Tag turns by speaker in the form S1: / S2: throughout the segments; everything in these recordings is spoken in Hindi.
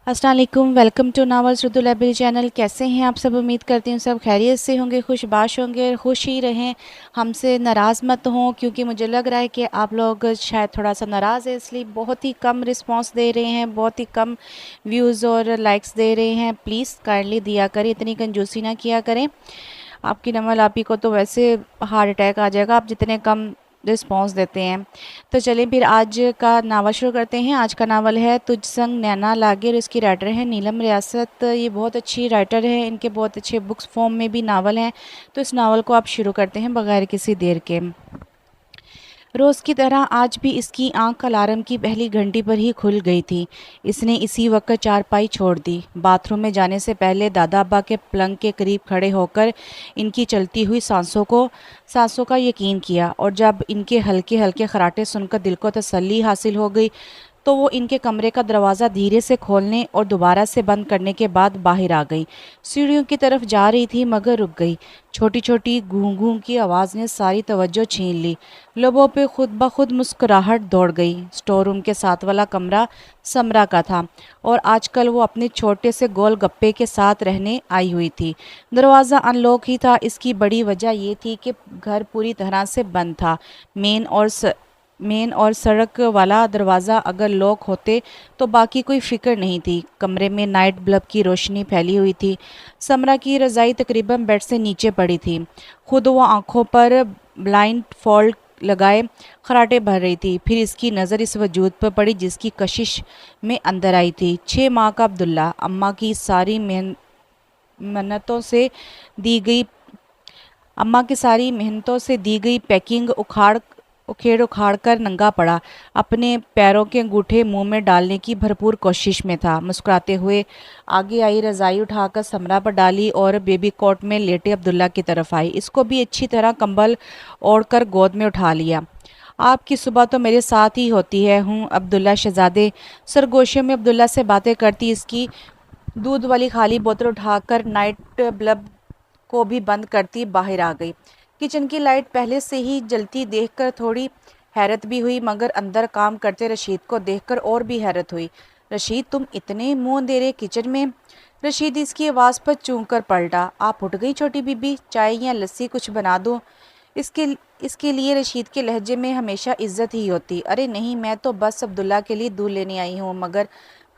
S1: अस्सलाम वालेकुम, welcome to novels Urdu library channel. कैसे हैं आप सब? उम्मीद करती हूँ सब खैरियत से होंगे, खुशबाश होंगे, खुश ही रहें, हमसे नाराज़ मत हों। क्योंकि मुझे लग रहा है कि आप लोग शायद थोड़ा सा नाराज़ है, इसलिए बहुत ही कम रिस्पांस दे रहे हैं, बहुत ही कम व्यूज़ और लाइक्स दे रहे हैं। प्लीज़ काइंडली दिया करें, इतनी कंजूसी ना किया करें। आपकी नमल आपी को तो वैसे हार्ट अटैक आ जाएगा, आप जितने कम रिस्पॉन्स देते हैं। तो चलिए फिर आज का नावल शुरू करते हैं। आज का नावल है तुझ संग नैना लागे और इसकी राइटर है नीलम रियासत। ये बहुत अच्छी राइटर है, इनके बहुत अच्छे बुक्स फॉर्म में भी नावल हैं। तो इस नावल को आप शुरू करते हैं बगैर किसी देर के। रोज़ की तरह आज भी इसकी आंख अलार्म की पहली घंटी पर ही खुल गई थी। इसने इसी वक्त चारपाई छोड़ दी। बाथरूम में जाने से पहले दादा अब्बा के पलंग के करीब खड़े होकर इनकी चलती हुई सांसों का यकीन किया, और जब इनके हल्के हल्के खराटे सुनकर दिल को तसल्ली हासिल हो गई तो वो इनके कमरे का दरवाज़ा धीरे से खोलने और दोबारा से बंद करने के बाद बाहर आ गई। सीढ़ियों की तरफ जा रही थी मगर रुक गई। छोटी छोटी गूं गूं की आवाज़ ने सारी तवज्जो छीन ली। लोगों पे खुद ब खुद मुस्कुराहट दौड़ गई। स्टोर रूम के साथ वाला कमरा समरा का था और आजकल वो अपने छोटे से गोल गप्पे के साथ रहने आई हुई थी। दरवाज़ा अनलॉक ही था। इसकी बड़ी वजह ये थी कि घर पूरी तरह से बंद था। मेन और सड़क वाला दरवाज़ा अगर लॉक होते तो बाकी कोई फिक्र नहीं थी। कमरे में नाइट बल्ब की रोशनी फैली हुई थी। समरा की रज़ाई तकरीबन बेड से नीचे पड़ी थी। खुद वो आंखों पर ब्लाइंड फोल्ड लगाए खराटे भर रही थी। फिर इसकी नज़र इस वजूद पर पड़ी जिसकी कशिश में अंदर आई थी। 6 माह का अब्दुल्ला। अम्मा की सारी मेहनतों से दी गई अम्मा की सारी मेहनतों से दी गई पैकिंग उखेड़ उखाड़ कर नंगा पड़ा। अपने पैरों के अंगूठे मुंह में डालने की भरपूर कोशिश में था। मुस्कुराते हुए आगे आई, रज़ाई उठाकर समरा पर डाली और बेबी कोट में लेटे अब्दुल्ला की तरफ आई। इसको भी अच्छी तरह कंबल ओढ़कर गोद में उठा लिया। आपकी सुबह तो मेरे साथ ही होती है। हूँ अब्दुल्ला शहजादे। सरगोशियों में अब्दुल्ला से बातें करती इसकी दूध वाली खाली बोतल उठाकर नाइट बल्ब को भी बंद करती बाहर आ गई। किचन की लाइट पहले से ही जलती देखकर थोड़ी हैरत भी हुई, मगर अंदर काम करते रशीद को देखकर और भी हैरत हुई। रशीद, तुम इतने मुंह अंधेरे किचन में? रशीद इसकी आवाज़ पर चूक कर पलटा। आप उठ गई छोटी बीबी? चाय या लस्सी कुछ बना दूं? इसके इसके लिए रशीद के लहजे में हमेशा इज्जत ही होती। अरे नहीं, मैं तो बस अब्दुल्ला के लिए दूध लेने आई हूँ। मगर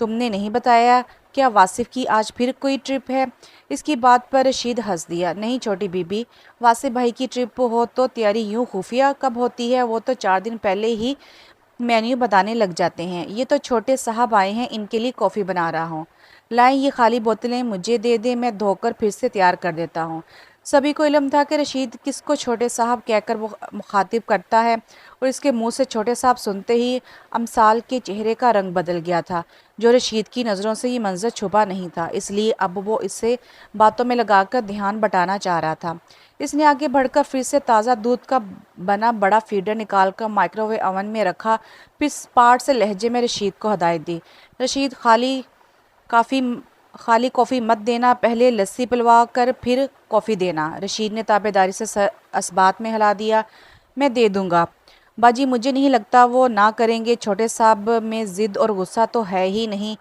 S1: तुमने नहीं बताया, क्या वासिफ की आज फिर कोई ट्रिप है? इसकी बात पर रशीद हंस दिया। नहीं छोटी बीबी, वासिफ भाई की ट्रिप हो तो तैयारी यूँ खुफिया कब होती है? वो तो 4 दिन पहले ही मेन्यू बताने लग जाते हैं। ये तो छोटे साहब आए हैं, इनके लिए कॉफ़ी बना रहा हूँ। लाएं ये खाली बोतलें मुझे दे दे, मैं धोकर फिर से तैयार कर देता हूँ। सभी को इल्म था कि रशीद किसको छोटे साहब कहकर वो मुखातिब करता है, और इसके मुंह से छोटे साहब सुनते ही अमसाल के चेहरे का रंग बदल गया था। जो रशीद की नज़रों से ये मंजर छुपा नहीं था, इसलिए अब वो इससे बातों में लगाकर ध्यान बटाना चाह रहा था। इसने आगे बढ़कर फिर से ताज़ा दूध का बना बड़ा फीडर निकालकर माइक्रोवेव ओवन में रखा। फिर स्पार्ट से लहजे में रशीद को हदायत दी। रशीद, काफ़ी खाली कॉफ़ी मत देना, पहले लस्सी पिलवा कर फिर कॉफ़ी देना। रशीद ने ताबेदारी से सर असबात में हिला दिया। मैं दे दूँगा बाजी, मुझे नहीं लगता वो ना करेंगे। छोटे साहब में ज़िद और गुस्सा तो है ही नहीं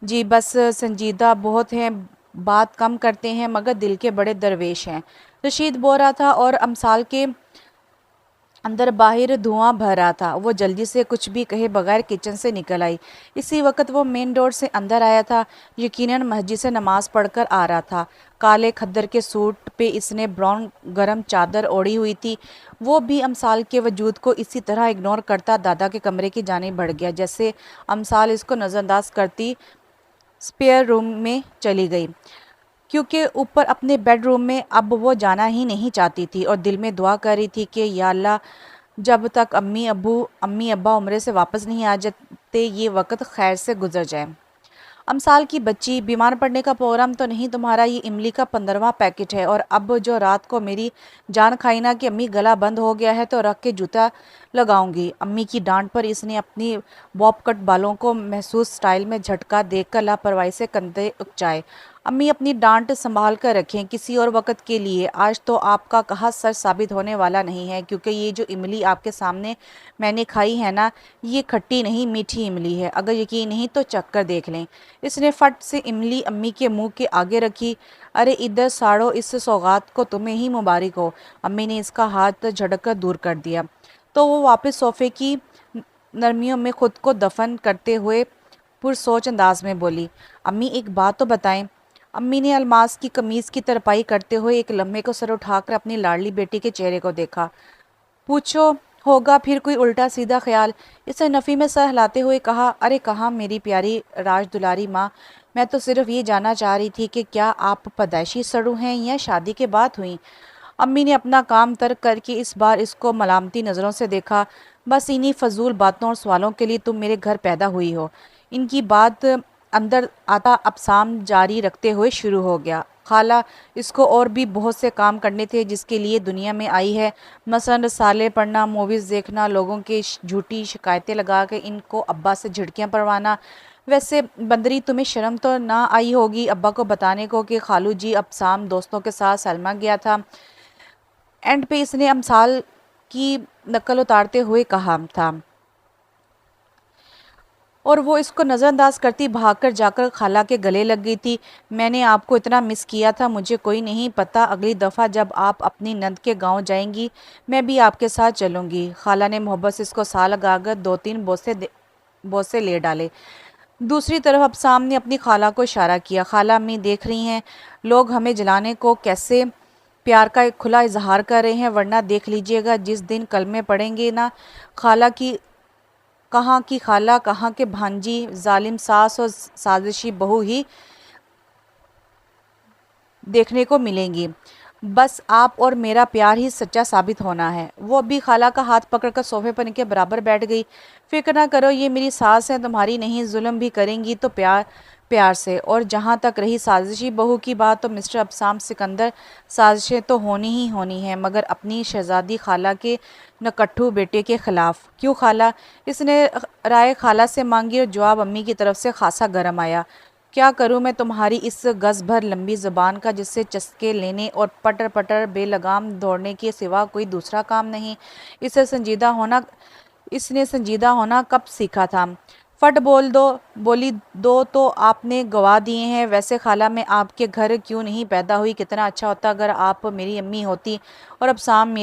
S1: जी, बस संजीदा बहुत हैं, बात कम करते हैं मगर दिल के बड़े दरवेश हैं। रशीद बोल रहा था और अमसाल के अंदर बाहर धुआं भर रहा था। वो जल्दी से कुछ भी कहे बगैर किचन से निकल आई। इसी वक्त वो मेन डोर से अंदर आया था। यकीनन मस्जिद से नमाज पढ़कर आ रहा था। काले खद्दर के सूट पे इसने ब्राउन गरम चादर ओढ़ी हुई थी। वो भी अमसाल के वजूद को इसी तरह इग्नोर करता दादा के कमरे की जानिब बढ़ गया, जैसे अमसाल इसको नज़रअंदाज करती स्पेयर रूम में चली गई, क्योंकि ऊपर अपने बेडरूम में अब वो जाना ही नहीं चाहती थी और दिल में दुआ कर रही थी कि या अल्लाह, जब तक अम्मी अब्बा उम्रे से वापस नहीं आ जाते ये वक्त खैर से गुजर जाए। अमसाल की बच्ची, बीमार पड़ने का प्रोग्राम तो नहीं तुम्हारा? ये इमली का 15वां पैकेट है, और अब जो रात को मेरी जान खाई ना कि अम्मी गला बंद हो गया है तो रख के जूता लगाऊंगी। अम्मी की डांट पर इसने अपनी बॉब कट बालों को महसूस स्टाइल में झटका देकर लापरवाही से कंधे उकचाए। अम्मी अपनी डांट संभाल कर रखें किसी और वक्त के लिए। आज तो आपका कहा सच साबित होने वाला नहीं है, क्योंकि ये जो इमली आपके सामने मैंने खाई है ना, ये खट्टी नहीं मीठी इमली है। अगर यकीन नहीं तो चक्कर देख लें। इसने फट से इमली अम्मी के मुंह के आगे रखी। अरे इधर साड़ो, इस सौगात को तुम्हें ही मुबारक हो। अम्मी ने इसका हाथ झटक कर दूर कर दिया तो वो वापस सोफे की नरमियों में खुद को दफन करते हुए पुरसोच अंदाज में बोली, अम्मी एक बात तो बताएं। अम्मी ने अलमास की कमीज की तरपाई करते हुए एक लम्हे को सर उठाकर अपनी लाडली बेटी के चेहरे को देखा। पूछो, होगा फिर कोई उल्टा सीधा ख्याल। इसे नफ़ी में सर हिलाते हुए कहा, अरे कहाँ मेरी प्यारी राज दुलारी माँ, मैं तो सिर्फ ये जानना चाह रही थी कि क्या आप पैदाइशी सड़ू हैं या शादी के बाद हुई। अम्मी ने अपना काम तर्क करके इस बार इसको मलामती नज़रों से देखा। बस इन्हीं फजूल बातों और सवालों के लिए तुम मेरे घर पैदा हुई हो। इनकी बात अंदर आता अबसाम जारी रखते हुए शुरू हो गया। खाला, इसको और भी बहुत से काम करने थे जिसके लिए दुनिया में आई है। मसलन रसाले पढ़ना, मूवीज़ देखना, लोगों के झूठी शिकायतें लगा के इनको अब्बा से झिड़कियाँ पड़वाना। वैसे बंदरी, तुम्हें शर्म तो ना आई होगी अब्बा को बताने को कि खालू जी अबसाम दोस्तों के साथ सलमा गया था। एंड पे इसने अमसाल की नकल उतारते हुए कहा था और वो इसको नज़रअंदाज करती भागकर जाकर खाला के गले लग गई थी। मैंने आपको इतना मिस किया था, मुझे कोई नहीं पता। अगली दफ़ा जब आप अपनी नंद के गांव जाएंगी मैं भी आपके साथ चलूंगी। खाला ने मोहब्बत से इसको सा लगाकर 2-3 बोसे ले डाले। दूसरी तरफ अब सामने अपनी खाला को इशारा किया। खाला, अम्मी देख रही हैं लोग हमें जलाने को कैसे प्यार का एक खुला इजहार कर रहे हैं, वरना देख लीजिएगा जिस दिन कलमे पड़ेंगे ना, खाला की कहाँ की खाला, कहाँ के भांजी, जालिम सास और साजिशी बहू ही देखने को मिलेंगी। बस आप और मेरा प्यार ही सच्चा साबित होना है। वो अभी खाला का हाथ पकड़कर सोफे पर इनके बराबर बैठ गई। फिक्र ना करो, ये मेरी सास है, तुम्हारी नहीं। जुल्म भी करेंगी तो प्यार प्यार से। और जहाँ तक रही साजिशी बहू की बात, तो मिस्टर अब्साम सिकंदर, साजिशें तो होनी ही होनी है, मगर अपनी शहजादी खाला के नकट्ठू बेटे के खिलाफ। क्यों खाला? इसने राय खाला से मांगी और जवाब अम्मी की तरफ से खासा गर्म आया। क्या करूं मैं तुम्हारी इस गज भर लंबी ज़ुबान का, जिससे चस्के लेने और पटर पटर बेलगाम दौड़ने के सिवा कोई दूसरा काम नहीं। इसे संजीदा होना इसने संजीदा होना कब सीखा था? फट बोली दो तो आपने गवा दिए हैं। वैसे खाला, मैं आपके घर क्यों नहीं पैदा हुई? कितना अच्छा होता अगर आप मेरी अम्मी होती और अब शाम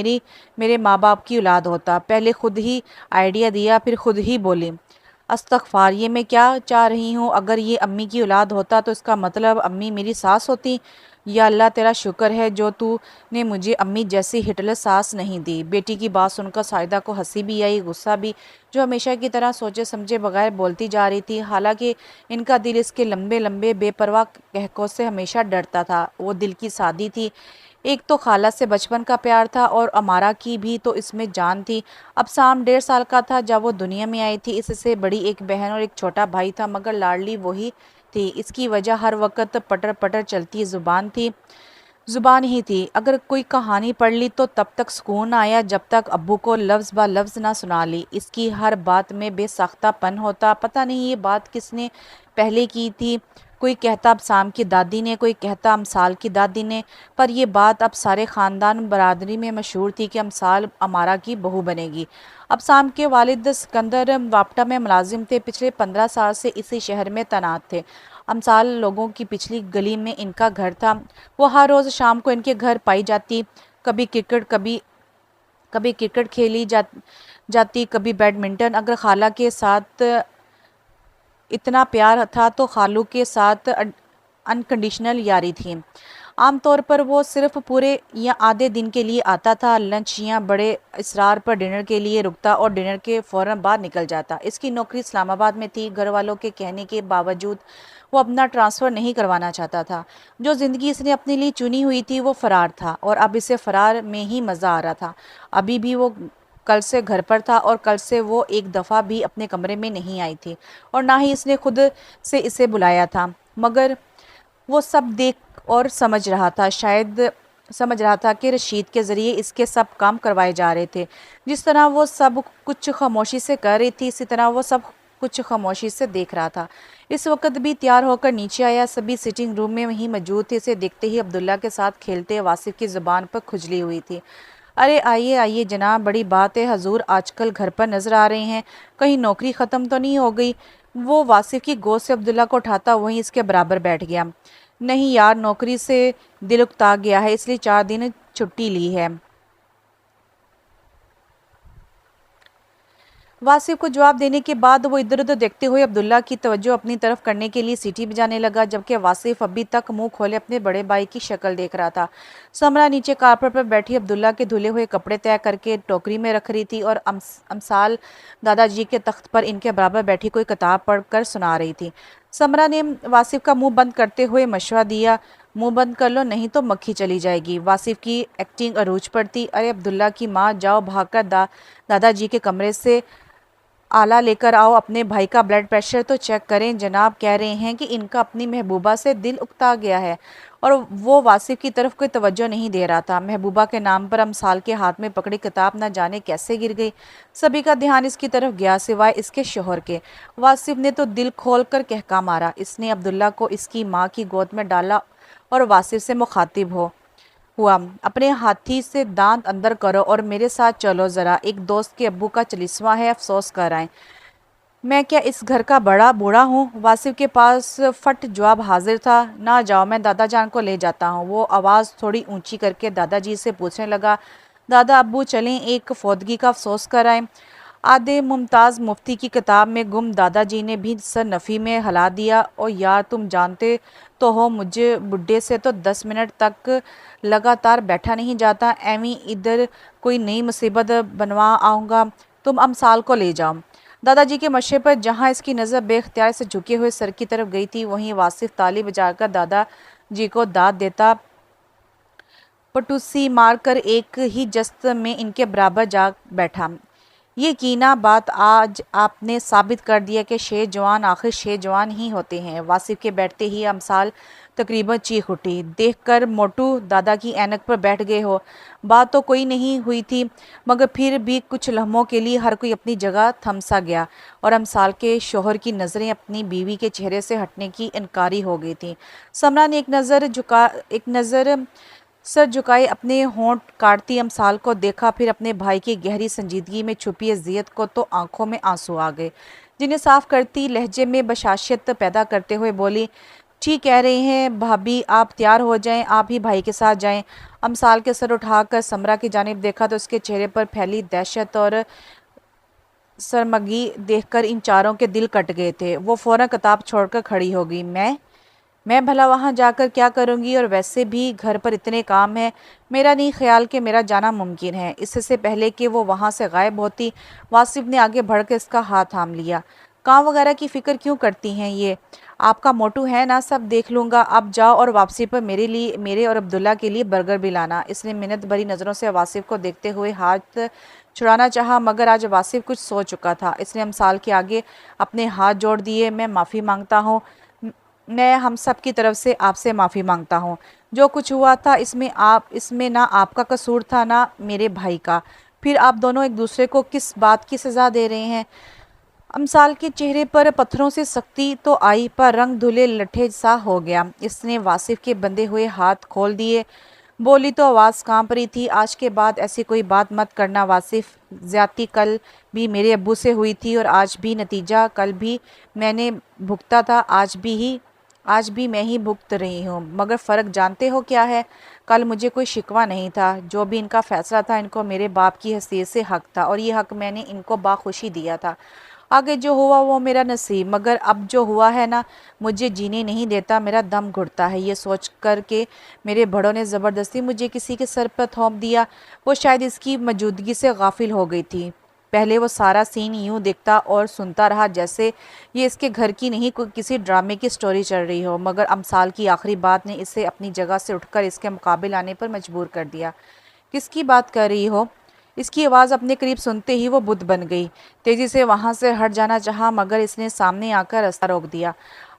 S1: मेरे माँ बाप की औलाद होता। पहले खुद ही आइडिया दिया, फिर खुद ही बोली। अस्तगफार, ये मैं क्या चाह रही हूँ? अगर ये अम्मी की औलाद होता तो इसका मतलब अम्मी मेरी सास होती। या अल्लाह, तेरा शुक्र है जो तूने मुझे अम्मी जैसी हिटलर सास नहीं दी। बेटी की बात सुनकर साइदा को हंसी भी आई, गुस्सा भी, जो हमेशा की तरह सोचे समझे बगैर बोलती जा रही थी। हालांकि इनका दिल इसके लंबे लंबे बेपरवाह कहकों से हमेशा डरता था। वो दिल की सादी थी। एक तो खाला से बचपन का प्यार था और अमारा की भी तो इसमें जान थी। अब शाम 1.5 साल का था जब वो दुनिया में आई थी। इससे बड़ी एक बहन और एक छोटा भाई था, मगर लाडली वही थी। इसकी वजह हर वक्त पटर पटर चलती जुबान ही थी। अगर कोई कहानी पढ़ ली तो तब तक सुकून आया जब तक अब्बू को लफ्ज़ ब लफ्ज़ ना सुना ली। इसकी हर बात में बेसाख्तापन होता। पता नहीं ये बात किसने पहले की थी। कोई कहता अबसाम की दादी ने, कोई कहता अमसाल की दादी ने, पर यह बात अब सारे ख़ानदान बरादरी में मशहूर थी कि अमसाल अमारा की बहू बनेगी। अबसाम के वालिद सिकंदर वापटा में मुलाजिम थे। पिछले 15 साल से इसी शहर में तैनात थे। अमसाल लोगों की पिछली गली में इनका घर था। वो हर रोज़ शाम को इनके घर पाई जाती। कभी क्रिकेट जाती, कभी बैडमिंटन। अगर खाला के साथ इतना प्यार था तो खालू के साथ अनकंडीशनल यारी थी। आमतौर पर वो सिर्फ पूरे या आधे दिन के लिए आता था। लंच या बड़े इसरार पर डिनर के लिए रुकता और डिनर के फ़ौरन बाद निकल जाता। इसकी नौकरी इस्लामाबाद में थी। घर वालों के कहने के बावजूद वो अपना ट्रांसफ़र नहीं करवाना चाहता था। जो ज़िंदगी इसने अपने लिए चुनी हुई थी वो फ़रार था, और अब इसे फ़रार में ही मज़ा आ रहा था। अभी भी वो कल से घर पर था, और कल से वो एक दफ़ा भी अपने कमरे में नहीं आई थी, और ना ही इसने खुद से इसे बुलाया था। मगर वो सब देख और समझ रहा था। शायद समझ रहा था कि रशीद के ज़रिए इसके सब काम करवाए जा रहे थे। जिस तरह वो सब कुछ खामोशी से कर रही थी, इसी तरह वो सब कुछ खामोशी से देख रहा था। इस वक्त भी तैयार होकर नीचे आया, सभी सिटिंग रूम में वहीं मौजूद थे। इसे देखते ही अब्दुल्ला के साथ खेलते वासिफ की ज़ुबान पर खुजली हुई थी। अरे आइए आइए जनाब, बड़ी बात है, हजूर आजकल घर पर नज़र आ रहे हैं, कहीं नौकरी ख़त्म तो नहीं हो गई। वो वासिफ की गोद से अब्दुल्ला को उठाता वहीं इसके बराबर बैठ गया। नहीं यार, नौकरी से दिल उकता गया है, इसलिए 4 दिन छुट्टी ली है। वासिफ को जवाब देने के बाद वो इधर उधर देखते हुए अब्दुल्ला की तवज्जो अपनी तरफ करने के लिए सीटी बजाने लगा, जबकि वासिफ अभी तक मुंह खोले अपने बड़े भाई की शक्ल देख रहा था। समरा नीचे कारपेट पर बैठी अब्दुल्ला के धुले हुए कपड़े तय करके टोकरी में रख रही थी और अमसाल दादाजी के तख्त पर इनके बराबर बैठी कोई किताब पढ़कर सुना रही थी। समरा ने वासिफ का मुंह बंद करते हुए मशवरा दिया, मुंह बंद कर लो नहीं तो मक्खी चली जाएगी। वासिफ की एक्टिंग अरूज पड़ती। अरे अब्दुल्ला की माँ, जाओ भागकर दादाजी के कमरे से आला लेकर आओ, अपने भाई का ब्लड प्रेशर तो चेक करें। जनाब कह रहे हैं कि इनका अपनी महबूबा से दिल उकता गया है। और वो वासिफ की तरफ कोई तवज्जो नहीं दे रहा था। महबूबा के नाम पर अमसाल के हाथ में पकड़ी किताब न जाने कैसे गिर गई। सभी का ध्यान इसकी तरफ गया सिवाय इसके शोहर के। वासिफ ने तो दिल खोल कर कहका मारा। इसने अब्दुल्ला को इसकी माँ की गोद में डाला और वासिफ से मुखातिब हुआ, अपने हाथी से दांत अंदर करो और मेरे साथ चलो ज़रा, एक दोस्त के अब्बू का चलिस्वा है, अफसोस कर आए। मैं क्या इस घर का बड़ा बूढ़ा हूँ? वासिफ के पास फट जवाब हाजिर था। ना जाओ, मैं दादा जान को ले जाता हूँ। वो आवाज़ थोड़ी ऊंची करके दादाजी से पूछने लगा, दादा अब्बू चलें, एक फौदगी का अफसोस कर आए। आधे मुमताज़ मुफ्ती की किताब में गुम दादाजी ने भी सर नफ़ी में हिला दिया। और यार तुम जानते तो हो मुझे बुढ़े से तो 10 मिनट तक लगातार बैठा नहीं जाता। एवी इधर कोई नई मुसीबत बनवा आऊँगा। तुम अमसाल को ले जाओ। दादाजी के मशे पर जहाँ इसकी नज़र बेख्तियार से झुके हुए सर की तरफ गई थी, वहीं वासिफ ताली बजाकर दादाजी को दाद देता पटुसी मारकर एक ही जस्त में इनके बराबर जा बैठा। ये कीना बात आज आपने साबित कर दिया कि शेर जवान आखिर शेर जवान ही होते हैं। वासिफ के बैठते ही अमसाल तकरीबन चीख उठी। देखकर मोटू, दादा की ऐनक पर बैठ गए हो। बात तो कोई नहीं हुई थी, मगर फिर भी कुछ लम्हों के लिए हर कोई अपनी जगह थमसा गया और अमसाल के शोहर की नज़रें अपनी बीवी के चेहरे से हटने की इनकारी हो गई थी। समरा ने एक नज़र सर झुकाए अपने होंठ काटती अमसाल को देखा, फिर अपने भाई की गहरी संजीदगी में छुपी अजियत को तो आंखों में आंसू आ गए, जिन्हें साफ करती लहजे में बशाशियत पैदा करते हुए बोली, ठीक कह रहे हैं भाभी, आप तैयार हो जाएं, आप ही भाई के साथ जाएं। अमसाल के सर उठाकर समरा की जानिब देखा तो उसके चेहरे पर फैली दहशत और शर्मगी देखकर इन चारों के दिल कट गए थे। वो फौरन किताब छोड़कर खड़ी हो गई। मैं भला वहाँ जाकर क्या करूँगी, और वैसे भी घर पर इतने काम हैं, मेरा नहीं ख्याल कि मेरा जाना मुमकिन है। इससे पहले कि वो वहाँ से गायब होती, वासिफ ने आगे बढ़कर इसका हाथ थाम लिया। काम वगैरह की फ़िक्र क्यों करती हैं, ये आपका मोटू है ना, सब देख लूँगा। अब जाओ और वापसी पर मेरे और अब्दुल्ला के लिए बर्गर भी लाना। इसने मिन्नत भरी नज़रों से वासिफ को देखते हुए हाथ छुड़ाना चाहा, मगर आज वासिफ कुछ सोच चुका था। इसने अमसाल के आगे अपने हाथ जोड़ दिए। मैं माफ़ी मांगता हूँ, मैं हम सब की तरफ से आपसे माफ़ी मांगता हूँ। जो कुछ हुआ था इसमें ना आपका कसूर था ना मेरे भाई का। फिर आप दोनों एक दूसरे को किस बात की सज़ा दे रहे हैं? अमसाल के चेहरे पर पत्थरों से सख्ती तो आई, पर रंग धुले लट्ठे सा हो गया। इसने वासिफ के बंधे हुए हाथ खोल दिए। बोली तो आवाज़ कांप रही थी, आज के बाद ऐसी कोई बात मत करना वासिफ। ज्यादती कल भी मेरे अब्बू से हुई थी और आज भी नतीजा कल भी मैंने भुगता था, आज भी मैं ही भुगत रही हूँ। मगर फ़र्क जानते हो क्या है? कल मुझे कोई शिकवा नहीं था। जो भी इनका फ़ैसला था, इनको मेरे बाप की हैसियत से हक़ था और ये हक़ मैंने इनको बाखुशी दिया था। आगे जो हुआ वो मेरा नसीब, मगर अब जो हुआ है ना, मुझे जीने नहीं देता, मेरा दम घुटता है। ये सोच कर के मेरे बड़ों ने ज़बरदस्ती मुझे किसी के सर पर थोप दिया। वो शायद इसकी मौजूदगी से गाफिल हो गई थी। पहले वो सारा सीन यूं देखता और सुनता रहा जैसे ये इसके घर की नहीं, किसी ड्रामे की स्टोरी चल रही हो। मगर अमसाल की आखिरी बात ने इसे अपनी जगह से उठकर इसके मुकाबले आने पर मजबूर कर दिया। किसकी बात कर रही हो? इसकी आवाज़ अपने करीब सुनते ही वो बुद्ध बन गई। तेज़ी से वहाँ से हट जाना चाहा, मगर इसने सामने आकर रास्ता रोक दिया।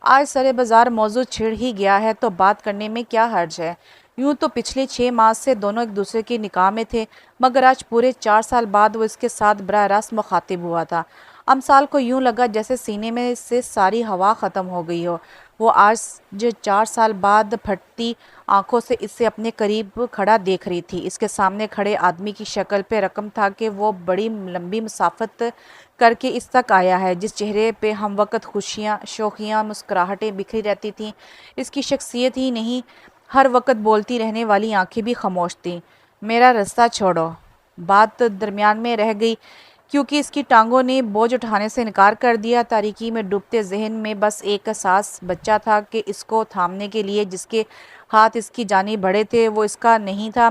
S1: आज सरे बाज़ार मौजू छिड़ ही गया है तो बात करने में क्या हर्ज है? यूं तो पिछले 6 माह से दोनों एक दूसरे के निकाह में थे, मगर आज पूरे 4 साल बाद वो इसके साथ बराह रास्त मुखातिब हुआ था। अमसाल को यूं लगा जैसे सीने में से सारी हवा ख़त्म हो गई हो। वो आज जो 4 साल बाद फटती आंखों से इसे अपने करीब खड़ा देख रही थी। इसके सामने खड़े आदमी की शक्ल पे रकम था कि वो बड़ी लंबी मुसाफत करके इस तक आया है, जिस चेहरे पे हम वक्त खुशियाँ, शौकियाँ, मुस्कुराहटें बिखरी रहती थीं। इसकी शख्सियत ही नहीं, हर वक्त बोलती रहने वाली आंखें भी खामोश थीं। मेरा रास्ता छोड़ो। बात दरमियान में रह गई क्योंकि इसकी टांगों ने बोझ उठाने से इनकार कर दिया। तारीकी में डूबते जहन में बस एक एहसास बच्चा था कि इसको थामने के लिए जिसके हाथ इसकी जानी बढ़े थे वो इसका नहीं था।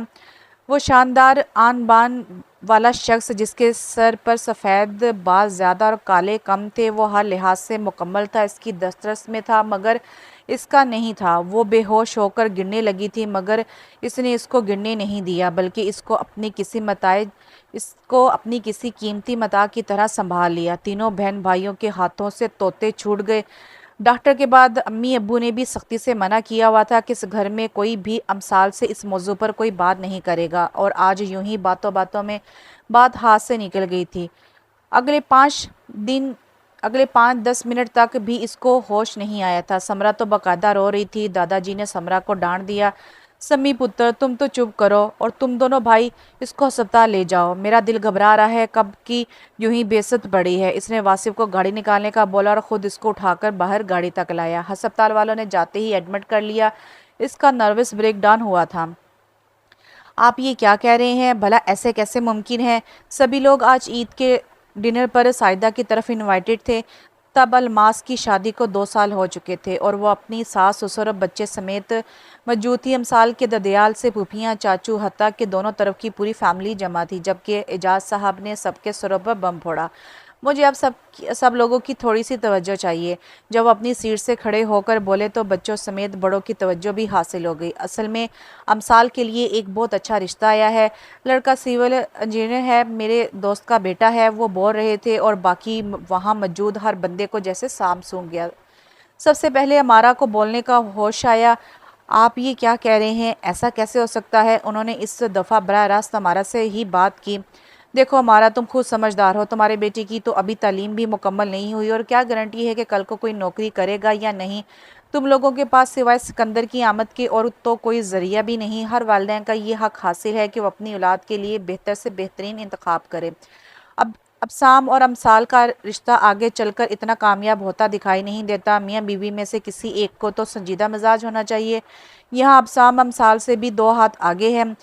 S1: वो शानदार आन बान वाला शख्स जिसके सर पर सफ़ेद बाल ज़्यादा और काले कम थे, वो हर लिहाज से मुकम्मल था, इसकी दस्तरस में था मगर इसका नहीं था। वो बेहोश होकर गिरने लगी थी मगर इसने इसको गिरने नहीं दिया, बल्कि इसको अपनी किसी कीमती मता की तरह संभाल लिया। तीनों बहन भाइयों के हाथों से तोते छूट गए। डॉक्टर के बाद अम्मी अब्बू ने भी सख्ती से मना किया हुआ था कि इस घर में कोई भी अमसाल से इस मौजू पर कोई बात नहीं करेगा, और आज यूं ही बातों बातों में बात हाथ से निकल गई थी। अगले 5 दिन अगले 5-10 मिनट तक भी इसको होश नहीं आया था। समरा तो बकायदा रो रही थी। दादाजी ने समरा को डांट दिया, सम्मी पुत्र तुम तो चुप करो, और तुम दोनों भाई इसको अस्पताल ले जाओ। मेरा दिल घबरा रहा है, कब की यूं ही बेसत पड़ी है। इसने वासिफ को गाड़ी निकालने का बोला और ख़ुद इसको उठाकर बाहर गाड़ी तक लाया। अस्पताल वालों ने जाते ही एडमिट कर लिया। इसका नर्वस ब्रेकडाउन हुआ था। आप ये क्या कह रहे हैं? भला ऐसे कैसे मुमकिन है? सभी लोग आज ईद के डिनर पर साइदा की तरफ इनवाइटेड थे। तब अलमास की शादी को 2 साल हो चुके थे और वो अपनी सास ससुर और बच्चे समेत मौजूद थी। अमसाल के ददयाल से फूफियाँ, चाचू, हत्ता के दोनों तरफ की पूरी फैमिली जमा थी, जबकि एजाज साहब ने सबके सरों पर बम फोड़ा। मुझे अब सब लोगों की थोड़ी सी तवज्जो चाहिए। जब वो अपनी सीट से खड़े होकर बोले तो बच्चों समेत बड़ों की तवज्जो भी हासिल हो गई। असल में अमसाल के लिए एक बहुत अच्छा रिश्ता आया है। लड़का सिविल इंजीनियर है, मेरे दोस्त का बेटा है। वो बोल रहे थे और बाकी वहाँ मौजूद हर बंदे को जैसे सांप सूंघ गया। सबसे पहले अमारा को बोलने का होश आया। आप ये क्या कह रहे हैं? ऐसा कैसे हो सकता है? उन्होंने इस दफ़ा बराह रास्त हमारा से ही बात की। देखो हमारा, तुम खुद समझदार हो, तुम्हारे बेटे की तो अभी तालीम भी मुकम्मल नहीं हुई और क्या गारंटी है कि कल को कोई नौकरी करेगा या नहीं। तुम लोगों के पास सिवाय सिकंदर की आमद के और तो कोई ज़रिया भी नहीं। हर वालिदैन का ये हक हासिल है कि वो अपनी औलाद के लिए बेहतर से बेहतरीन इंतखाब करे। अब साम और अमसाल का रिश्ता आगे चलकर इतना कामयाब होता दिखाई नहीं देता। मियाँ बीवी में से किसी एक को तो संजीदा मिजाज होना चाहिए। यहाँ अबसाम अमसाल से भी 2 हाथ आगे हैं।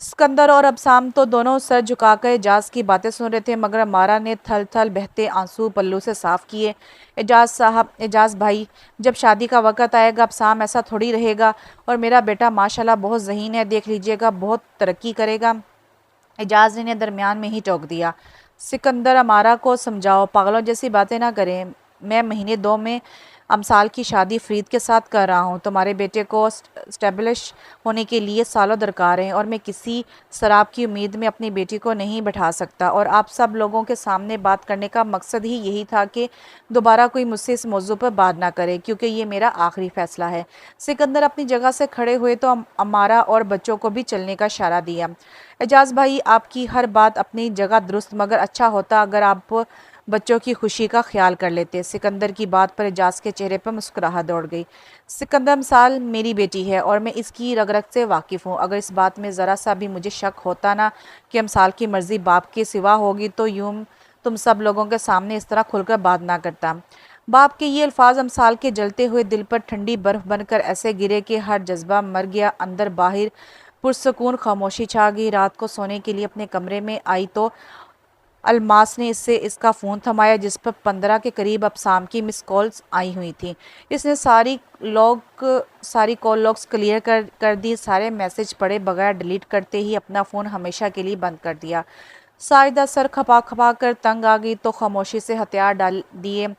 S1: सिकंदर और अबसाम तो दोनों सर झुकाकर एजाज की बातें सुन रहे थे, मगर अमारा ने थल थल बहते आंसू पल्लू से साफ किए। एजाज भाई, जब शादी का वक़्त आएगा अबसाम ऐसा थोड़ी रहेगा, और मेरा बेटा माशाल्लाह बहुत ज़हीन है, देख लीजिएगा बहुत तरक्की करेगा। एजाज ने दरमियान में ही टोक दिया, सिकंदर अमारा को समझाओ, पागलों जैसी बातें ना करें। मैं महीने 2 में अमसाल की शादी फरीद के साथ कर रहा हूँ। तुम्हारे बेटे को स्टेब्लिश होने के लिए सालों दरकार हैं, और मैं किसी शराब की उम्मीद में अपनी बेटी को नहीं बैठा सकता। और आप सब लोगों के सामने बात करने का मकसद ही यही था कि दोबारा कोई मुझसे इस मौजू पर बात ना करे, क्योंकि ये मेरा आखिरी फ़ैसला है। सिकंदर अपनी जगह से खड़े हुए तो अमारा और बच्चों को भी चलने का इशारा दिया। एजाज भाई, आपकी हर बात अपनी जगह दुरुस्त, मगर अच्छा होता अगर आप बच्चों की खुशी का ख्याल कर लेते। सिकंदर की बात पर एजाज के चेहरे पर मुस्कुराहट दौड़ गई। सिकंदर अमसाल मेरी बेटी है और मैं इसकी रग रग से वाकिफ़ हूँ। अगर इस बात में ज़रा सा भी मुझे शक होता ना कि अमसाल की मर्ज़ी बाप के सिवा होगी, तो यूं तुम सब लोगों के सामने इस तरह खुलकर बात ना करता। बाप के ये अल्फाज अमसाल के जलते हुए दिल पर ठंडी बर्फ़ बनकर ऐसे गिरे कि हर जज्बा मर गया। अंदर बाहर पुरसकून खामोशी छा गई। रात को सोने के लिए अपने कमरे में आई तो अलमास ने इससे इसका फ़ोन थमाया, जिस पर 15 के करीब अबसाम की मिस कॉल्स आई हुई थी। इसने सारी कॉल लॉग्स क्लियर कर दी, सारे मैसेज पढ़े बगैर डिलीट करते ही अपना फ़ोन हमेशा के लिए बंद कर दिया। साइदा सर खपा खपा कर तंग आ गई तो खामोशी से हथियार डाल दिए,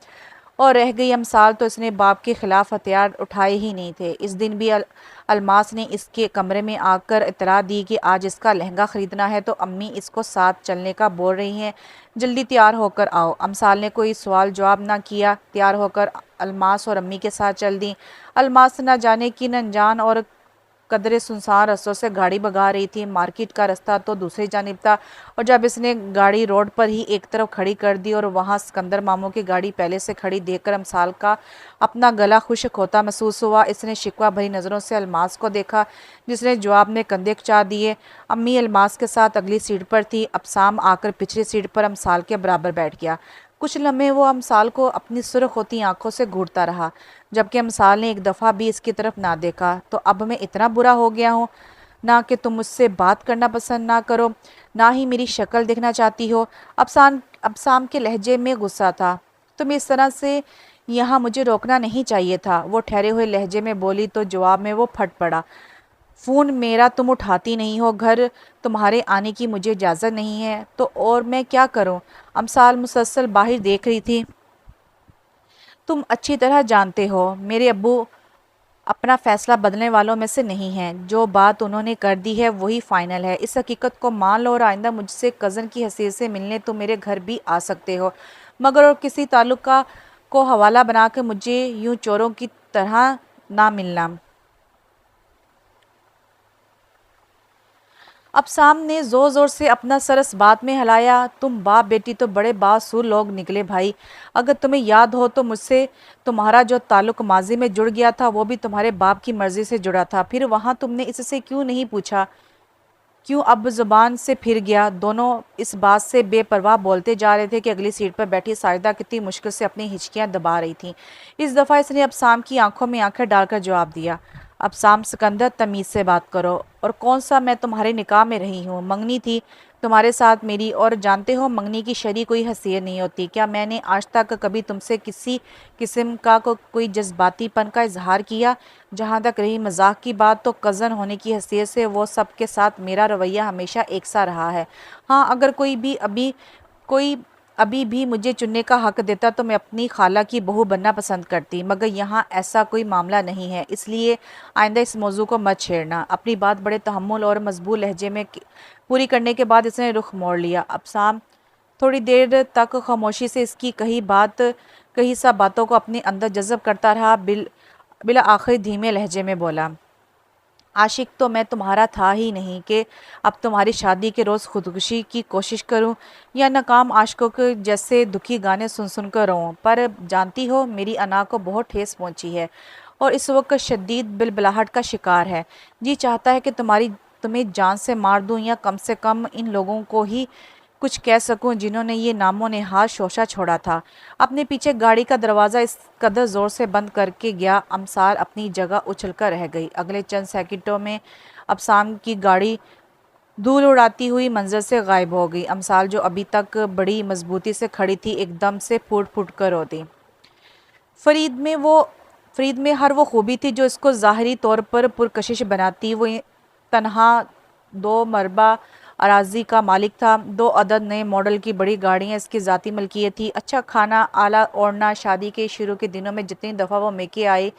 S1: और रह गई अमसाल तो इसने बाप के ख़िलाफ़ हथियार उठाए ही नहीं थे। इस दिन भी अलमास ने इसके कमरे में आकर इतला दी कि आज इसका लहंगा ख़रीदना है, तो अम्मी इसको साथ चलने का बोल रही हैं, जल्दी तैयार होकर आओ। अमसाल ने कोई सवाल जवाब ना किया, तैयार होकर अलमास और अम्मी के साथ चल दी। अलमास न जाने की न अनजान और कदरे सुनसान रस्तों से गाड़ी भगा रही थी। मार्केट का रास्ता तो दूसरी जानिब था, और जब इसने गाड़ी रोड पर ही एक तरफ खड़ी कर दी और वहां सिकंदर मामू की गाड़ी पहले से खड़ी देखकर अमसाल का अपना गला खुश्क होता महसूस हुआ। इसने शिकवा भरी नज़रों से अलमास को देखा, जिसने जवाब में कंधे खिंचा दिए। अम्मी अलमास के साथ अगली सीट पर थी। अबसाम आकर पिछली सीट पर अमसाल के बराबर बैठ गया। कुछ लम्हे वो अमसाल को अपनी सुर्ख होती आंखों से घूरता रहा, जबकि अमसाल ने एक दफ़ा भी इसकी तरफ ना देखा। तो अब मैं इतना बुरा हो गया हूँ, ना कि तुम मुझसे बात करना पसंद ना करो, ना ही मेरी शक्ल देखना चाहती हो। अबसाम के लहजे में गुस्सा था। तुम इस तरह से यहाँ मुझे रोकना नहीं चाहिए था, वो ठहरे हुए लहजे में बोली। तो जवाब में वो फट पड़ा। फ़ोन मेरा तुम उठाती नहीं हो, घर तुम्हारे आने की मुझे इजाज़त नहीं है, तो और मैं क्या करूं? अमसाल मुसलसल बाहर देख रही थी। तुम अच्छी तरह जानते हो मेरे अब्बू अपना फ़ैसला बदलने वालों में से नहीं हैं। जो बात उन्होंने कर दी है वही फ़ाइनल है। इस हकीकत को मान लो और आइंदा मुझसे कज़न की हैसियत से मिलने तुम मेरे घर भी आ सकते हो, मगर और किसी ताल्लुका को हवाला बना के मुझे यूं चोरों की तरह ना मिलना। अब सामने जोर जोर से अपना सर इस बात में हिलाया। तुम बाप बेटी तो बड़े बासुर लोग निकले भाई। अगर तुम्हें याद हो तो मुझसे तुम्हारा जो ताल्लुक माजी में जुड़ गया था वो भी तुम्हारे बाप की मर्जी से जुड़ा था। फिर वहां तुमने इससे क्यों नहीं पूछा? क्यों अब जुबान से फिर गया? दोनों इस बात से बेपरवाह बोलते जा रहे थे कि अगली सीट पर बैठी साजिदा कितनी मुश्किल से अपनी हिचकियां दबा रही थी। इस दफ़ा इसने अब शाम की आंखों में आंखें डालकर जवाब दिया। अब शाम सिकंदर, तमीज़ से बात करो। और कौन सा मैं तुम्हारे निकाह में रही हूँ? मंगनी थी तुम्हारे साथ मेरी, और जानते हो मंगनी की शरी कोई हैसियत नहीं होती। क्या मैंने आज तक कभी तुमसे किसी किस्म का कोई जज्बातीपन का इजहार किया? जहाँ तक रही मजाक की बात, तो कज़न होने की हैसियत से वो सब के साथ मेरा रवैया हमेशा एक सा रहा है। हाँ, अगर कोई अभी भी मुझे चुनने का हक देता तो मैं अपनी खाला की बहू बनना पसंद करती, मगर यहाँ ऐसा कोई मामला नहीं है, इसलिए आइंदा इस मौजू को मत छेड़ना। अपनी बात बड़े तहम्मुल और मजबूत लहजे में पूरी करने के बाद इसने रुख मोड़ लिया। अब शाम थोड़ी देर तक खामोशी से इसकी कही सब बातों को अपने अंदर जज़ब करता रहा। बिला आखिर धीमे लहजे में बोला, आशिक तो मैं तुम्हारा था ही नहीं कि अब तुम्हारी शादी के रोज़ खुदकुशी की कोशिश करूं, या नाकाम आशिकों के जैसे दुखी गाने सुन सुन कर रोऊं। पर जानती हो मेरी अना को बहुत ठेस पहुंची है और इस वक्त शदीद बिलबिलाहट का शिकार है। जी चाहता है कि तुम्हें जान से मार दूं, या कम से कम इन लोगों को ही कुछ कह सकूं जिन्होंने ये नामो नेहाद शोशा छोड़ा था। अपने पीछे गाड़ी का दरवाज़ा इस कदर ज़ोर से बंद करके गया, अमसाल अपनी जगह उछलकर रह गई। अगले चंद सेकंडों में अबसाम की गाड़ी धूल उड़ाती हुई मंजर से गायब हो गई। अमसाल जो अभी तक बड़ी मजबूती से खड़ी थी, एकदम से फूट फूट कर रो दी। फरीद में वो फरीद में हर वो खूबी थी जो इसको ज़ाहरी तौर पर पुरकशिश बनाती। वो तनहा 2 मरबा अराजी का मालिक था। 2 अदद नए मॉडल की बड़ी गाड़ियाँ इसकी ज़ाती मलकियत थी। अच्छा खाना, आला ओढ़ना, शादी के शुरू के दिनों में जितनी दफ़ा वो मेके आए,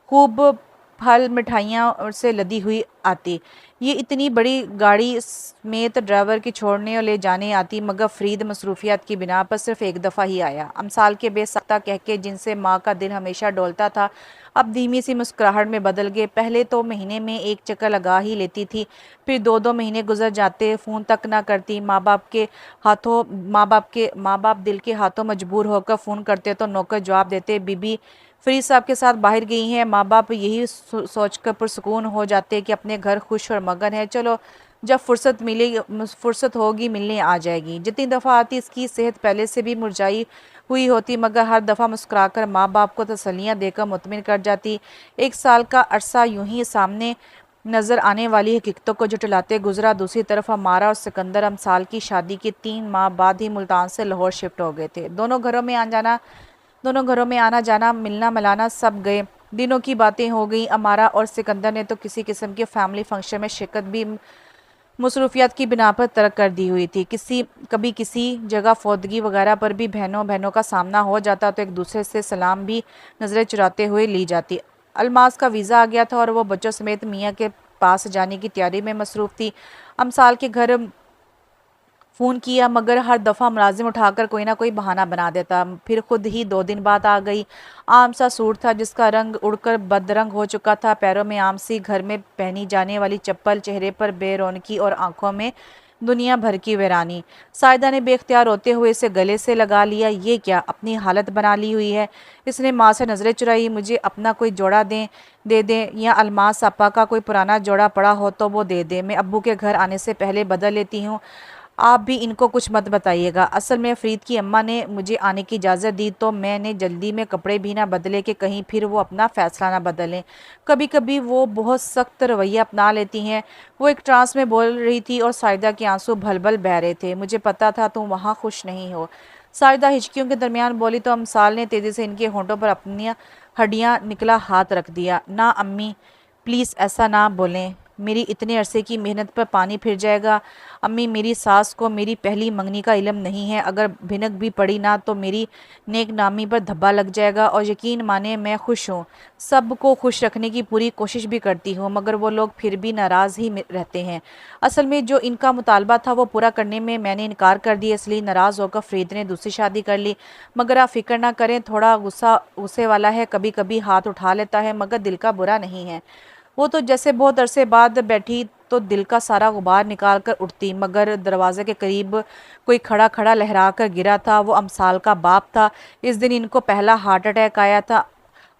S1: खूब फल मिठाइयाँ से लदी हुई आती। ये इतनी बड़ी गाड़ी समेत ड्राइवर की छोड़ने और ले जाने आती, मगर फरीद मसरूफियात की बिना पर सिर्फ एक दफ़ा ही आया। अमसाल के बेसाख्ता कहके जिनसे माँ का दिल हमेशा डोलता था, अब धीमी सी मुस्कुराहट में बदल गए। पहले तो महीने में एक चक्कर लगा ही लेती थी, फिर 2-2 महीने गुजर जाते, फ़ोन तक ना करती। माँ बाप दिल के हाथों मजबूर होकर फ़ोन करते तो नौकर जवाब देते, बीबी फरीद साहब के साथ बाहर गई हैं। माँ बाप यही सोचकर पुरसुकून हो जाते कि अपने घर खुश और मगन है। चलो, जब फुर्सत होगी मिलने आ जाएगी। जितनी दफ़ा आती इसकी सेहत पहले से भी मुरझाई हुई होती, मगर हर दफ़ा मुस्कुराकर माँ बाप को तसल्लियाँ देकर मुतमिन कर जाती। 1 साल का अरसा यूं ही सामने नज़र आने वाली हकीकतों को जुटलाते गुजरा। दूसरी तरफ हमारा और सिकंदर अमसाल की शादी के 3 माह बाद ही मुल्तान से लाहौर शिफ्ट हो गए थे। दोनों घरों में आना जाना, मिलना मिलाना सब गए। दिनों की बातें हो गई। अमारा और सिकंदर ने तो किसी किस्म के फैमिली फंक्शन में शिरकत भी मसरूफियात की बिना पर तर्क कर दी हुई थी। कभी किसी जगह फौदगी वगैरह पर भी बहनों बहनों का सामना हो जाता तो एक दूसरे से सलाम भी नज़रें चुराते हुए ली जाती। अलमास का वीज़ा आ गया था और वो बच्चों समेत मियाँ के पास जाने की तैयारी में मसरूफ़ थी। अमसाल के घर फ़ोन किया मगर हर दफ़ा मुलाजिम उठाकर कोई ना कोई बहाना बना देता। फिर खुद ही 2 दिन बाद आ गई। आम सा सूट था जिसका रंग उड़कर बदरंग हो चुका था, पैरों में आम सी, घर में पहनी जाने वाली चप्पल, चेहरे पर बेरौनकी और आंखों में दुनिया भर की वीरानी। सायदा ने बेख्तियार होते हुए इसे गले से लगा लिया। ये क्या अपनी हालत बना ली हुई है। इसने माँ से नज़रें चुराई। मुझे अपना कोई जोड़ा दे दें या अलमास आपा का कोई पुराना जोड़ा पड़ा हो तो वो दे दे, मैं अब्बू के घर आने से पहले बदल लेती हूँ। आप भी इनको कुछ मत बताइएगा। असल में फ़रीद की अम्मा ने मुझे आने की इजाज़त दी तो मैंने जल्दी में कपड़े भी ना बदले कि कहीं फिर वो अपना फ़ैसला ना बदलें। कभी कभी वो बहुत सख्त रवैया अपना लेती हैं। वो एक ट्रांस में बोल रही थी और सायदा के आंसू भल-भल बह रहे थे। मुझे पता था तुम वहाँ खुश नहीं हो। सायदा हिचकियों के दरमियान बोली तो अमसाल ने तेज़ी से इनके होंठों पर अपनी हड्डियाँ निकला हाथ रख दिया। ना अम्मी, प्लीज़ ऐसा ना बोलें। मेरी इतने अरसे की मेहनत पर पानी फिर जाएगा। अम्मी, मेरी सास को मेरी पहली मंगनी का इल्म नहीं है। अगर भिनक भी पड़ी ना तो मेरी नेक नामी पर धब्बा लग जाएगा। और यकीन माने मैं खुश हूँ, सबको खुश रखने की पूरी कोशिश भी करती हूँ, मगर वो लोग फिर भी नाराज़ ही रहते हैं। असल में जो इनका मुतालबा था वो पूरा करने में मैंने इनकार कर दिया, इसलिए नाराज़ होकर फ़रीद ने दूसरी शादी कर ली। मगर आप फ़िक्र ना करें, थोड़ा गुस्से वाला है, कभी कभी हाथ उठा लेता है, मगर दिल का बुरा नहीं है। वो तो जैसे बहुत अरसे बाद बैठी तो दिल का सारा गुबार निकाल कर उठती, मगर दरवाजे के करीब कोई खड़ा खड़ा लहरा कर गिरा था। वो अमसाल का बाप था। इस दिन इनको पहला हार्ट अटैक आया था।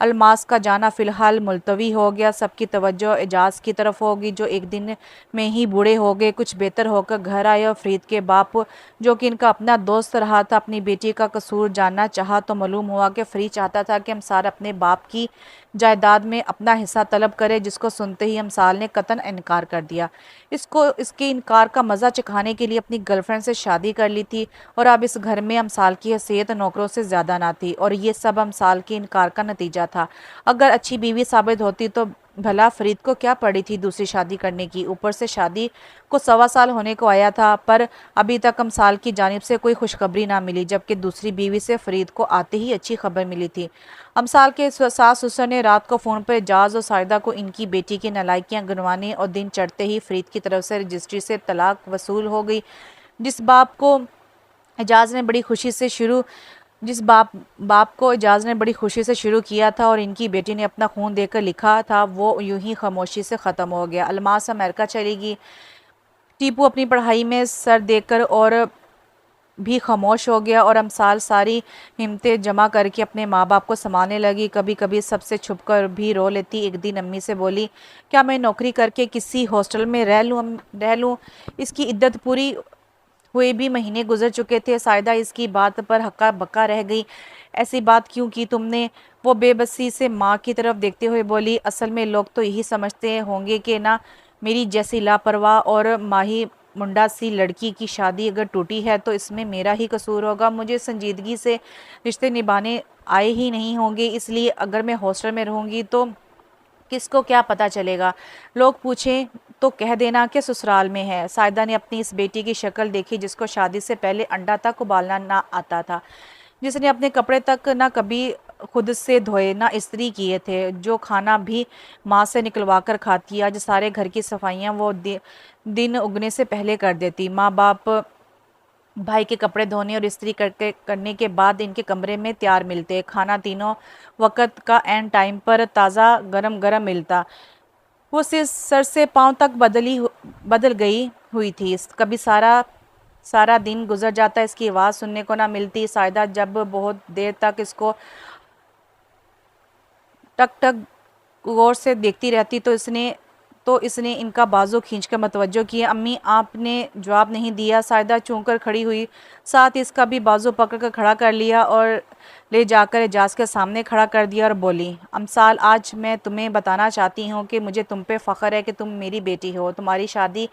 S1: अलमास का जाना फ़िलहाल मुलतवी हो गया। सबकी तवज्जो एजाज की तरफ होगी, जो एक दिन में ही बूढ़े हो गए। कुछ बेहतर होकर घर आए और फ़रीद के बाप, जो कि इनका अपना दोस्त रहा था, अपनी बेटी का कसूर जानना चाहा तो मालूम हुआ कि फ़रीद चाहता था कि अमसाल अपने बाप की जायदाद में अपना हिस्सा तलब करे, जिसको सुनते ही अमसाल ने कतन इनकार कर दिया। इसके इनकार का मज़ा चखाने के लिए अपनी गर्लफ्रेंड से शादी कर ली थी और अब इस घर में अमसाल की हैसियत नौकरों से ज़्यादा ना थी। और ये सब अमसाल के इनकार का नतीजा था। अगर अच्छी बीवी साबित होती तो भला फ़रीद को क्या पड़ी थी दूसरी शादी करने की। ऊपर से शादी को 1.25 साल होने को आया था, पर अभी तक अमसाल की जानिब से कोई खुशखबरी ना मिली, जबकि दूसरी बीवी से फ़रीद को आते ही अच्छी खबर मिली थी। अमसाल के सास ससुर ने रात को फ़ोन पर एजाज और सायदा को इनकी बेटी की नालायकियाँ गिनवाने और दिन चढ़ते ही फ़रीद की तरफ से रजिस्ट्री से तलाक वसूल हो गई। जिस बाप को एजाज ने बड़ी खुशी से शुरू जिस बाप को एजाज ने बड़ी खुशी से शुरू किया था और इनकी बेटी ने अपना खून देकर लिखा था, वो यूं ही खामोशी से ख़त्म हो गया। अलमास अमेरिका चली गई। टीपू अपनी पढ़ाई में सर देकर और भी खामोश हो गया और अमसाल सारी हिम्मतें जमा करके अपने माँ बाप को संभालने लगी। कभी कभी सबसे छुप कर भी रो लेती। एक दिन अम्मी से बोली, क्या मैं नौकरी करके किसी हॉस्टल में रह लूँ। इसकी इद्दत पूरी हुए भी महीने गुजर चुके थे। सायदा इसकी बात पर हक्का बक्का रह गई। ऐसी बात क्यों की तुमने। वो बेबसी से माँ की तरफ देखते हुए बोली, असल में लोग तो यही समझते होंगे कि ना मेरी जैसी लापरवाह और माही मुंडा सी लड़की की शादी अगर टूटी है तो इसमें मेरा ही कसूर होगा। मुझे संजीदगी से रिश्ते निभाने आए ही नहीं होंगे, इसलिए अगर मैं हॉस्टल में रहूँगी तो किसको क्या पता चलेगा। लोग पूछें तो कह देना कि ससुराल में है। सायदा ने अपनी इस बेटी की शक्ल देखी जिसको शादी से पहले अंडा तक उबालना ना आता था, जिसने अपने कपड़े तक ना कभी खुद से धोए ना इस्त्री किए थे, जो खाना भी माँ से निकलवा कर खाती। आज सारे घर की सफाइयाँ वो दिन उगने से पहले कर देती। माँ बाप भाई के कपड़े धोने और इस्त्री करने के बाद इनके कमरे में तैयार मिलते। खाना तीनों वक्त का एंड टाइम पर ताज़ा गरम गरम मिलता। वो सिर्फ सर से पाँव तक बदल गई हुई थी। कभी सारा सारा दिन गुजर जाता, इसकी आवाज़ सुनने को ना मिलती। सायदा जब बहुत देर तक इसको टक टक गौर से देखती रहती तो इसने इनका बाजू खींचकर मतवज्जो किया। अम्मी, आपने जवाब नहीं दिया। सायदा चौंक कर खड़ी हुई, साथ ही इसका भी बाजू पकड़कर खड़ा कर लिया और ले जाकर एजाज के सामने खड़ा कर दिया और बोली, अमसाल, आज मैं तुम्हें बताना चाहती हूँ कि मुझे तुम पे फ़ख्र है कि तुम मेरी बेटी हो। तुम्हारी शादी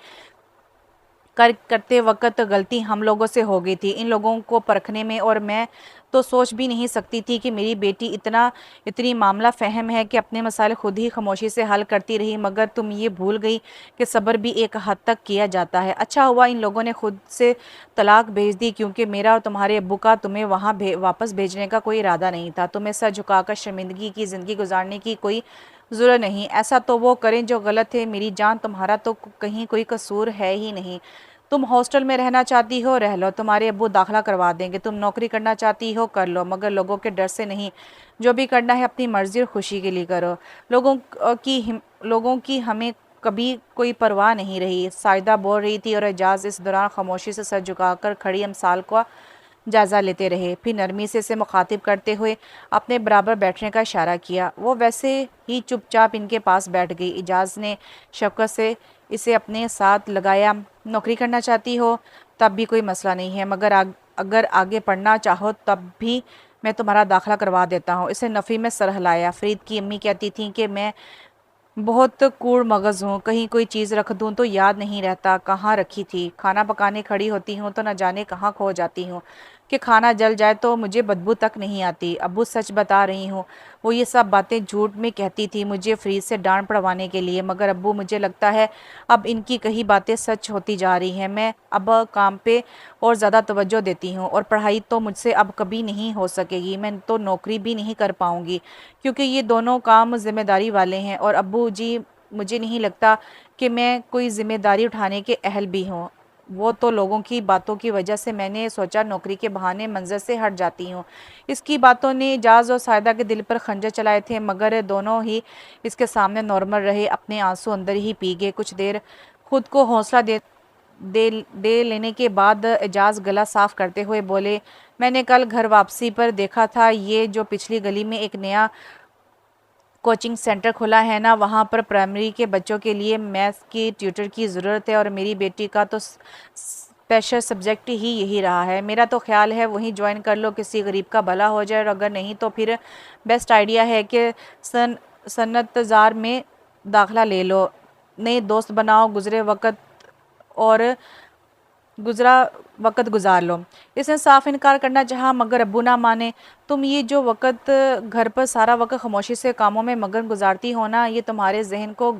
S1: करते वक्त गलती हम लोगों से हो गई थी, इन लोगों को परखने में, और मैं तो सोच भी नहीं सकती थी कि मेरी बेटी इतनी मामला फ़हम है कि अपने मसाले खुद ही खामोशी से हल करती रही। मगर तुम ये भूल गई कि सब्र भी एक हद तक किया जाता है। अच्छा हुआ इन लोगों ने खुद से तलाक भेज दी, क्योंकि मेरा और तुम्हारे अब्बू का तुम्हें वहाँ वापस भेजने का कोई इरादा नहीं था। तुम्हें सर झुकाकर शर्मिंदगी की ज़िंदगी गुजारने की कोई ज़रूरत नहीं। ऐसा तो वो करें जो गलत है। मेरी जान, तुम्हारा तो कहीं कोई कसूर है ही नहीं। तुम हॉस्टल में रहना चाहती हो रह लो, तुम्हारे अब्बू दाखिला करवा देंगे, तुम नौकरी करना चाहती हो कर लो, मगर लोगों के डर से नहीं। जो भी करना है अपनी मर्जी और खुशी के लिए करो। लोगों की हमें कभी कोई परवाह नहीं रही, साइदा बोल रही थी और एजाज इस दौरान खामोशी से सर झुकाकर खड़ी अमसाल को जायज़ा लेते रहे। फिर नरमी से इसे मुखातिब करते हुए अपने बराबर बैठने का इशारा किया। वो वैसे ही चुपचाप इनके पास बैठ गई। इजाज़ ने शफ़क़त से इसे अपने साथ लगाया। नौकरी करना चाहती हो तब भी कोई मसला नहीं है, मगर अगर आगे पढ़ना चाहो तब भी मैं तुम्हारा दाखिला करवा देता हूँ। इसे नफ़ी में सर हिलाया। फ़रीद की अम्मी कहती थीं कि मैं बहुत कूड़ मगज़ हूँ, कहीं कोई चीज़ रख दूँ तो याद नहीं रहता कहाँ रखी थी। खाना पकाने खड़ी होती हूँ तो न जाने कहाँ खो जाती हूँ कि खाना जल जाए तो मुझे बदबू तक नहीं आती। अब्बू सच बता रही हूँ, वो ये सब बातें झूठ में कहती थी मुझे फ्रीज से डांट पड़वाने के लिए, मगर अब्बू मुझे लगता है अब इनकी कही बातें सच होती जा रही हैं। मैं अब काम पे और ज़्यादा तवज्जो देती हूँ और पढ़ाई तो मुझसे अब कभी नहीं हो सकेगी। मैं तो नौकरी भी नहीं कर पाऊँगी क्योंकि ये दोनों काम ज़िम्मेदारी वाले हैं और अब्बू जी मुझे नहीं लगता कि मैं कोई ज़िम्मेदारी उठाने के अहल भी हूँ। वो तो लोगों की बातों की वजह से मैंने सोचा नौकरी के बहाने मंज़र से हट जाती हूँ। इसकी बातों ने एजाज़ और सायदा के दिल पर खंजर चलाए थे, मगर दोनों ही इसके सामने नॉर्मल रहे। अपने आंसू अंदर ही पी गए। कुछ देर खुद को हौसला दे लेने के बाद एजाज़ गला साफ़ करते हुए बोले, मैंने कल घर वापसी पर देखा था, ये जो पिछली गली में एक नया कोचिंग सेंटर खुला है ना, वहाँ पर प्राइमरी के बच्चों के लिए मैथ्स की ट्यूटर की ज़रूरत है और मेरी बेटी का तो स्पेशल सब्जेक्ट ही यही रहा है। मेरा तो ख्याल है वहीं ज्वाइन कर लो, किसी गरीब का भला हो जाए, और अगर नहीं तो फिर बेस्ट आइडिया है कि सनतज़ार में दाखिला ले लो, नए दोस्त बनाओ, और गुज़रा वक़्त गुज़ार लो। इसने साफ इनकार करना चाहा, मगर अब्बू ना माने। तुम ये जो वक़्त घर पर सारा वक़्त खामोशी से कामों में मगन गुज़ारती हो ना, ये तुम्हारे ज़हन को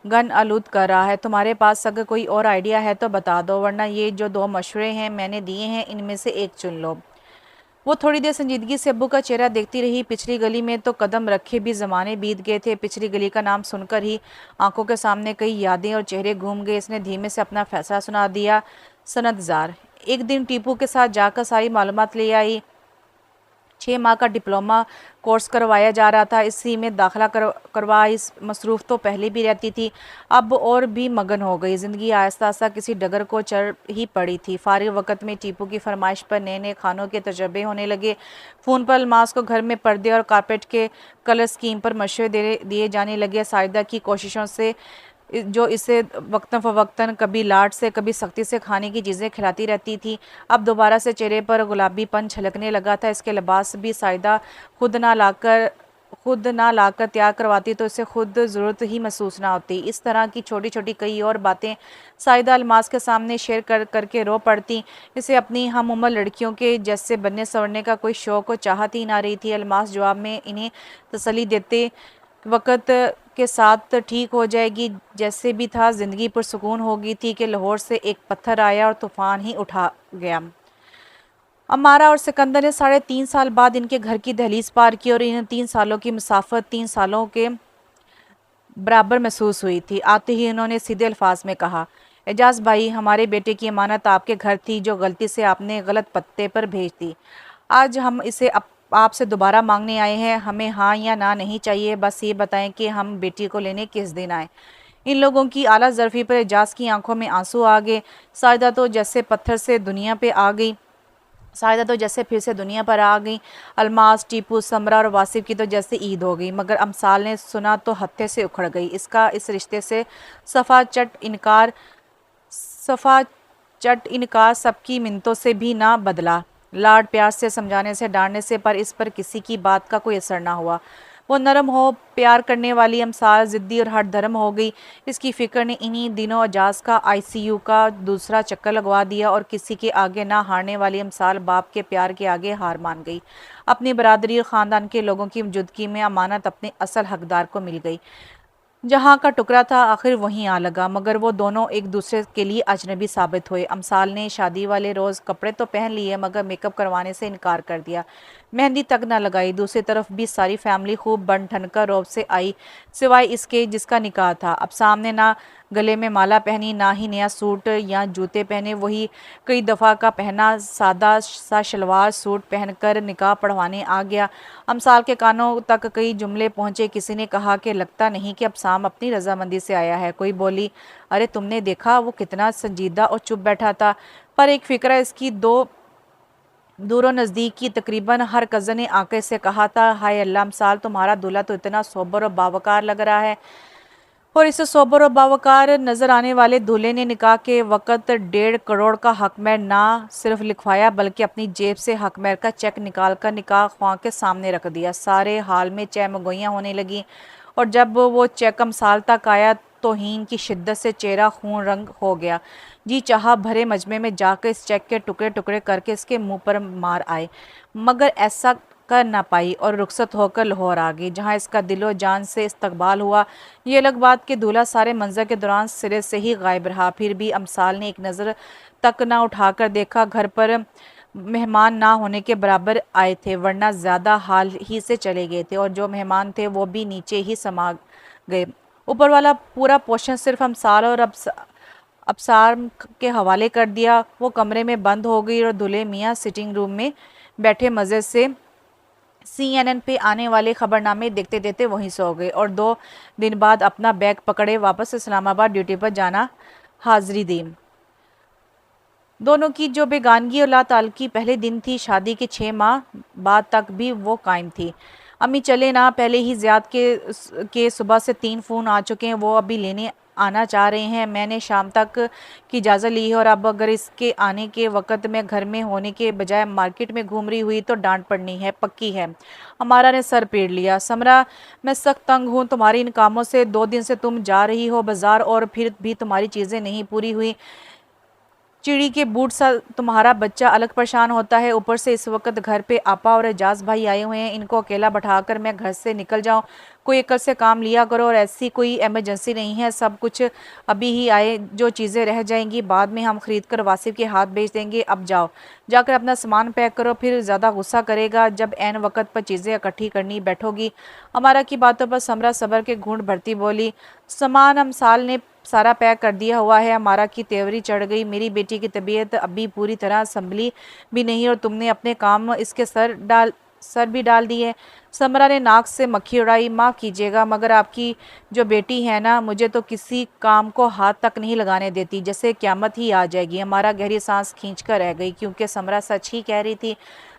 S1: गन आलूद कर रहा है। तुम्हारे पास अगर कोई और आइडिया है तो बता दो, वरना ये जो 2 मशवरे हैं मैंने दिए हैं, इनमें से एक चुन लो। वो थोड़ी देर संजीदगी से अब्बू का चेहरा देखती रही। पिछली गली में तो कदम रखे भी ज़माने बीत गए थे। पिछली गली का नाम सुनकर ही आंखों के सामने कई यादें और चेहरे घूम गए। इसने धीमे से अपना फैसला सुना दिया। सनतज़ार एक दिन टीपू के साथ जाकर सारी मालूमात ले आई। 6 माह का डिप्लोमा कोर्स करवाया जा रहा था, इसी में दाखिला करवा। इस मसरूफ़ तो पहले भी रहती थी, अब और भी मगन हो गई। ज़िंदगी आहिस्ता आहिस्ता किसी डगर को चढ़ ही पड़ी थी। फारिग वक़्त में टीपू की फरमाइश पर नए नए खानों के तजर्बे होने लगे। फ़ोन पर अलमास को घर में पर्दे और कारपेट के कलर स्कीम पर मशवरे दिए जाने लगे। साइदा की कोशिशों से जो इसे वक्तन फ़वक्तन कभी लाड से कभी सख्ती से खाने की चीज़ें खिलाती रहती थी, अब दोबारा से चेहरे पर गुलाबीपन छलकने लगा था। इसके लिबास भी साइदा खुद ना लाकर तैयार करवाती तो इसे खुद ज़रूरत ही महसूस ना होती। इस तरह की छोटी छोटी कई और बातें साइदा अलमास के सामने शेयर करके रो पड़ती। इसे अपनी हम उम्र लड़कियों के जैसे बनने संवरने का कोई शौक़ और चाहत ही ना रही थी। अलमास जवाब में इन्हें तसल्ली देते, वक़्त के साथ ठीक हो जाएगी, जैसे भी था ज़िंदगी पुरसुकून हो गई थी कि लाहौर से एक पत्थर आया और तूफ़ान ही उठा गया। अमारा और सिकंदर ने 3.5 साल बाद इनके घर की दहलीज पार की और इन 3 सालों की मुसाफत 3 सालों के बराबर महसूस हुई थी। आते ही इन्होंने सीधे अल्फाज में कहा, एजाज भाई, हमारे बेटे की अमानत आपके घर थी जो गलती से आपने गलत पत्ते पर भेज दी। आज हम इसे आपसे दोबारा मांगने आए हैं। हमें हाँ या ना नहीं चाहिए, बस ये बताएं कि हम बेटी को लेने किस दिन आए। इन लोगों की आला ज़र्फ़ी पर एजाज की आंखों में आंसू आ गए। साइदा तो जैसे पत्थर से दुनिया पे आ गई साइदा तो जैसे फिर से दुनिया पर आ गई। अलमास, टीपू, समरा और वासिफ की तो जैसे ईद हो गई, मगर अमसाल ने सुना तो हत्थे से उखड़ गई। इसका इस रिश्ते से सफ़ा चट इनकार सबकी मिन्नतों से भी ना बदला, लाड प्यार से समझाने से डांटने से, पर इस पर किसी की बात का कोई असर ना हुआ। वो नरम हो प्यार करने वाली अमसाल ज़िद्दी और हठ धर्म हो गई। इसकी फ़िक्र ने इन्हीं दिनों एजाज का ICU का दूसरा चक्कर लगवा दिया और किसी के आगे ना हारने वाली अमसाल बाप के प्यार के आगे हार मान गई। अपनी बरादरी और ख़ानदान के लोगों की मौजूदगी में अमानत अपने असल हकदार को मिल गई। जहाँ का टुकड़ा था आखिर वहीं आ लगा, मगर वो दोनों एक दूसरे के लिए अजनबी साबित हुए। अमसाल ने शादी वाले रोज़ कपड़े तो पहन लिए, मगर मेकअप करवाने से इनकार कर दिया, मेहंदी तक ना लगाई। दूसरी तरफ भी सारी फैमिली खूब बन ठन कर रौब से आई, सिवाय इसके जिसका निकाह था। अब सामने ना गले में माला पहनी, ना ही नया सूट या जूते पहने, वही कई दफ़ा का पहना सादा सा शलवार सूट पहनकर निकाह पढ़वाने आ गया। अमसाल के कानों तक कई जुमले पहुंचे। किसी ने कहा कि लगता नहीं कि अबसाम अपनी रजामंदी से आया है। कोई बोली, अरे तुमने देखा वो कितना संजीदा और चुप बैठा था। पर एक फिक्रा इसकी दूरों नज़दीक की तकरीबन हर कज़न ने आके से कहा था, हाय अल्लाह अमसाल, तुम्हारा दूल्हा तो इतना सोबर और बावकार लग रहा है। और इस सोबर और बावकार नजर आने वाले दूल्हे ने निकाह के वक़्त 1.5 करोड़ का हकमहर ना सिर्फ लिखवाया बल्कि अपनी जेब से हकमहर का चेक निकालकर निकाह ख्वाह के सामने रख दिया। सारे हाल में चहमगोइयाँ होने लगी और जब वो चेक अमसाल तक आया तौहीन की शिद्दत से चेहरा खून रंग हो गया। जी चाहा भरे मजमे में जाकर इस चेक के टुकड़े टुकड़े करके इसके मुंह पर मार आए, मगर ऐसा कर ना पाई और रुखसत होकर लाहौर आ गई, जहाँ इसका दिलो जान से इस्तकबाल हुआ। ये अलग बात कि दूल्हा सारे मंजर के दौरान सिरे से ही गायब रहा। फिर भी अमसाल ने एक नज़र तक ना उठाकर देखा। घर पर मेहमान ना होने के बराबर आए थे, वरना ज़्यादा हाल ही से चले गए थे, और जो मेहमान थे वो भी नीचे ही समा गए। ऊपर वाला पूरा पोर्शन सिर्फ अमसाल और अबसार के हवाले कर दिया। वो कमरे में बंद हो गई और दूल्हे मियाँ सिटिंग रूम में बैठे मज़े से CNN पे आने वाले खबरनामे देखते देखते वहीं सो गए और 2 दिन बाद अपना बैग पकड़े वापस इस्लामाबाद ड्यूटी पर जाना हाजिरी दी। दोनों की जो बेगानगी और लाताल्लुकी पहले दिन थी, शादी के 6 माह बाद तक भी वो कायम थी। अम्मी चले ना पहले ही ज़ियाद के सुबह से 3 फ़ोन आ चुके हैं, वो अभी लेने आना चाह रहे हैं। मैंने शाम तक की इजाज़त ली है और अब अगर इसके आने के वक़्त मैं घर में होने के बजाय मार्केट में घूम रही हुई तो डांट पड़नी है, पक्की है। हमारा ने सर पीट लिया। समरा, मैं सख्त तंग हूँ तुम्हारी इन कामों से। 2 दिन से तुम जा रही हो बाज़ार और फिर भी तुम्हारी चीज़ें नहीं पूरी हुई। चिड़ी के बूट सा तुम्हारा बच्चा अलग परेशान होता है, ऊपर से इस वक्त घर पे आपा और एजाज भाई आए हुए हैं। इनको अकेला बैठाकर मैं घर से निकल जाऊं? कोई अकल से काम लिया करो। और ऐसी कोई इमरजेंसी नहीं है, सब कुछ अभी ही आए, जो चीज़ें रह जाएंगी बाद में हम खरीद कर वासिफ के हाथ भेज देंगे। अब जाओ, जाकर अपना सामान पैक करो, फिर ज़्यादा गुस्सा करेगा जब ऐन वक्त पर चीज़ें इकट्ठी करनी बैठोगी। हमारा की बातों पर समरा सबर के घूंट भरती बोली, सामान हम साल ने सारा पैक कर दिया हुआ है। हमारा की तेवरी चढ़ गई, मेरी बेटी की तबीयत अभी पूरी तरह संभली भी नहीं और तुमने अपने काम इसके सर भी डाल दिए। समरा ने नाक से मक्खी उड़ाई, माफ़ कीजिएगा मगर आपकी जो बेटी है ना, मुझे तो किसी काम को हाथ तक नहीं लगाने देती, जैसे क़यामत ही आ जाएगी। हमारा गहरी सांस खींचकर रह गई क्योंकि समरा सच ही कह रही थी।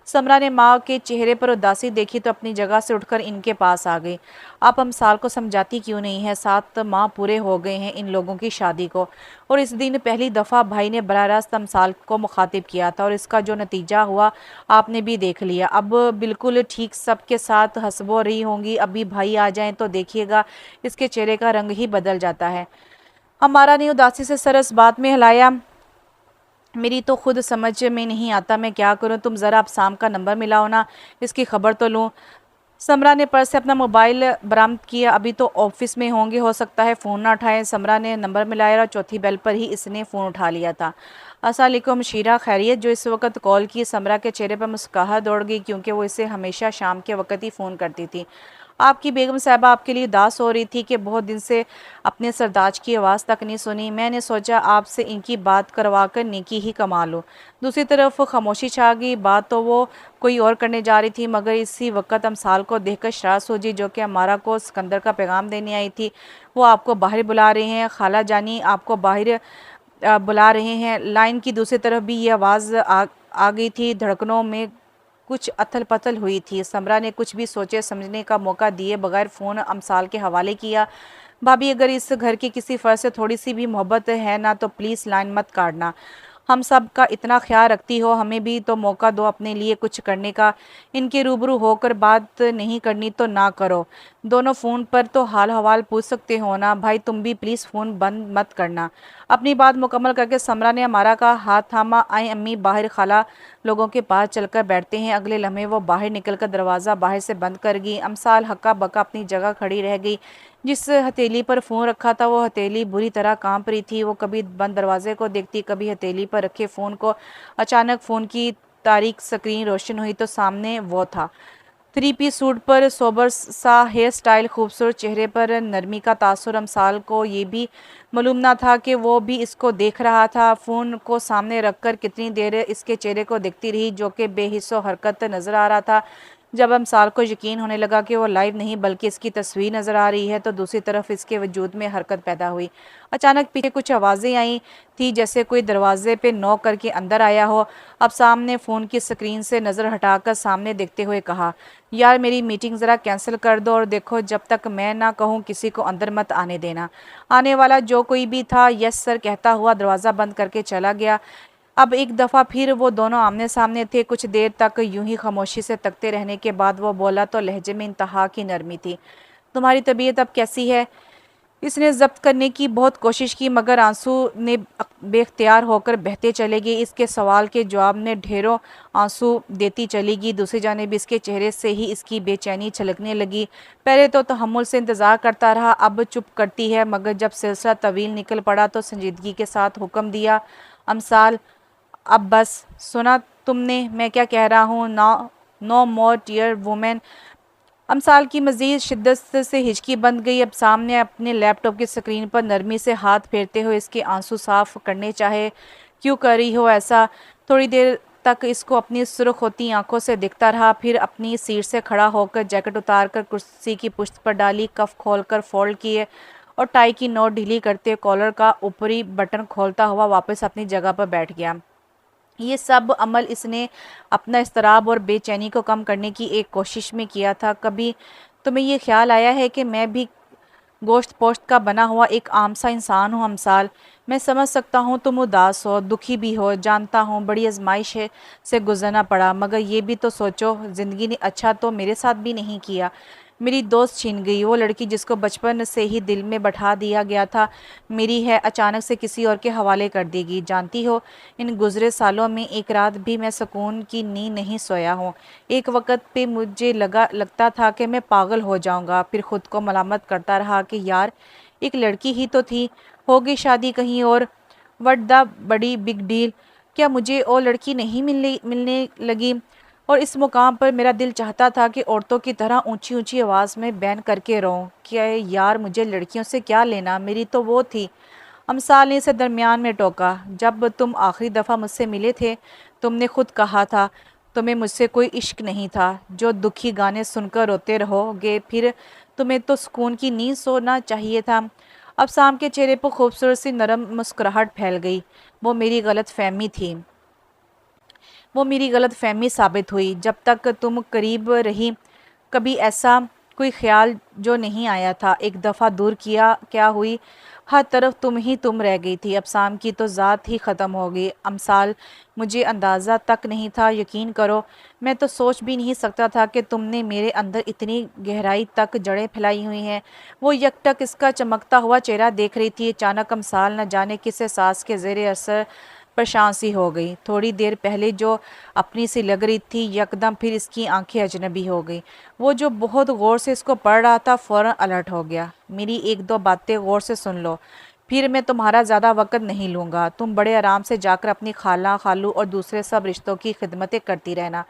S1: समरा ने माँ के चेहरे पर उदासी देखी तो अपनी जगह से उठकर इनके पास आ गई। आप अमसाल को समझाती क्यों नहीं है? 7 माह पूरे हो गए हैं इन लोगों की शादी को, और इस दिन पहली दफ़ा भाई ने बराह रास्त अमसाल को मुखातिब किया था और इसका जो नतीजा हुआ आपने भी देख लिया। अब बिल्कुल ठीक सबके साथ हंसबो रही होंगी। अभी भाई आ जाएं तो देखिएगा इसके चेहरे का रंग ही बदल जाता है। हमारा ने उदासी से सर इस बात में हिलाया, मेरी तो खुद समझ में नहीं आता मैं क्या करूं। तुम ज़रा अब शाम का नंबर मिलाओ ना, इसकी खबर तो लूं। समरा ने पर्स से अपना मोबाइल बरामद किया, अभी तो ऑफिस में होंगे, हो सकता है फ़ोन ना उठाएं। समरा ने नंबर मिलाया और चौथी बेल पर ही इसने फ़ोन उठा लिया था। अस्सलाम वालेकुम शीरा, खैरियत? जो इस वक्त कॉल की, समरा के चेहरे पर मुस्कुराहट दौड़ गई क्योंकि वो इसे हमेशा शाम के वक्त ही फ़ोन करती थी। आपकी बेगम साहबा आपके लिए उदास हो रही थी कि बहुत दिन से अपने सरताज की आवाज़ तक नहीं सुनी। मैंने सोचा आपसे इनकी बात करवा कर नेकी ही कमा लो। दूसरी तरफ खामोशी छा गई। बात तो वो कोई और करने जा रही थी मगर इसी वक्त अमसाल को देखकर शरारत सूझी, जो कि हमारा को सिकंदर का पैगाम देने आई थी। वो आपको बाहर बुला रहे हैं, खाला जानी आपको बाहर बुला रहे हैं। लाइन की दूसरी तरफ भी ये आवाज़ आ गई थी। धड़कनों में कुछ अथल पथल हुई थी। समरा ने कुछ भी सोचे समझने का मौका दिए बगैर फ़ोन अमसाल के हवाले किया। भाभी, अगर इस घर की किसी फ़र्द से थोड़ी सी भी मोहब्बत है ना तो प्लीज़ लाइन मत काटना। हम सब का इतना ख्याल रखती हो, हमें भी तो मौका दो अपने लिए कुछ करने का। इनके रूबरू होकर बात नहीं करनी तो ना करो। दोनों फ़ोन पर तो हाल हवाल पूछ सकते हो ना। भाई तुम भी प्लीज़ फ़ोन बंद मत करना। अपनी बात मुकम्मल करके समरा ने हमारा का हाथ थामा। आए अम्मी, बाहर खाला लोगों के पास चलकर बैठते हैं। अगले लम्हे वो बाहर निकलकर दरवाज़ा बाहर से बंद कर गई। अमसाल हक्का बक्का अपनी जगह खड़ी रह गई। जिस हथेली पर फ़ोन रखा था वो हथेली बुरी तरह कांप रही थी। वो कभी बंद दरवाजे को देखती, कभी हथेली पर रखे फ़ोन को। अचानक फ़ोन की तारीक स्क्रीन रोशन हुई तो सामने वो था। थ्री पीस सूट पर सोबर सा हेयर स्टाइल, खूबसूरत चेहरे पर नरमी का तासुर। अमसाल को ये भी मालूम ना था कि वो भी इसको देख रहा था। फ़ोन को सामने रखकर कितनी देर इसके चेहरे को देखती रही, जो कि बेहिस्सो हरकत नज़र आ रहा था। जब अमसाल को यकीन होने लगा कि वो लाइव नहीं बल्कि इसकी तस्वीर नज़र आ रही है, तो दूसरी तरफ इसके वजूद में हरकत पैदा हुई। अचानक पीछे कुछ आवाज़ें आई थी, जैसे कोई दरवाजे पे नॉक करके अंदर आया हो। अब सामने फ़ोन की स्क्रीन से नज़र हटाकर सामने देखते हुए कहा, यार मेरी मीटिंग ज़रा कैंसिल कर दो, और देखो जब तक मैं ना कहूँ किसी को अंदर मत आने देना। आने वाला जो कोई भी था यस सर कहता हुआ दरवाज़ा बंद करके चला गया। अब एक दफ़ा फिर वो दोनों आमने सामने थे। कुछ देर तक यूं ही खामोशी से तकते रहने के बाद वो बोला, तो लहजे में इंतहा की नरमी थी, तुम्हारी तबीयत अब कैसी है? इसने ज़ब्त करने की बहुत कोशिश की, मगर आंसू ने बेख्तियार होकर बहते चले गए। इसके सवाल के जवाब में ढेरों आंसू देती चली गई। दूसरी जानिब इसके चेहरे से ही इसकी बेचैनी छलकने लगी। पहले तो तहम्मुल से इंतज़ार करता रहा, अब चुप करती है, मगर जब सिलसिला तवील निकल पड़ा तो संजीदगी के साथ हुक्म दिया, अमसाल अब बस। सुना तुमने मैं क्या कह रहा हूँ? नो नो मोर टीयर वुमेन। अमसाल की मज़ीद शिद्दत से हिचकी बंद गई। अब सामने अपने लैपटॉप की स्क्रीन पर नरमी से हाथ फेरते हुए इसके आंसू साफ करने चाहे। क्यों कर रही हो ऐसा? थोड़ी देर तक इसको अपनी सुर्ख होती आंखों से दिखता रहा, फिर अपनी सीट से खड़ा होकर जैकेट उतारकर कुर्सी की पुश्त पर डाली, कफ खोलकर फोल्ड किए और टाई की नोट ढीली करते कॉलर का ऊपरी बटन खोलता हुआ वापस अपनी जगह पर बैठ गया। ये सब अमल इसने अपना इज़्तिराब और बेचैनी को कम करने की एक कोशिश में किया था। कभी तुम्हें ये ख्याल आया है कि मैं भी गोश्त पोश्त का बना हुआ एक आम सा इंसान हूँ अमसाल? मैं समझ सकता हूँ तुम उदास हो, दुखी भी हो, जानता हूँ बड़ी आजमाइश है से गुजरना पड़ा, मगर ये भी तो सोचो ज़िंदगी ने अच्छा तो मेरे साथ भी नहीं किया। मेरी दोस्त छीन गई, वो लड़की जिसको बचपन से ही दिल में बैठा दिया गया था मेरी है, अचानक से किसी और के हवाले कर देगी। जानती हो, इन गुज़रे सालों में एक रात भी मैं सुकून की नींद नहीं सोया हूँ। एक वक्त पे मुझे लगता था कि मैं पागल हो जाऊँगा, फिर ख़ुद को मलामत करता रहा कि यार एक लड़की ही तो थी, हो गई शादी कहीं और, व्हाट द बड़ी बिग डील। क्या मुझे और लड़की नहीं मिलने लगी? और इस मुकाम पर मेरा दिल चाहता था कि औरतों की तरह ऊंची ऊंची आवाज़ में बैन करके रोऊं, क्या यार मुझे लड़कियों से क्या लेना, मेरी तो वो थी। अमसाल ने इसे दरमियान में टोका, जब तुम आखिरी दफ़ा मुझसे मिले थे तुमने खुद कहा था तुम्हें मुझसे कोई इश्क नहीं था, जो दुखी गाने सुनकर रोते रहोगे, फिर तुम्हें तो सुकून की नींद सोना चाहिए था। अब शाम के चेहरे पर खूबसूरत सी नरम मुस्कुराहट फैल गई। वो मेरी गलत फहमी थी, वो मेरी गलत फहमी साबित हुई। जब तक तुम करीब रही कभी ऐसा कोई ख्याल जो नहीं आया था। एक दफ़ा दूर किया क्या हुई, हर तरफ तुम ही तुम रह गई थी। अब शाम की तो ज़ात ही ख़त्म हो गई अमसाल, मुझे अंदाज़ा तक नहीं था, यकीन करो मैं तो सोच भी नहीं सकता था कि तुमने मेरे अंदर इतनी गहराई तक जड़ें फैलाई हुई हैं। वो यकटक इसका चमकता हुआ चेहरा देख रही थी। अचानक अमसाल न जाने किस एहसास के ज़ेरे असर परेशान सी हो गई। थोड़ी देर पहले जो अपनी सी लग रही थी, यकदम फिर इसकी आंखें अजनबी हो गई। वो जो बहुत गौर से इसको पढ़ रहा था फ़ौरन अलर्ट हो गया। मेरी एक दो बातें गौर से सुन लो, फिर मैं तुम्हारा ज़्यादा वक्त नहीं लूँगा। तुम बड़े आराम से जाकर अपनी खाला खालू और दूसरे सब रिश्तों की खिदमतें करती रहना।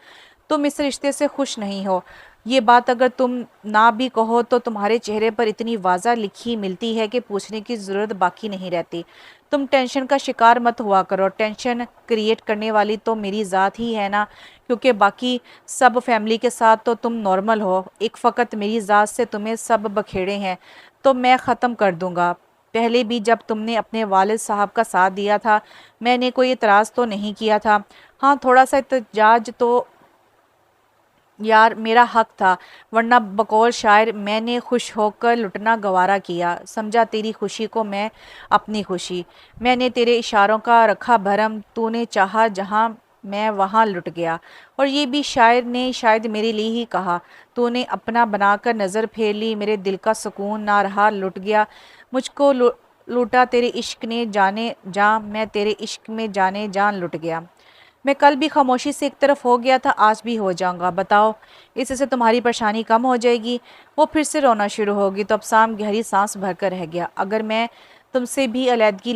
S1: तुम इस रिश्ते से खुश नहीं हो, ये बात अगर तुम ना भी कहो तो तुम्हारे चेहरे पर इतनी वाज़ा लिखी मिलती है कि पूछने की ज़रूरत बाकी नहीं रहती। तुम टेंशन का शिकार मत हुआ करो। टेंशन क्रिएट करने वाली तो मेरी ज़ात ही है ना, क्योंकि बाकी सब फैमिली के साथ तो तुम नॉर्मल हो। एक फ़कत मेरी ज़ात से तुम्हें सब बखेड़े हैं तो मैं ख़त्म कर दूँगा। पहले भी जब तुमने अपने वालिद साहब का साथ दिया था मैंने कोई एतराज़ तो नहीं किया था। हाँ, थोड़ा सा एहतजाज तो यार मेरा हक था, वरना बकौल शायर मैंने खुश होकर लुटना गवारा किया। समझा तेरी खुशी को मैं अपनी खुशी, मैंने तेरे इशारों का रखा भरम, तूने चाहा जहां मैं वहां लुट गया। और ये भी शायर ने शायद मेरे लिए ही कहा, तूने अपना बनाकर नज़र फेर ली, मेरे दिल का सुकून ना रहा, लुट गया मुझको लूटा तेरे इश्क ने जाने जा, मैं तेरे इश्क में जाने जान लुट गया। मैं कल भी खामोशी से एक तरफ हो गया था, आज भी हो जाऊंगा। बताओ इससे तुम्हारी परेशानी कम हो जाएगी? वो फिर से रोना शुरू होगी। तो अब शाम गहरी सांस भरकर रह गया। अगर मैं तुमसे भी अलहदगी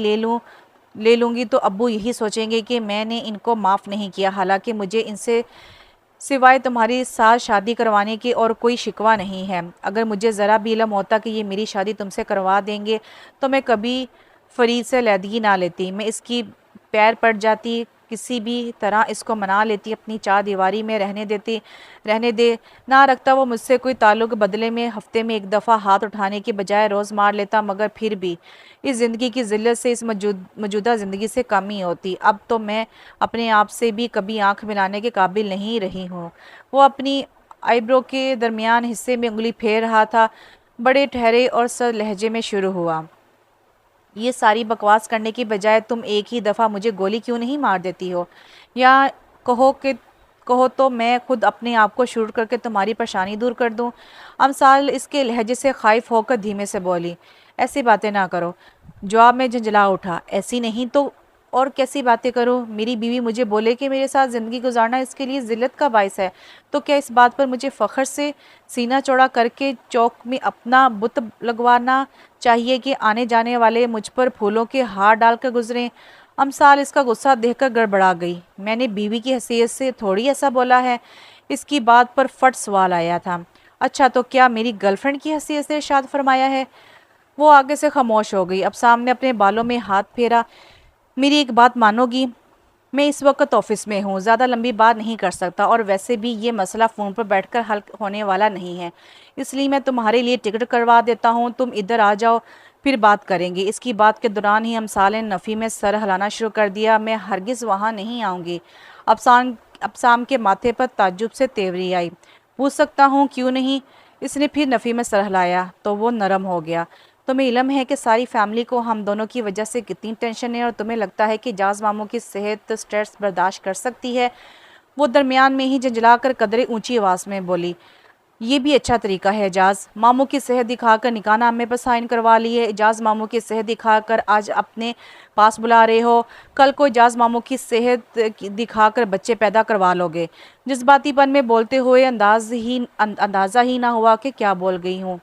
S1: ले लूँगी तो अब्बू यही सोचेंगे कि मैंने इनको माफ़ नहीं किया, हालांकि मुझे इनसे सिवाय तुम्हारी साथ शादी करवाने के और कोई शिकवा नहीं है। अगर मुझे ज़रा भी इल्म होता कि ये मेरी शादी तुमसे करवा देंगे तो मैं कभी फ़रीद से अलहदगी ना लेती। मैं इसकी पैर पड़ जाती, किसी भी तरह इसको मना लेती, अपनी चार दीवारी में रहने दे ना रखता वो मुझसे कोई ताल्लुक़। बदले में हफ्ते में एक दफ़ा हाथ उठाने की बजाय रोज़ मार लेता, मगर फिर भी इस ज़िंदगी की ज़िल्लत से इस मौजूदा ज़िंदगी से कम ही होती। अब तो मैं अपने आप से भी कभी आंख मिलाने के काबिल नहीं रही हूँ। वो अपनी आईब्रो के दरमियान हिस्से में उंगली फेर रहा था। बड़े ठहरे और सर लहजे में शुरू हुआ, ये सारी बकवास करने की बजाय तुम एक ही दफ़ा मुझे गोली क्यों नहीं मार देती हो, या कहो कि कहो तो मैं खुद अपने आप को शूट करके तुम्हारी परेशानी दूर कर दूं। अमसाल इसके लहजे से खाइफ होकर धीमे से बोली, ऐसी बातें ना करो। जवाब में झंझला उठा, ऐसी नहीं तो और कैसी बातें करूं? मेरी बीवी मुझे बोले कि मेरे साथ ज़िंदगी गुजारना इसके लिए ज़िल्लत का बायस है, तो क्या इस बात पर मुझे फ़ख्र से सीना चौड़ा करके चौक में अपना बुत लगवाना चाहिए कि आने जाने वाले मुझ पर फूलों के हार डालकर गुजरें? अमसाल इसका गुस्सा देखकर गड़बड़ा गई। मैंने बीवी की हैसियत से थोड़ी ऐसा बोला है। इसकी बात पर फट सवाल आया था। अच्छा, तो क्या मेरी गर्लफ्रेंड की हैसियत से इरशाद फरमाया है? वो आगे से खामोश हो गई। अब सामने अपने बालों में हाथ फेरा। मेरी एक बात मानोगी? मैं इस वक्त ऑफिस में हूँ, ज़्यादा लंबी बात नहीं कर सकता, और वैसे भी ये मसला फ़ोन पर बैठकर हल होने वाला नहीं है। इसलिए मैं तुम्हारे लिए टिकट करवा देता हूँ, तुम इधर आ जाओ, फिर बात करेंगे। इसकी बात के दौरान ही अमसाल ने नफ़ी में सर हिलाना शुरू कर दिया। मैं हरगिज़ वहाँ नहीं आऊँगी। अबसाम के माथे पर ताज्जुब से तेवरी आई। पूछ सकता हूँ क्यों नहीं? इसने फिर नफ़ी में सर हिलाया तो वो नरम हो गया। तुम्हें इल्म है कि सारी फैमिली को हम दोनों की वजह से कितनी टेंशन है, और तुम्हें लगता है कि जाज मामू की सेहत स्ट्रेस बर्दाश्त कर सकती है? वो दरमियान में ही झंझलाकर कदरे ऊंची आवाज़ में बोली, ये भी अच्छा तरीका है एजाज। मामू की सेहत दिखाकर निकाहनामे पर साइन करवा लिए। एजाज मामू की सेहत दिखाकर आज अपने पास बुला रहे हो, कल को एजाज मामू की सेहत दिखाकर बच्चे पैदा करवा लोगे। जज्बातीपन में बोलते हुए अंदाज़ा ही ना हुआ कि क्या बोल गई हूँ।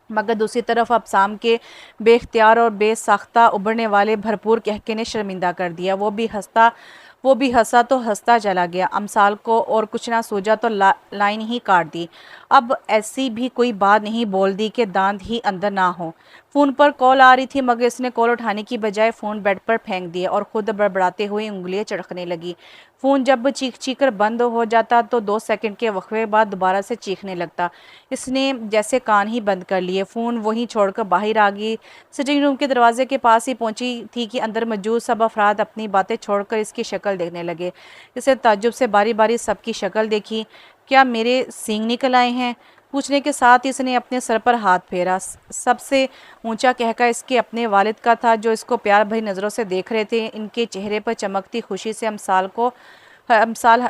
S1: मगर दूसरी तरफ अबसाम के बेख्तियार और बेसाख्ता उभरने वाले भरपूर कहके ने शर्मिंदा कर दिया। वो भी हंसा तो हंसता चला गया। अमसाल को और कुछ ना सूझा तो लाइन ही काट दी। अब ऐसी भी कोई बात नहीं बोल दी कि दांत ही अंदर ना हो। फ़ोन पर कॉल आ रही थी, मगर इसने कॉल उठाने की बजाय फ़ोन बेड पर फेंक दिया और ख़ुद बड़बड़ाते हुए उंगलियां चढ़कने लगी। फ़ोन जब चीख कर बंद हो जाता तो 2 सेकंड के वक्फे बाद दोबारा से चीखने लगता। इसने जैसे कान ही बंद कर लिए। फ़ोन वहीं छोड़कर बाहर आ गई। सिटिंग रूम के दरवाजे के पास ही पहुंची थी कि अंदर मौजूद सब अफराद अपनी बातें छोड़कर इसकी शक्ल देखने लगे। इसे ताज्जुब से बारी बारी सबकी शक्ल देखी। क्या मेरे सींग निकल आए हैं? पूछने के साथ इसने अपने सर पर हाथ फेरा। सबसे ऊंचा कहका इसके अपने वालिद का था, जो इसको प्यार भरी नज़रों से देख रहे थे। इनके चेहरे पर चमकती खुशी से अमसाल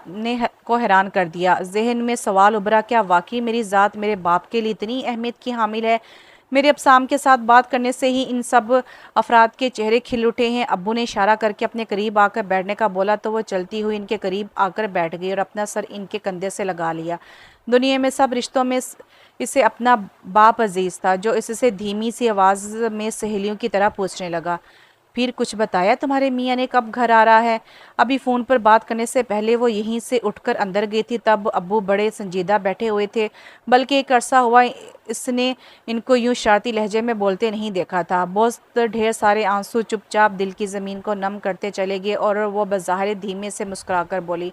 S1: ने को हैरान कर दिया। जहन में सवाल उभरा, क्या वाकई मेरी ज़ात मेरे बाप के लिए इतनी अहमियत की हामिल है? मेरे अबसाम के साथ बात करने से ही इन सब अफराद के चेहरे खिल उठे हैं। अब्बू ने इशारा करके अपने करीब आकर बैठने का बोला तो वो चलती हुई इनके करीब आकर बैठ गई और अपना सर इनके कंधे से लगा लिया। दुनिया में सब रिश्तों में इसे अपना बाप अजीज़ था, जो इससे धीमी सी आवाज़ में सहेलियों की तरह पूछने लगा, फिर कुछ बताया तुम्हारे मियाँ ने कब घर आ रहा है? अभी फ़ोन पर बात करने से पहले वो यहीं से उठकर अंदर गई थी, तब अब्बू बड़े संजीदा बैठे हुए थे। बल्कि एक अरसा हुआ इसने इनको यूं शरारती लहजे में बोलते नहीं देखा था। बहुत ढेर सारे आंसू चुपचाप दिल की ज़मीन को नम करते चले गए और वो बज़ाहिर धीमे से मुस्कुराकर बोली,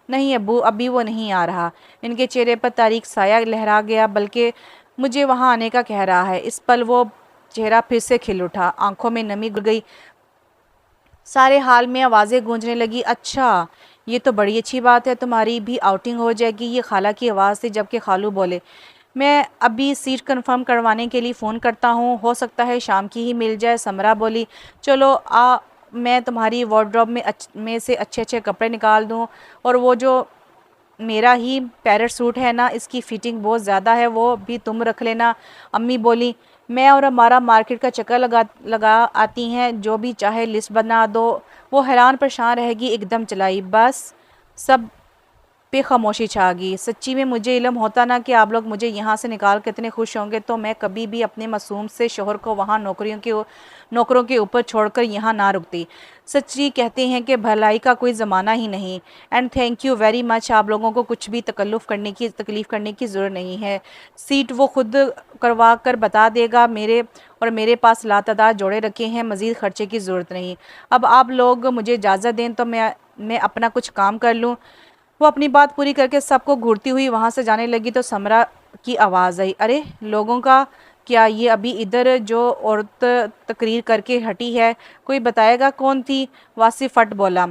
S1: नहीं अब्बू, अभी वो नहीं आ रहा। इनके चेहरे पर तारीक साया लहरा गया, बल्कि मुझे वहाँ आने का कह रहा है। इस पल वो चेहरा फिर से खिल उठा, आंखों में नमी घुल गई। सारे हाल में आवाज़ें गूंजने लगी, अच्छा ये तो बड़ी अच्छी बात है, तुम्हारी भी आउटिंग हो जाएगी। ये खाला की आवाज़ थी, जबकि खालू बोले, मैं अभी सीट कंफर्म करवाने के लिए फ़ोन करता हूँ, हो सकता है शाम की ही मिल जाए। समरा बोली, चलो मैं तुम्हारी वार्डरोब में से अच्छे अच्छे कपड़े निकाल दूँ, और वो जो मेरा ही पैरेट सूट है ना, इसकी फ़िटिंग बहुत ज़्यादा है, वो भी तुम रख लेना। अम्मी बोली, मैं और हमारा मार्केट का चक्कर लगा आती हैं, जो भी चाहे लिस्ट बना दो। वो हैरान परेशान रहेगी। एकदम चलाई, बस सब पे खामोशी छा गई। सच्ची में मुझे इल्म होता ना कि आप लोग मुझे यहाँ से निकाल के इतने खुश होंगे, तो मैं कभी भी अपने मासूम से शोहर को वहाँ नौकरों के ऊपर छोड़कर यहाँ ना रुकती। सच्ची कहते हैं कि भलाई का कोई ज़माना ही नहीं। And thank you very much. आप लोगों को कुछ भी तकलीफ़ करने की ज़रूरत नहीं है। सीट वो खुद करवा कर बता देगा। मेरे पास लातादार जोड़े रखे हैं, मज़ीद खर्चे की ज़रूरत नहीं। अब आप लोग मुझे इजाज़त दें तो मैं अपना कुछ काम कर लूँ। वो अपनी बात पूरी करके सबको घूरती हुई वहाँ से जाने लगी तो समरा की आवाज़ आई, अरे लोगों का क्या, ये अभी इधर जो औरत तकरीर करके हटी है, कोई बताएगा कौन थी? वासिफ फट बोला,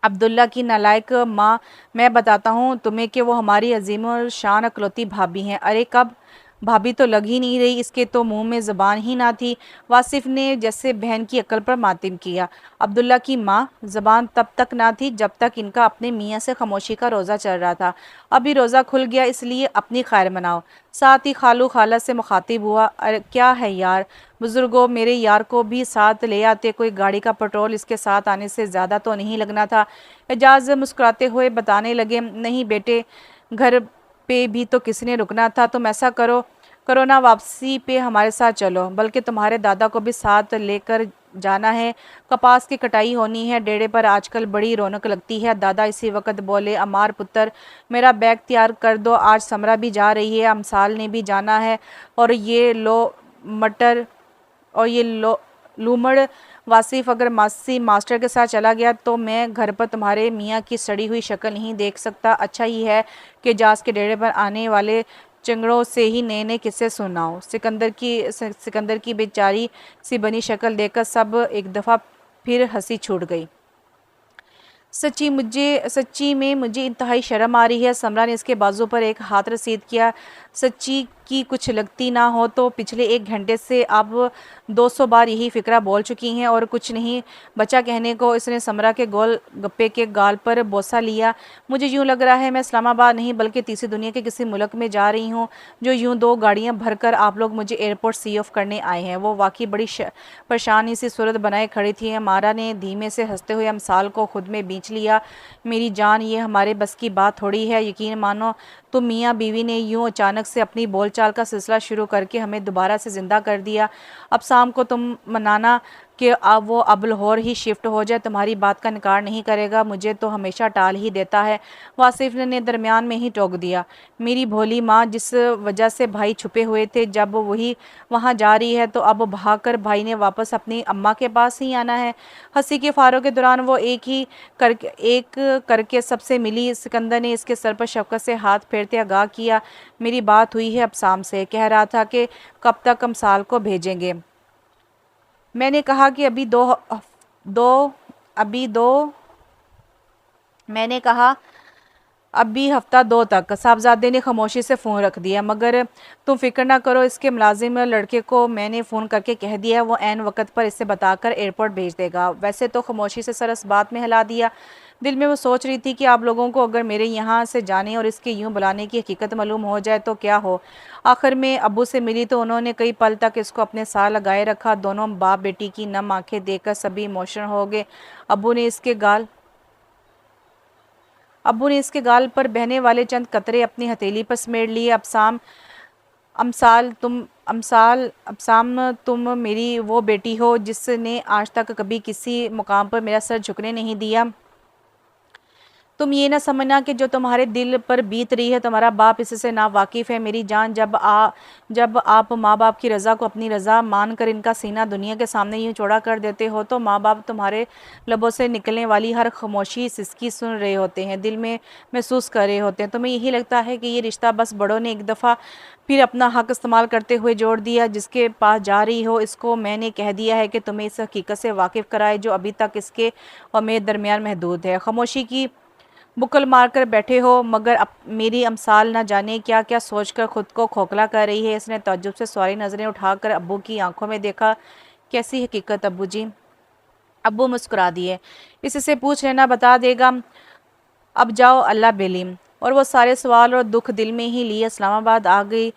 S1: अब्दुल्ला की नालायक माँ, मैं बताता हूँ तुम्हें कि वो हमारी अजीम और शान अकलौती भाभी हैं। अरे कब? भाभी तो लग ही नहीं रही, इसके तो मुंह में ज़बान ही ना थी। वासिफ ने जैसे बहन की अक्ल पर मातिम किया। अब्दुल्ला की माँ, ज़बान तब तक ना थी जब तक इनका अपने मियाँ से खामोशी का रोज़ा चल रहा था। अभी रोज़ा खुल गया, इसलिए अपनी खैर मनाओ। साथ ही खालू खाला से मुखातिब हुआ, अरे क्या है यार, बुज़ुर्गों मेरे यार को भी साथ ले आते, कोई गाड़ी का पेट्रोल इसके साथ आने से ज़्यादा तो नहीं लगना था। एजाज मुस्कुराते हुए बताने लगे, नहीं बेटे, घर पे भी तो किसने रुकना था। तुम ऐसा करो ना, वापसी पे हमारे साथ चलो, बल्कि तुम्हारे दादा को भी साथ लेकर जाना है। कपास की कटाई होनी है, डेरे पर आजकल बड़ी रौनक लगती है। दादा इसी वक्त बोले, अमार पुत्र, मेरा बैग तैयार कर दो, आज समरा भी जा रही है, अमसाल ने भी जाना है, और ये लो मटर और ये लूमड़। वासिफ, अगर मासी मास्टर के साथ चला गया तो मैं घर पर तुम्हारे मियाँ की सड़ी हुई शक्ल नहीं देख सकता। अच्छा ही है कि जास के डेरे पर आने वाले चिंगड़ों से ही नए नए किस्से सुनाओ। सिकंदर की बेचारी सी बनी शक्ल देखकर सब एक दफ़ा फिर हंसी छूट गई। सच्ची में मुझे इंतहाई शर्म आ रही है। समरा ने इसके बाजू पर एक हाथ रसीद किया। सच्ची की कुछ लगती ना हो तो पिछले 1 घंटे से आप 200 बार यही फिक्रा बोल चुकी हैं और कुछ नहीं बचा कहने को। इसने समरा के गोल गप्पे के गाल पर बोसा लिया। मुझे यूँ लग रहा है मैं इस्लामाबाद नहीं बल्कि तीसरी दुनिया के किसी मुल्क में जा रही हूँ, जो यूँ 2 गाड़ियाँ भरकर आप लोग मुझे एयरपोर्ट सी ऑफ करने आए हैं। वो वाकई बड़ी परेशानी सी सूरत बनाए खड़ी थी। मारा ने धीमे से हंसते हुए अमसाल को खुद में बींच लिया। मेरी जान, ये हमारे बस की बात थोड़ी है। यकीन मानो, तुम मियाँ बीवी ने यूँ अचानक से अपनी बोलचाल का सिलसिला शुरू करके हमें दोबारा से ज़िंदा कर दिया। अब शाम को तुम मनाना कि अब वो अब लाहौर ही शिफ्ट हो जाए, तुम्हारी बात का इनकार नहीं करेगा, मुझे तो हमेशा टाल ही देता है। वासिफ ने दरमियान में ही टोक दिया, मेरी भोली माँ, जिस वजह से भाई छुपे हुए थे, जब वही वहाँ जा रही है तो अब भागकर भाई ने वापस अपनी अम्मा के पास ही आना है। हंसी के फारों के दौरान वो एक करके सबसे मिली। सिकंदर ने इसके सर पर शफकत से हाथ फेरते आगाह किया, मेरी बात हुई है अब शाम से, कह रहा था कि कब तक अमसाल को भेजेंगे। मैंने कहा कि अभी दो मैंने कहा अभी हफ्ता 2 तक। साहबजादे ने खामोशी से फ़ोन रख दिया। मगर तुम फिक्र ना करो, इसके मुलाजिम लड़के को मैंने फ़ोन करके कह दिया, वो ऐन वक्त पर इसे बताकर एयरपोर्ट भेज देगा। वैसे तो खामोशी से सर इस बात में हिला दिया। दिल में वो सोच रही थी कि आप लोगों को अगर मेरे यहाँ से जाने और इसके यूँ बुलाने की हकीकत मालूम हो जाए तो क्या हो। आखिर में अब्बू से मिली तो उन्होंने कई पल तक इसको अपने साथ लगाए रखा। दोनों बाप बेटी की नम आंखें देखकर सभी इमोशनल हो गए। अब्बू ने इसके गाल पर बहने वाले चंद कतरे अपनी हथेली पर समेट लिए। अमसाम, तुम मेरी वो बेटी हो जिसने आज तक कभी किसी मुकाम पर मेरा सर झुकने नहीं दिया। तुम ये ना समझना कि जो तुम्हारे दिल पर बीत रही है तुम्हारा बाप इससे ना वाकिफ़ है। मेरी जान, जब आप माँ बाप की रज़ा को अपनी रज़ा मान कर इनका सीना दुनिया के सामने यूँ चौड़ा कर देते हो तो माँ बाप तुम्हारे लबों से निकलने वाली हर खामोशी सिसकी सुन रहे होते हैं, दिल में महसूस कर रहे होते हैं। तुम्हें यही लगता है कि ये रिश्ता बस बड़ों ने एक दफ़ा फिर अपना हक इस्तेमाल करते हुए जोड़ दिया। जिसके पास जा रही हो इसको मैंने कह दिया है कि तुम्हें इस हकीकत से वाकिफ़ कराए जो अभी तक इसके और मेरे दरमियान महदूद है। खामोशी की बुक्कल मारकर बैठे हो, मगर मेरी अमसाल न जाने क्या क्या सोचकर खुद को खोखला कर रही है। इसने तअज्जुब से सवारी नज़रें उठाकर अब्बू की आंखों में देखा। कैसी हकीकत अब्बू जी? अब्बू मुस्कुरा दिए, इससे पूछ लेना बता देगा। अब जाओ, अल्लाह बेलीम। और वो सारे सवाल और दुख दिल में ही लिए इस्लामाबाद आ गई।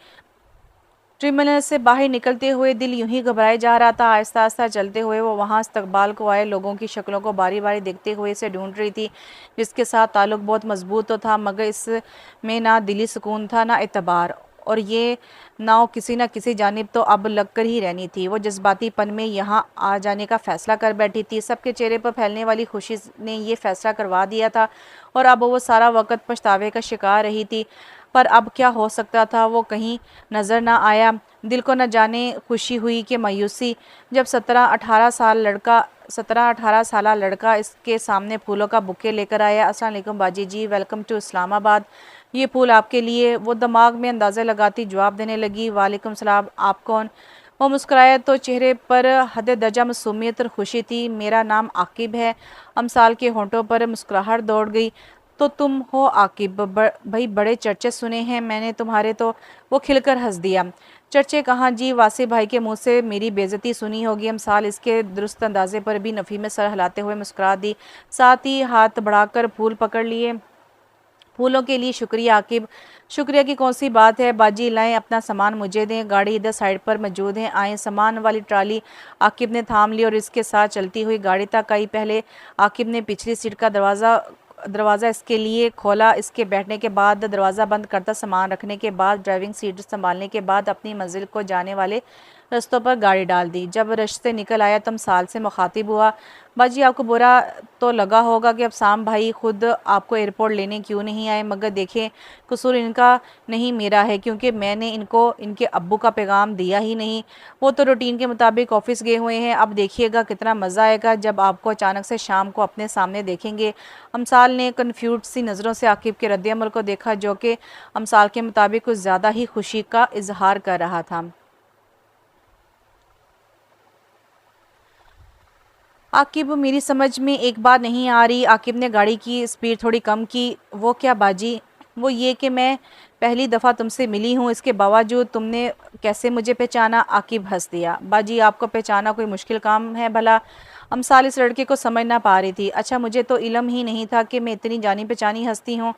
S1: टर्मिनल से बाहर निकलते हुए दिल यूं ही घबराए जा रहा था। आहिस्ता आहिस्ता चलते हुए वो वहां इस्तकबाल को आए लोगों की शक्लों को बारी बारी देखते हुए इसे ढूंढ रही थी, जिसके साथ ताल्लुक बहुत मजबूत तो था, मगर इसमें ना दिली सुकून था ना एतबार। और ये नाव किसी न किसी जानिब तो अब लगकर ही रहनी थी। वो जज्बातीपन में यहाँ आ जाने का फैसला कर बैठी थी। सबके चेहरे पर फैलने वाली खुशी ने ये फैसला करवा दिया था और अब वो सारा वक्त पछतावे का शिकार रही थी। पर अब क्या हो सकता था, वो कहीं नज़र ना आया। दिल को न जाने खुशी हुई कि मायूसी, जब 17-18 साल लड़का इसके सामने फूलों का बुके लेकर आया। अस्सलाम वालेकुम बाजी जी, वेलकम टू इस्लामाबाद, ये फूल आपके लिए। वो दिमाग में अंदाज़ा लगाती जवाब देने लगी, वालेकुम सलाम, आप कौन? वो मुस्कुराया तो चेहरे पर हद दर्जा मासूमियत और खुशी थी। मेरा नाम आकिब है। अमसाल के होंठों पर मुस्कुराहट दौड़ गई। तो तुम हो आकिब, भाई बड़े चर्चे सुने हैं मैंने तुम्हारे तो। वो खिलकर हंस दिया। चर्चे कहाँ जी, वासी भाई के मुंह से मेरी बेइज्जती सुनी होगी। अमसाल इसके दुरुस्त अंदाजे पर भी नफ़ी में सर हिलाते हुए मुस्कुरा दी, साथ ही हाथ बढ़ाकर फूल पकड़ लिए। फूलों के लिए शुक्रिया आकिब। शुक्रिया की कौन सी बात है बाजी, लाएं अपना सामान मुझे दें, गाड़ी इधर साइड पर मौजूद है, आए। सामान वाली ट्राली आकिब ने थाम ली और इसके साथ चलती हुई गाड़ी तक आई। पहले आकिब ने पिछली सीट का दरवाज़ा इसके लिए खोला। इसके बैठने के बाद दरवाज़ा बंद करता, सामान रखने के बाद ड्राइविंग सीट संभालने के बाद अपनी मंजिल को जाने वाले रस्तों पर गाड़ी डाल दी। जब रश से निकल आया तो साल से मुखातिब हुआ, बाजी आपको बुरा तो लगा होगा कि अब साम भाई खुद आपको एयरपोर्ट लेने क्यों नहीं आए, मगर देखें कसूर इनका नहीं मेरा है, क्योंकि मैंने इनको इनके अब्बू का पैगाम दिया ही नहीं। वो तो रूटीन के मुताबिक ऑफिस गए हुए हैं। अब देखिएगा कितना मज़ा आएगा जब आपको अचानक से शाम को अपने सामने देखेंगे। अमसाल ने कन्फ्यूज सी नज़रों से आकिब के रद्द-ए-अमल को देखा, जो कि अमसाल के मुताबिक कुछ ज़्यादा ही खुशी का इजहार कर रहा था। आकिब, मेरी समझ में एक बात नहीं आ रही। आकिब ने गाड़ी की स्पीड थोड़ी कम की। वो क्या बाजी? वो ये कि मैं पहली दफ़ा तुमसे मिली हूँ, इसके बावजूद तुमने कैसे मुझे पहचाना? आकिब हंस दिया, बाजी आपको पहचाना कोई मुश्किल काम है भला? अमसाल इस लड़के को समझ ना पा रही थी। अच्छा, मुझे तो इल्म ही नहीं था कि मैं इतनी जानी पहचानी हस्ती हूँ।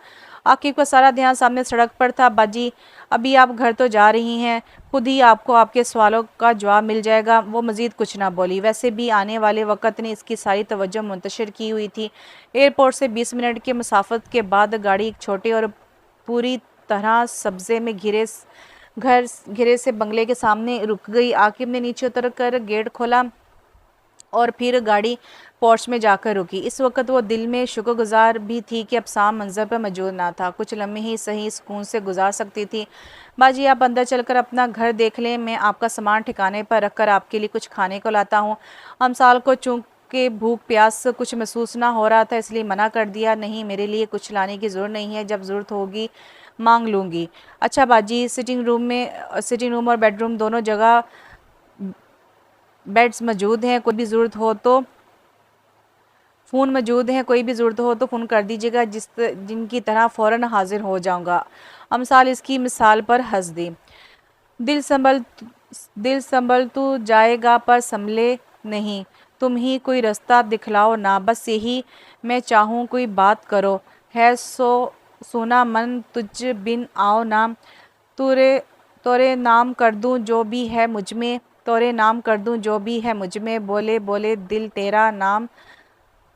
S1: आकिब का सारा ध्यान सामने सड़क पर था। बाजी, अभी आप घर तो जा रही हैं, खुद ही आपको आपके सवालों का जवाब मिल जाएगा। वो मज़ीद कुछ ना बोली। वैसे भी आने वाले वक़्त ने इसकी सारी तवज्जो मुंतशिर की हुई थी। एयरपोर्ट से 20 मिनट के मुसाफत के बाद गाड़ी एक छोटे और पूरी तरह सब्ज़े में घिरे से बंगले के सामने रुक गई। आकिब ने नीचे उतर कर गेट खोला और फिर गाड़ी पोर्च में जाकर रुकी। इस वक्त वो दिल में शुक्रगुजार भी थी कि अब साम मंजर पर मौजूद ना था। कुछ लम्हे ही सही सुकून से गुजार सकती थी। बाजी आप अंदर चलकर अपना घर देख लें, मैं आपका सामान ठिकाने पर रखकर आपके लिए कुछ खाने को लाता हूँ। अमसाल को चूँकि भूख प्यास कुछ महसूस ना हो रहा था, इसलिए मना कर दिया, नहीं मेरे लिए कुछ लाने की ज़रूरत नहीं है, जब ज़रूरत होगी मांग लूँगी। अच्छा बाजी, सिटिंग रूम और बेडरूम दोनों जगह बेड्स मौजूद हैं, कोई भी ज़रूरत हो तो फ़ोन मौजूद हैं, कोई भी ज़रूरत हो तो फ़ोन कर दीजिएगा, जिनकी तरह फ़ौरन हाजिर हो जाऊंगा। अमसाल इसकी मिसाल पर हंस दी। दिल संभल दिल संभल तू जाएगा पर संभले नहीं, तुम ही कोई रास्ता दिखलाओ ना, बस यही मैं चाहूँ कोई बात करो, है सो सोना मन तुझ बिन आओ ना। तोरे तोरे नाम कर दूं जो भी है मुझ में, तोरे नाम कर दूं जो भी है मुझ में, बोले बोले दिल तेरा नाम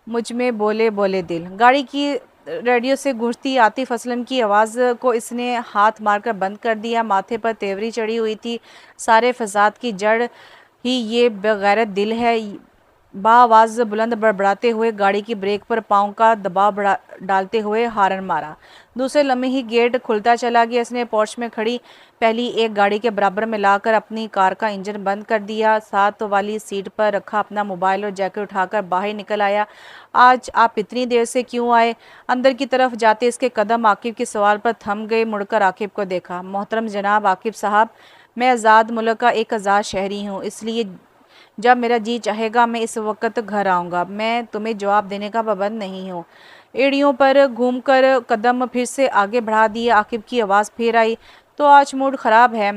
S1: मुझ में, बोले बोले दिल। गाड़ी की रेडियो से गूंजती आतिफ असलम की आवाज़ को इसने हाथ मारकर बंद कर दिया। माथे पर तेवरी चढ़ी हुई थी। सारे फसाद की जड़ ही ये बेगैरत दिल है। आवाज़ बुलंद बड़बड़ाते हुए गाड़ी की ब्रेक पर पाँव का दबाव डालते हुए हारन मारा। दूसरे लम्हे ही गेट खुलता चला गया। इसने पोर्च में खड़ी पहली एक गाड़ी के बराबर में लाकर अपनी कार का इंजन बंद कर दिया। साथ वाली सीट पर रखा अपना मोबाइल और जैकेट उठाकर बाहर निकल आया। आज आप इतनी देर से क्यों आए? अंदर की तरफ जाते इसके कदम आकिब के सवाल पर थम गए। मुड़कर आकिब को देखा। मोहतरम जनाब आकिब साहब, मैं आज़ाद मुल्क का एक आज़ाद शहरी हूँ, इसलिए जब मेरा जी चाहेगा मैं इस वक्त घर आऊँगा। मैं तुम्हें जवाब देने का पाबंद नहीं हूँ। एड़ियों पर घूमकर कदम फिर से आगे बढ़ा दिए। आकिब की आवाज़ फिर आई, तो आज मूड ख़राब है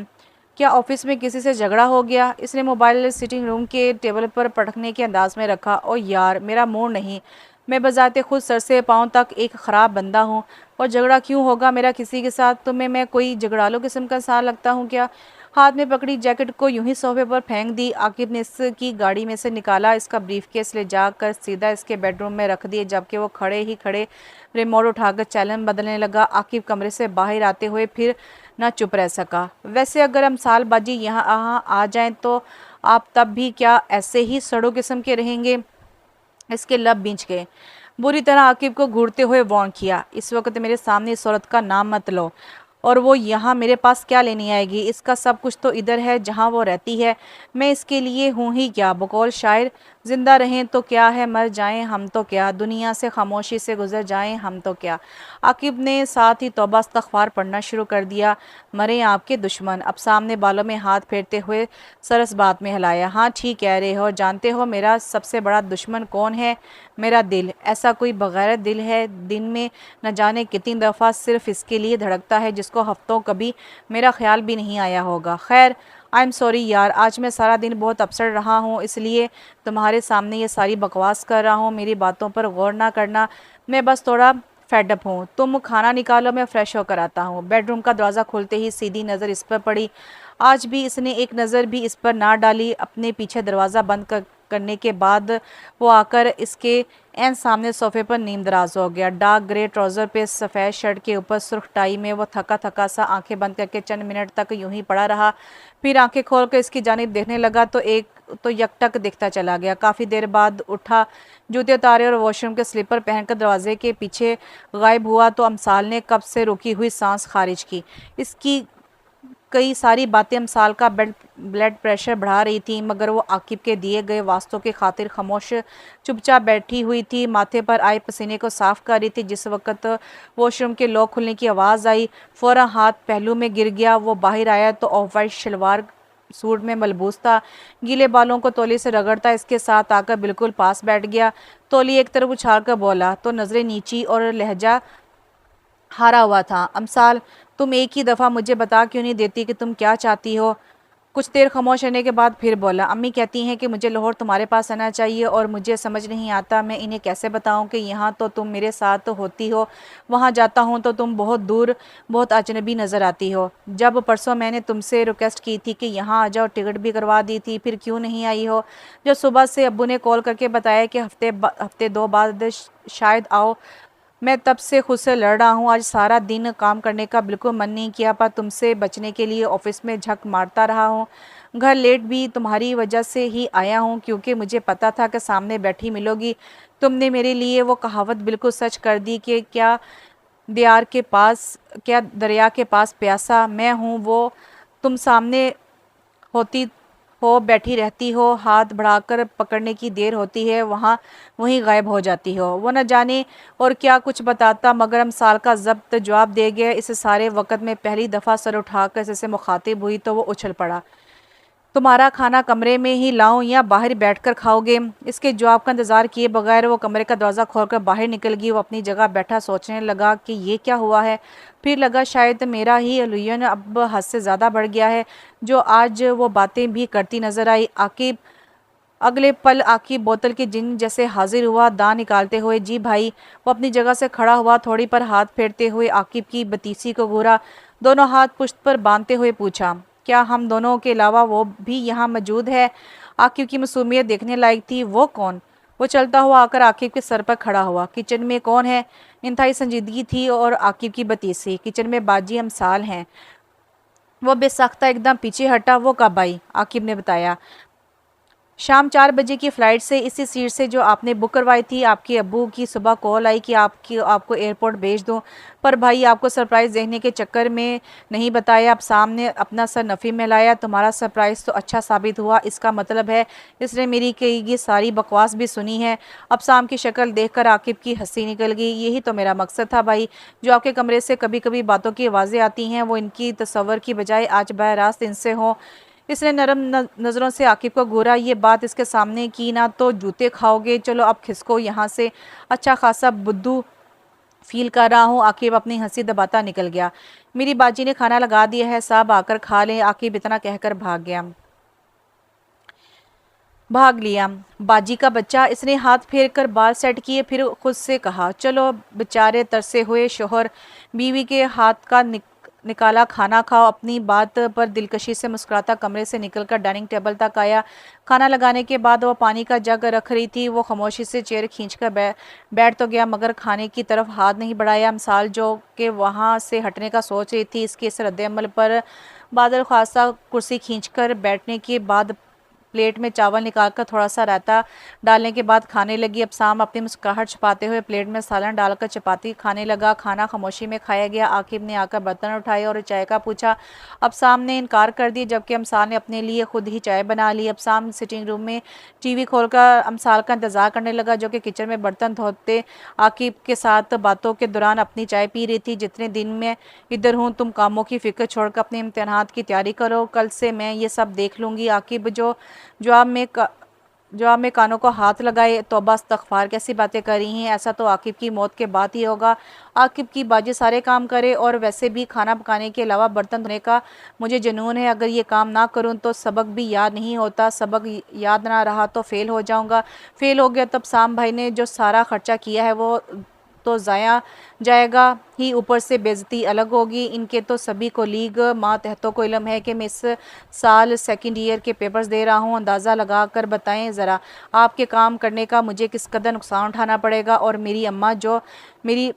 S1: क्या? ऑफिस में किसी से झगड़ा हो गया? इसने मोबाइल सिटिंग रूम के टेबल पर पटकने के अंदाज में रखा। ओ यार, मेरा मूड नहीं। मैं बजाते खुद सर से पाँव तक एक ख़राब बंदा हूँ। और झगड़ा क्यों होगा मेरा किसी के साथ? तुम्हें मैं कोई झगड़ालू किस्म का इंसान लगता हूँ क्या? हाथ में पकड़ी जैकेट को यूं ही सोफे पर फेंक दी। आकिब ने इसकी गाड़ी में से निकाला, इसका ब्रीफकेस ले जाकर सीधा इसके बेडरूम में रख दिए, जबकि वो खड़े ही खड़े रिमोट उठाकर चैनल बदलने लगा। आकिब कमरे से बाहर आते हुए फिर ना चुप रह सका। वैसे अगर हम साल बाजी यहाँ आ जाएं तो आप तब भी क्या ऐसे ही सड़ो किस्म के रहेंगे? इसके लब बींच गए। बुरी तरह आकिब को घूरते हुए वार्न किया, इस वक्त मेरे सामने इस औरत का नाम मत लो। और वो यहाँ मेरे पास क्या लेने आएगी? इसका सब कुछ तो इधर है जहाँ वो रहती है। मैं इसके लिए हूँ ही क्या? बकौल शायर, जिंदा रहें तो क्या है, मर जाएं हम तो क्या, दुनिया से खामोशी से गुजर जाएं हम तो क्या। आकिब ने साथ ही तौबा इस्तग़फ़ार पढ़ना शुरू कर दिया। मरे आपके दुश्मन। अब सामने बालों में हाथ फेरते हुए सरस बात में हिलाया। हाँ ठीक कह रहे हो। जानते हो मेरा सबसे बड़ा दुश्मन कौन है? मेरा दिल। ऐसा कोई बगैरत दिल है, दिन में न जाने कितनी दफ़ा सिर्फ इसके लिए धड़कता है जिसको हफ्तों कभी मेरा ख्याल भी नहीं आया होगा। खैर, आई एम सॉरी यार, आज मैं सारा दिन बहुत अपसेट रहा हूँ, इसलिए तुम्हारे सामने ये सारी बकवास कर रहा हूँ। मेरी बातों पर गौर ना करना, मैं बस थोड़ा फेडअप हूँ। तुम खाना निकालो, मैं फ़्रेश होकर आता हूँ। बेडरूम का दरवाज़ा खुलते ही सीधी नज़र इस पर पड़ी। आज भी इसने एक नज़र भी इस पर ना डाली। अपने पीछे दरवाज़ा बंद करने के बाद वो आकर इसके एन सामने सोफे पर नीम दराज हो गया। डार्क ग्रे ट्राउज़र पे सफ़ेद शर्ट के ऊपर सुर्ख टाई में वो थका थका सा आंखें बंद करके चंद मिनट तक यूं ही पड़ा रहा। फिर आंखें खोल कर इसकी जानिब देखने लगा तो यकटक दिखता चला गया। काफ़ी देर बाद उठा, जूते उतारे और वॉशरूम के स्लीपर पहनकर दरवाजे के पीछे गायब हुआ तो अमसाल ने कब से रुकी हुई सांस खारिज की। इसकी कई सारी बातें अमसाल का ब्लड प्रेशर बढ़ा रही थी, मगर वो आकिब के दिए गए वास्तों की खातिर खामोश चुपचाप बैठी हुई थी। माथे पर आए पसीने को साफ कर रही थी। जिस वक्त वॉशरूम के लॉक खुलने की आवाज़ आई, फ़ौरन हाथ पहलू में गिर गया। वो बाहर आया तो ऑफ वाइट शलवार सूट में मलबूस था। गीले बालों को तौली से रगड़ता इसके साथ आकर बिल्कुल पास बैठ गया। तौली एक तरफ उछाल कर बोला तो नज़रें नीची और लहजा हारा हुआ था। अमसाल, तुम एक ही दफ़ा मुझे बता क्यों नहीं देती कि तुम क्या चाहती हो? कुछ देर खामोश रहने के बाद फिर बोला, अम्मी कहती हैं कि मुझे लाहौर तुम्हारे पास आना चाहिए और मुझे समझ नहीं आता मैं इन्हें कैसे बताऊं कि यहाँ तो तुम मेरे साथ होती हो, वहाँ जाता हूँ तो तुम बहुत दूर, बहुत अजनबी नज़र आती हो। जब परसों मैंने तुमसे रिक्वेस्ट की थी कि यहाँ आ जाओ, टिकट भी करवा दी थी, फिर क्यों नहीं आई हो? जब सुबह से अब्बू ने कॉल करके बताया कि हफ्ते दो बाद शायद आओ, मैं तब से खुद से लड़ रहा हूँ। आज सारा दिन काम करने का बिल्कुल मन नहीं किया, पर तुमसे बचने के लिए ऑफिस में झक मारता रहा हूँ। घर लेट भी तुम्हारी वजह से ही आया हूँ, क्योंकि मुझे पता था कि सामने बैठी मिलोगी। तुमने मेरे लिए वो कहावत बिल्कुल सच कर दी कि क्या दरिया के पास प्यासा मैं हूँ, वो तुम सामने होती हो, बैठी रहती हो, हाथ बढ़ाकर पकड़ने की देर होती है, वहीं गायब हो जाती हो। वो न जाने और क्या कुछ बताता, मगर हम साल का ज़ब्त जवाब दे गया। इस सारे वक़्त में पहली दफ़ा सर उठाकर इससे मुखातिब हुई तो वो उछल पड़ा, तुम्हारा खाना कमरे में ही लाऊं या बाहर बैठकर खाओगे? इसके जवाब का इंतज़ार किए बगैर वो कमरे का दरवाज़ा खोलकर बाहर निकल गई। वो अपनी जगह बैठा सोचने लगा कि ये क्या हुआ है। फिर लगा शायद मेरा ही इल्यूजन अब हद से ज़्यादा बढ़ गया है, जो आज वो बातें भी करती नज़र आई। अगले पल आकिब बोतल के जिन जैसे हाजिर हुआ, दांत निकालते हुए। जी भाई। वो अपनी जगह से खड़ा हुआ, थोड़ी पर हाथ फेरते हुए आकिब की बतीसी को घूरा, दोनों हाथ पुश्त पर बांधते हुए पूछा, क्या हम दोनों के अलावा वो भी यहाँ मौजूद है? आकिब की मासूमियत देखने लायक थी। वो कौन? वो चलता हुआ आकर आकिब के सर पर खड़ा हुआ। किचन में कौन है? इंतहाई संजीदगी थी और आकिब की बतीसी। किचन में बाजी अमसाल हैं। वो बेसाख्ता एकदम पीछे हटा। वो कब आई? आकिब ने बताया, शाम 4 बजे की फ़्लाइट से, इसी सीट से जो आपने बुक करवाई थी। आपके अब्बू की सुबह कॉल आई कि आपको एयरपोर्ट भेज दूं, पर भाई आपको सरप्राइज़ देखने के चक्कर में नहीं बताया। अब सामने अपना सर नफ़ी में लाया। तुम्हारा सरप्राइज़ तो अच्छा साबित हुआ, इसका मतलब है इसने मेरी कही सारी बकवास भी सुनी है। अब शाम की शक्ल देखकर आकिब की हंसी निकल गई। यही तो मेरा मकसद था भाई। जो आपके कमरे से कभी कभी बातों की आवाज़ें आती हैं, वो इनकी तस्वर की बजाय आज बर रास्त इनसे हों। इसने नरम नज़रों से आकिब को घूरा। ये बात इसके सामने की ना तो जूते खाओगे, चलो अब खिसको यहाँ से, अच्छा खासा बुद्धू फील कर रहा हूँ। आकिब अपनी हंसी दबाता निकल गया। मेरी बाजी ने खाना लगा दिया है, साहब आकर खा लें। आकिब इतना कहकर भाग लिया। बाजी का बच्चा। इसने हाथ फेर कर बाल सेट किए, फिर खुद से कहा, चलो। बेचारे तरसे हुए शोहर बीवी के हाथ का निकाला, खाना खाओ। अपनी बात पर दिलकशी से मुस्कुराता कमरे से निकलकर डाइनिंग टेबल तक आया। खाना लगाने के बाद वो पानी का जग रख रही थी। वो खामोशी से चेयर खींचकर बैठ तो गया, मगर खाने की तरफ हाथ नहीं बढ़ाया। मिसाल जो कि वहाँ से हटने का सोच रही थी, इसके इस रद्द-ए-अमल पर बादल ख्वासा कुर्सी खींचकर बैठने के बाद प्लेट में चावल निकालकर थोड़ा सा रायता डालने के बाद खाने लगी। अब शाम अपनी मुस्कुराहट छुपाते हुए प्लेट में सालन डालकर चपाती खाने लगा। खाना खामोशी में खाया गया। आकिब ने आकर बर्तन उठाए और चाय का पूछा। अब शाम ने इनकार कर दिया, जबकि अमसाल ने अपने लिए खुद ही चाय बना ली। अब शाम सिटिंग रूम में टीवी खोलकर अमसाल का इंतजार करने लगा, जो कि किचन में बर्तन धोते आकिब के साथ बातों के दौरान अपनी चाय पी रही थी। जितने दिन में इधर हूँ, तुम कामों की फिक्र छोड़कर अपने इम्तिहानात की तैयारी करो, कल से मैं ये सब देख लूँगी। आकिब जवाब में कानों को हाथ लगाए। तौबा इस्तग़फ़ार, कैसी बातें कर रही हैं, ऐसा तो आकिब की मौत के बाद ही होगा। आकिब की बाजी सारे काम करे, और वैसे भी खाना पकाने के अलावा बर्तन धोने का मुझे जुनून है। अगर ये काम ना करूँ तो सबक भी याद नहीं होता, सबक याद ना रहा तो फ़ेल हो जाऊँगा। फ़ेल हो गया तब साम भाई ने जो सारा खर्चा किया है वो तो ज़ाया जाएगा ही, ऊपर से बेइज्जती अलग होगी। इनके तो सभी को लीग मातहतों को इल्म है कि मैं इस साल सेकंड ईयर के पेपर्स दे रहा हूँ। अंदाज़ा लगा कर बताएं ज़रा, आपके काम करने का मुझे किस कदर नुकसान उठाना पड़ेगा, और मेरी अम्मा जो मेरी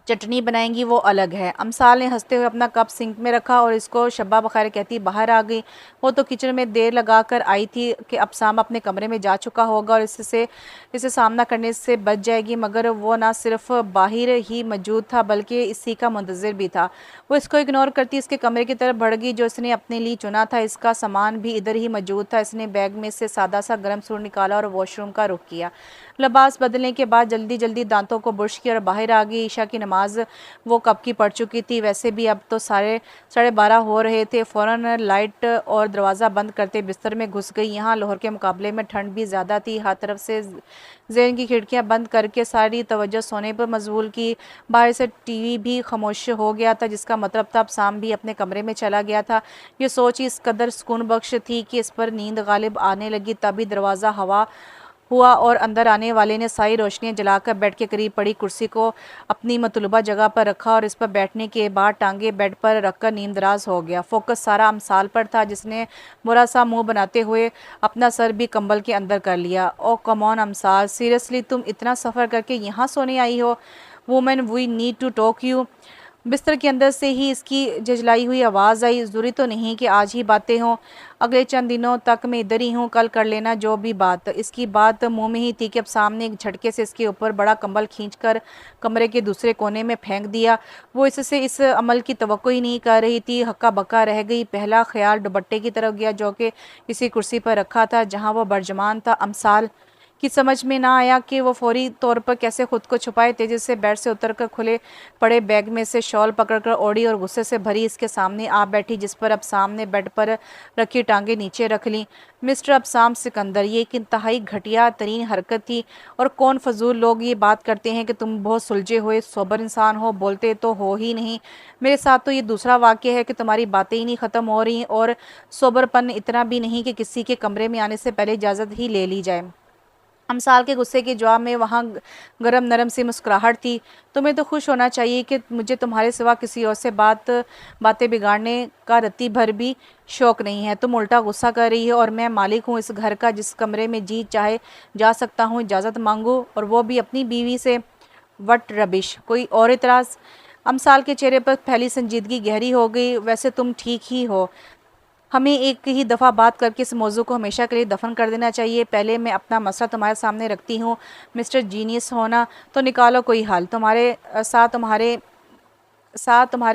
S1: चटनी बनाएंगी वो अलग है। अमसाल ने हंसते हुए अपना कप सिंक में रखा और इसको शब्बा बखैर कहती बाहर आ गई। वो तो किचन में देर लगा कर आई थी कि अब साम अपने कमरे में जा चुका होगा और इसे सामना करने से बच जाएगी, मगर वो ना सिर्फ बाहर ही मौजूद था बल्कि इसी का मुंतज़िर भी था। वो इसको इग्नोर करती इसके कमरे की तरफ बढ़ गई जो इसने अपने लिए चुना था। इसका सामान भी इधर ही मौजूद था। इसने बैग में से सादा सा गर्म सूट निकाला और वॉशरूम का रुख किया। लिबास बदलने के बाद जल्दी जल्दी दांतों को ब्रश किया और बाहर आ गई। ईशा की नमाज वो कब की पढ़ चुकी थी। वैसे भी अब तो 12:30 हो रहे थे। फ़ौरन लाइट और दरवाज़ा बंद करते बिस्तर में घुस गई। यहाँ लाहौर के मुकाबले में ठंड भी ज़्यादा थी। हर तरफ से ज़ेन की खिड़कियाँ बंद करके सारी तवज्जो सोने पर मशगूल की। बाहर से टीवी भी खामोश हो गया था, जिसका मतलब था अब शाम भी अपने कमरे में चला गया था। ये सोच इस कदर सुकून बख्श थी कि इस पर नींद गालिब आने लगी। तभी दरवाज़ा हवा हुआ और अंदर आने वाले ने सारी रोशनियां जलाकर बेड के करीब पड़ी कुर्सी को अपनी मतलूबा जगह पर रखा और इस पर बैठने के बाद टांगे बेड पर रखकर नींदराज हो गया। फोकस सारा अमसाल पर था, जिसने बुरा सा मुंह बनाते हुए अपना सर भी कंबल के अंदर कर लिया। ओ कम ऑन अमसाल, सीरियसली तुम इतना सफ़र करके यहाँ सोने आई हो? Women, we need to talk you. बिस्तर के अंदर से ही इसकी झुंझलाई हुई आवाज़ आई। ज़रूरी तो नहीं कि आज ही बातें हों, अगले चंद दिनों तक मैं इधर ही हूँ, कल कर लेना जो भी बात। इसकी बात मुंह में ही थी कि अब सामने एक झटके से इसके ऊपर बड़ा कंबल खींचकर कमरे के दूसरे कोने में फेंक दिया। वो इससे इस अमल की तवक्को ही नहीं कर रही थी। हक्का बक्का रह गई। पहला ख्याल दुपट्टे की तरफ गया जो कि इसी कुर्सी पर रखा था जहाँ वो बरजमान था। अमसाल की समझ में ना आया कि वो फौरी तौर पर कैसे खुद को छुपाए। तेजी से बेड से उतरकर खुले पड़े बैग में से शॉल पकड़कर ओढ़ी और गुस्से से भरी इसके सामने आ बैठी, जिस पर अब सामने बेड पर रखी टांगे नीचे रख ली। मिस्टर अबसाम सिकंदर, ये एक इंतहाई घटिया तरीन हरकत थी। और कौन फजूल लोग ये बात करते हैं कि तुम बहुत सुलझे हुए सोबर इंसान हो, बोलते तो हो ही नहीं। मेरे साथ तो ये दूसरा वाक़या है कि तुम्हारी बातें ही नहीं ख़त्म हो रही, और सोबरपन इतना भी नहीं कि किसी के कमरे में आने से पहले इजाज़त ही ले ली जाए। अमसाल के गुस्से के जवाब में वहाँ गरम नरम सी मुस्कुराहट थी। तुम्हें तो खुश होना चाहिए कि मुझे तुम्हारे सिवा किसी और से बातें बिगाड़ने का रत्ती भर भी शौक़ नहीं है। तुम उल्टा गुस्सा कर रही हो, और मैं मालिक हूँ इस घर का, जिस कमरे में जी चाहे जा सकता हूँ, इजाज़त मांगूँ, और वो भी अपनी बीवी से। वट रबिश, कोई और इतराज़? अमसाल के चेहरे पर फैली संजीदगी गहरी हो गई। वैसे तुम ठीक ही हो, हमें एक ही दफ़ा बात करके इस मौजू को हमेशा के लिए दफन कर देना चाहिए। पहले मैं अपना मसला तुम्हारे सामने रखती हूँ। मिस्टर जीनियस होना तो निकालो कोई हल। तुम्हारे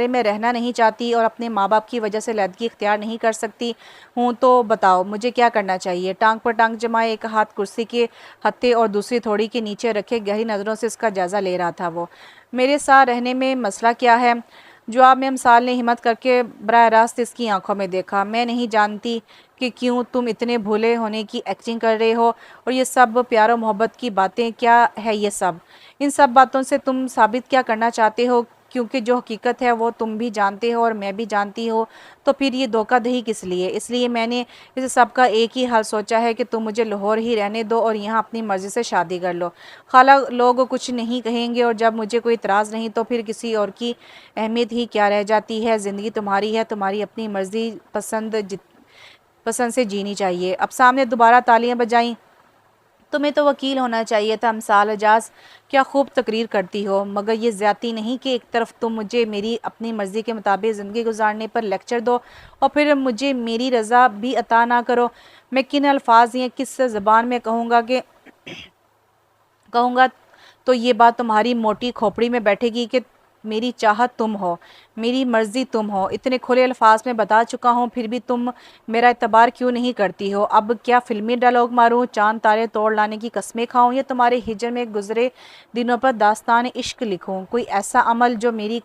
S1: मैं रहना नहीं चाहती और अपने माँ बाप की वजह से लैदगी इख्तियार नहीं कर सकती हूँ, तो बताओ मुझे क्या करना चाहिए। टांग पर टांग जमाए, एक हाथ कुर्सी के हत्थे और दूसरी थोड़ी के नीचे रखे गहरी नज़रों से इसका जायज़ा ले रहा था वो। मेरे साथ रहने में मसला क्या है? जवाब में अमसाल ने हिम्मत करके बराह रास्त इसकी आंखों में देखा। मैं नहीं जानती कि क्यों तुम इतने भोले होने की एक्टिंग कर रहे हो, और ये सब प्यार और मोहब्बत की बातें क्या है? ये सब इन सब बातों से तुम साबित क्या करना चाहते हो क्योंकि जो हकीकत है वो तुम भी जानते हो और मैं भी जानती हो, तो फिर ये धोखाधड़ी किस लिए? इसलिए मैंने इस सब का एक ही हल सोचा है कि तुम मुझे लाहौर ही रहने दो और यहाँ अपनी मर्ज़ी से शादी कर लो। खाला लोग कुछ नहीं कहेंगे और जब मुझे कोई इतराज़ नहीं तो फिर किसी और की अहमियत ही क्या रह जाती है? ज़िंदगी तुम्हारी है, तुम्हारी अपनी मर्ज़ी पसंद से जीनी चाहिए। अब सामने दोबारा तालियां बजाईं। तुम्हें तो वकील होना चाहिए था अमसाल एजाज, क्या खूब तकरीर करती हो, मगर ये ज़्यादती नहीं कि एक तरफ तुम मुझे मेरी अपनी मर्ज़ी के मुताबिक ज़िंदगी गुजारने पर लेक्चर दो और फिर मुझे मेरी रज़ा भी अता ना करो। मैं किन अल्फाज या किस ज़बान में कहूँगा तो ये बात तुम्हारी मोटी खोपड़ी में बैठेगी कि मेरी चाहत तुम हो, मेरी मर्ज़ी तुम हो। इतने खुले अल्फाज में बता चुका हूँ, फिर भी तुम मेरा एतबार क्यों नहीं करती हो? अब क्या फ़िल्मी डायलॉग मारूँ, चाँद तारे तोड़ लाने की कस्में खाऊँ, या तुम्हारे हिजर में गुज़रे दिनों पर दास्तान इश्क लिखूँ? कोई ऐसा अमल जो मेरी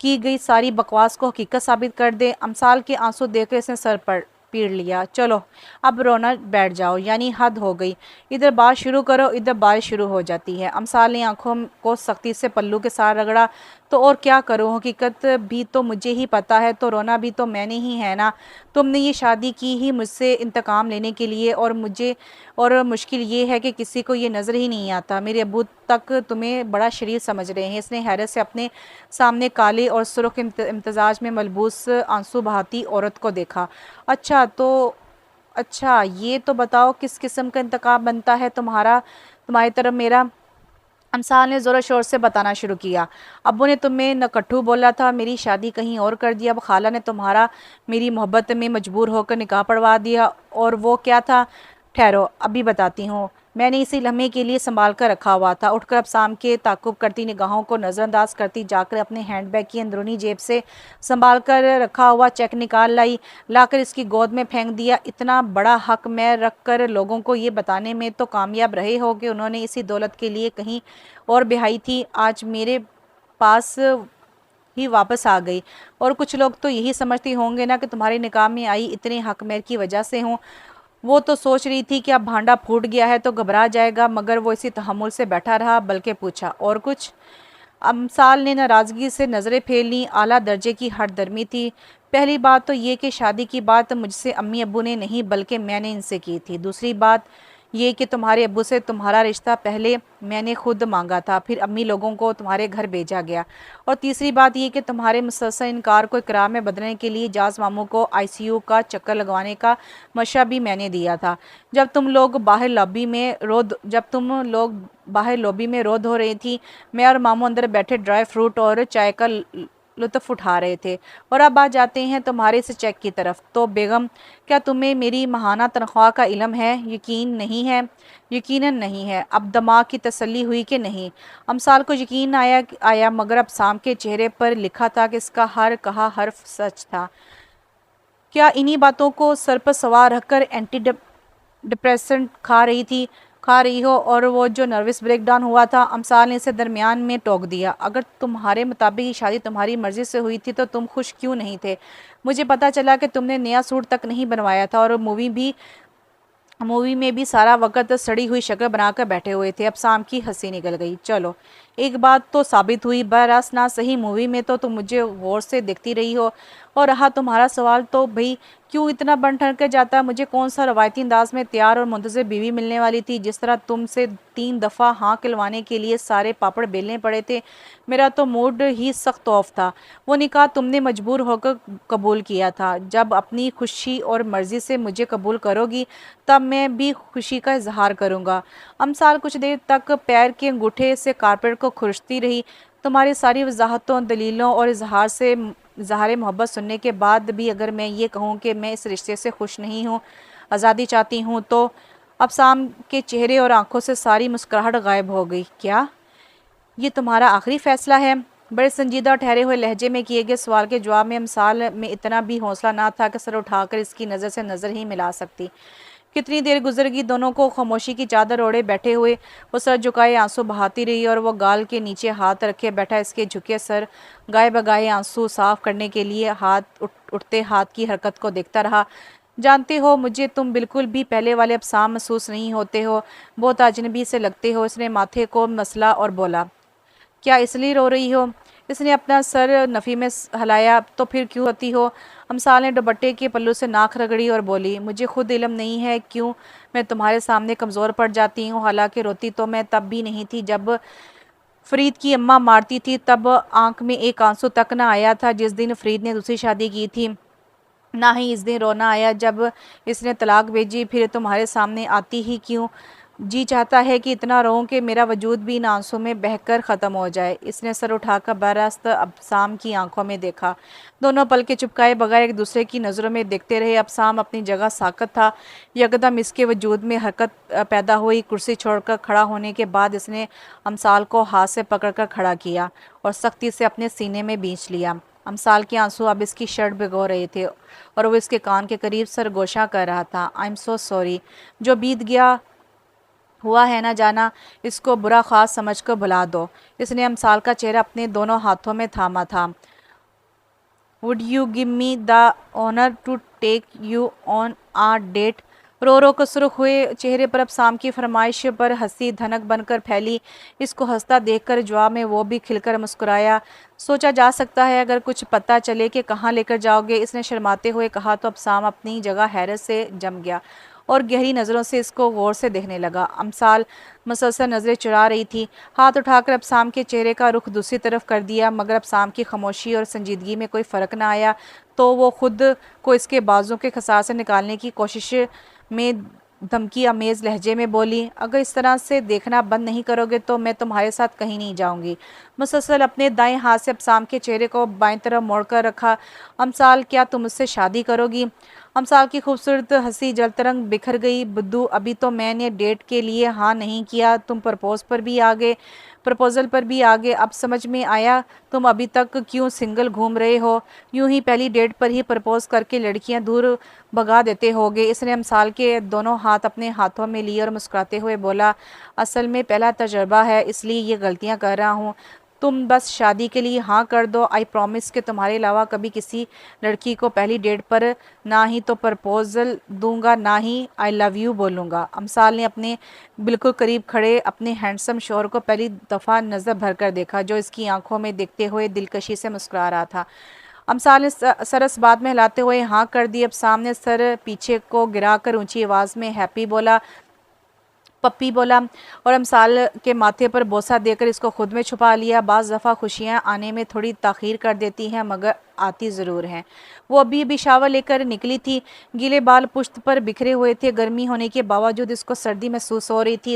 S1: की गई सारी बकवास को हकीकत साबित कर दे। अमसाल के आंसू देखकर इसने सर पर पीट लिया। चलो अब रोना बैठ जाओ, यानी हद हो गई। इधर बात शुरू करो, इधर बारिश शुरू हो जाती है। अमसाल ने आंखों को सख्ती से पल्लू के साथ रगड़ा। तो और क्या करूँ, हकीकत भी तो मुझे ही पता है, तो रोना भी तो मैंने ही है ना। तुमने ये शादी की ही मुझसे इंतकाम लेने के लिए, और मुश्किल ये है कि किसी को ये नज़र ही नहीं आता। मेरे अब्बू तक तुम्हें बड़ा शरीर समझ रहे हैं। इसने हैरत से अपने सामने काले और सुर्ख इम्तजाज में मलबूस आंसू बहाती औरत को देखा। अच्छा ये तो बताओ किस किस्म का इंतकाम बनता है तुम्हारी तरफ मेरा? अमसाल ने ज़ोर शोर से बताना शुरू किया। अब्बू ने तुम्हें नकट्ठू बोला था, मेरी शादी कहीं और कर दिया। अब खाला ने तुम्हारा मेरी मोहब्बत में मजबूर होकर निकाह पढ़वा दिया। और वो क्या था? ठहरो अभी बताती हूँ। मैंने इसी लम्हे के लिए संभाल कर रखा हुआ था। उठकर अब शाम के ताकुब करती निगाहों को नज़रअंदाज करती जाकर अपने हैंडबैग की अंदरूनी जेब से संभाल कर रखा हुआ चेक निकाल लाई, लाकर इसकी गोद में फेंक दिया। इतना बड़ा हक मैं रख कर लोगों को ये बताने में तो कामयाब रहे हो कि उन्होंने इसी दौलत के लिए कहीं और बेहाई थी, आज मेरे पास ही वापस आ गई। और कुछ लोग तो यही समझते होंगे ना कि तुम्हारे निकाह में आई इतने हक मेर की वजह से हूँ। वो तो सोच रही थी कि अब भांडा फूट गया है तो घबरा जाएगा, मगर वो इसी तहम्मुल से बैठा रहा, बल्कि पूछा और कुछ? अमसाल ने नाराज़गी से नज़रें फेर लीं। आला दर्जे की हठधर्मी थी। पहली बात तो ये कि शादी की बात मुझसे अम्मी अब्बू ने नहीं बल्कि मैंने इनसे की थी। दूसरी बात ये कि तुम्हारे अब्बू से तुम्हारा रिश्ता पहले मैंने खुद मांगा था, फिर अम्मी लोगों को तुम्हारे घर भेजा गया। और तीसरी बात ये कि तुम्हारे मुसलसल इनकार को इकरार में बदलने के लिए जाज मामू को आईसीयू का चक्कर लगवाने का मशा भी मैंने दिया था। जब तुम लोग बाहर लॉबी में रो धो रही थी, मैं और मामू अंदर बैठे ड्राई फ्रूट और चाय का लुत्फ़ उठा रहे थे। और अब आ जाते हैं तुम्हारे इस चेक की तरफ। तो बेगम, क्या तुम्हें मेरी माहाना तनख्वाह का इल्म है? यकीन नहीं है? यकीनन नहीं है। अब दिमाग की तसल्ली हुई कि नहीं? अमसाल को यकीन आया, मगर अब शाम के चेहरे पर लिखा था कि इसका हर कहा हर्फ सच था। क्या इन्हीं बातों को सर पर सवार रखकर एंटी डिप्रेसेंट खा रही हो? और वो जो नर्वस ब्रेकडाउन हुआ था, अमसाल ने इसे दरमियान में टोक दिया। अगर तुम्हारे मुताबिक ये शादी तुम्हारी मर्जी से हुई थी तो तुम खुश क्यों नहीं थे? मुझे पता चला कि तुमने नया सूट तक नहीं बनवाया था और मूवी में भी सारा वक्त सड़ी हुई शक्ल बनाकर बैठे हुए थे। अब शाम की हंसी निकल गई। चलो एक बात तो साबित हुई, बरस ना सही मूवी में तो तुम मुझे गौर से देखती रही हो। और रहा तुम्हारा सवाल, तो भाई क्यों इतना बन ठन कर जाता? मुझे कौन सा रवायती अंदाज में तैयार और मुंतज़िर बीवी मिलने वाली थी, जिस तरह तुमसे 3 दफ़ा हाँ खिलवाने के लिए सारे पापड़ बेलने पड़े थे। मेरा तो मूड ही सख्त ऑफ था। वो निकाह तुमने मजबूर होकर कबूल किया था। जब अपनी खुशी और मर्ज़ी से मुझे कबूल करोगी तब मैं भी खुशी का इजहार करूँगा। अमसाल कुछ देर तक पैर के अंगूठे से कारपेट को खुरचती रही। तुम्हारी सारी वजाहतों, दलीलों और इजहार मोहब्बत सुनने के बाद भी अगर मैं ये कहूँ कि मैं इस रिश्ते से खुश नहीं हूँ, आज़ादी चाहती हूँ, तो अब शाम के चेहरे और आंखों से सारी मुस्कुराहट गायब हो गई। क्या ये तुम्हारा आखिरी फैसला है? बड़े संजीदा और ठहरे हुए लहजे में किए गए सवाल के जवाब में अमसाल में इतना भी हौसला ना था कि सर उठाकर इसकी नज़र से नज़र ही मिला सकती। कितनी देर गुजर गई, दोनों को खामोशी की चादर ओढ़े बैठे हुए। वो सर झुकाए आंसू बहाती रही और वो गाल के नीचे हाथ रखे बैठा इसके झुके सर गाए बगाए आंसू साफ करने के लिए उठते हाथ की हरकत को देखता रहा। जानते हो, मुझे तुम बिल्कुल भी पहले वाले अफसाम महसूस नहीं होते हो, बहुत अजनबी से लगते हो। इसने माथे को मसला और बोला, क्या इसलिए रो रही हो? इसने अपना सर नफ़ी में हिलाया। तो फिर क्यों रोती हो? अमसाल ने दुपट्टे के पल्लू से नाक रगड़ी और बोली, मुझे खुद इल्म नहीं है क्यों मैं तुम्हारे सामने कमज़ोर पड़ जाती हूँ। हालांकि रोती तो मैं तब भी नहीं थी जब फरीद की अम्मा मारती थी, तब आंख में एक आंसू तक ना आया था जिस दिन फरीद ने दूसरी शादी की थी। ना ही इस दिन रोना आया जब इसने तलाक भेजी। फिर तुम्हारे सामने आती ही क्यों? जी चाहता है कि इतना रोऊं कि मेरा वजूद भी इन आंसू में बहकर ख़त्म हो जाए। इसने सर उठाकर बरास्त अबसाम की आंखों में देखा। दोनों पल के चुपकाए बगैर एक दूसरे की नज़रों में देखते रहे। अबसाम अपनी जगह साकत था। यकदम इसके वजूद में हरकत पैदा हुई। कुर्सी छोड़कर खड़ा होने के बाद इसने अमसाल को हाथ से पकड़कर खड़ा किया और सख्ती से अपने सीने में बींच लिया। अमसाल के आंसू अब इसकी शर्ट भिगो रहे थे और वो इसके कान के करीब सरगोशा कर रहा था। I am so sorry. जो बीत गया हुआ है ना जाना, इसको बुरा ख़ास समझकर भुला दो। इसने अमसाल का चेहरा अपने दोनों हाथों में थामा था। Would you give me the honour to take you on a date? रो रो कर सुर्ख हुए चेहरे पर अबसाम की फरमाइश पर हंसी धनक बनकर फैली। इसको हंसता देखकर जवाब में वो भी खिलकर मुस्कुराया। सोचा जा सकता है अगर कुछ पता चले कि कहाँ लेकर जाओगे, इसने शर्माते हुए कहा। तो अबसाम अपनी जगह हैरत से जम गया और गहरी नज़रों से इसको गौर से देखने लगा। अमसाल मुसलसल नज़रें चुरा रही थी। हाथ उठाकर अबसाम के चेहरे का रुख दूसरी तरफ कर दिया, मगर अबसाम की खामोशी और संजीदगी में कोई फ़र्क ना आया। तो वो खुद को इसके बाजों के खसार से निकालने की कोशिश में धमकी अमेज़ लहजे में बोली, अगर इस तरह से देखना बंद नहीं करोगे तो मैं तुम्हारे साथ कहीं नहीं जाऊंगी। मुसलसल अपने दाएं हाथ से अबसाम के चेहरे को बाएं तरफ मोड़कर रखा। अमसाल, क्या तुम मुझसे शादी करोगी? अमसाल की खूबसूरत हंसी जलतरंग बिखर गई। बुद्धू, अभी तो मैंने डेट के लिए हाँ नहीं किया, तुम प्रपोजल पर भी आ गए। अब समझ में आया तुम अभी तक क्यों सिंगल घूम रहे हो। यूं ही पहली डेट पर ही प्रपोज करके लड़कियां दूर भगा देते होगे। इसने अमसाल के दोनों हाथ अपने हाथों में लिए और मुस्कुराते हुए बोला, असल में पहला तजर्बा है इसलिए ये गलतियां कर रहा हूँ। तुम बस शादी के लिए हाँ कर दो। आई प्रॉमिस कि तुम्हारे अलावा कभी किसी लड़की को पहली डेट पर ना ही तो प्रपोजल दूंगा ना ही आई लव यू बोलूँगा। अमसाल ने अपने बिल्कुल करीब खड़े अपने हैंडसम शोहर को पहली दफ़ा नज़र भर कर देखा, जो इसकी आंखों में देखते हुए दिलकशी से मुस्कुरा रहा था। अमसाल ने सर इस बात में हिलाते हुए हाँ कर दी। अब सामने सर पीछे को गिराकर ऊंची आवाज़ में हैप्पी बोला, पप्पी बोला और अमसाल के माथे पर बोसा देकर इसको खुद में छुपा लिया। बाज़ दफ़ा खुशियाँ आने में थोड़ी ताख़ीर कर देती हैं मगर आती ज़रूर हैं। वो अभी शावर लेकर निकली थी। गीले बाल पुश्त पर बिखरे हुए थे। गर्मी होने के बावजूद इसको सर्दी महसूस हो रही थी।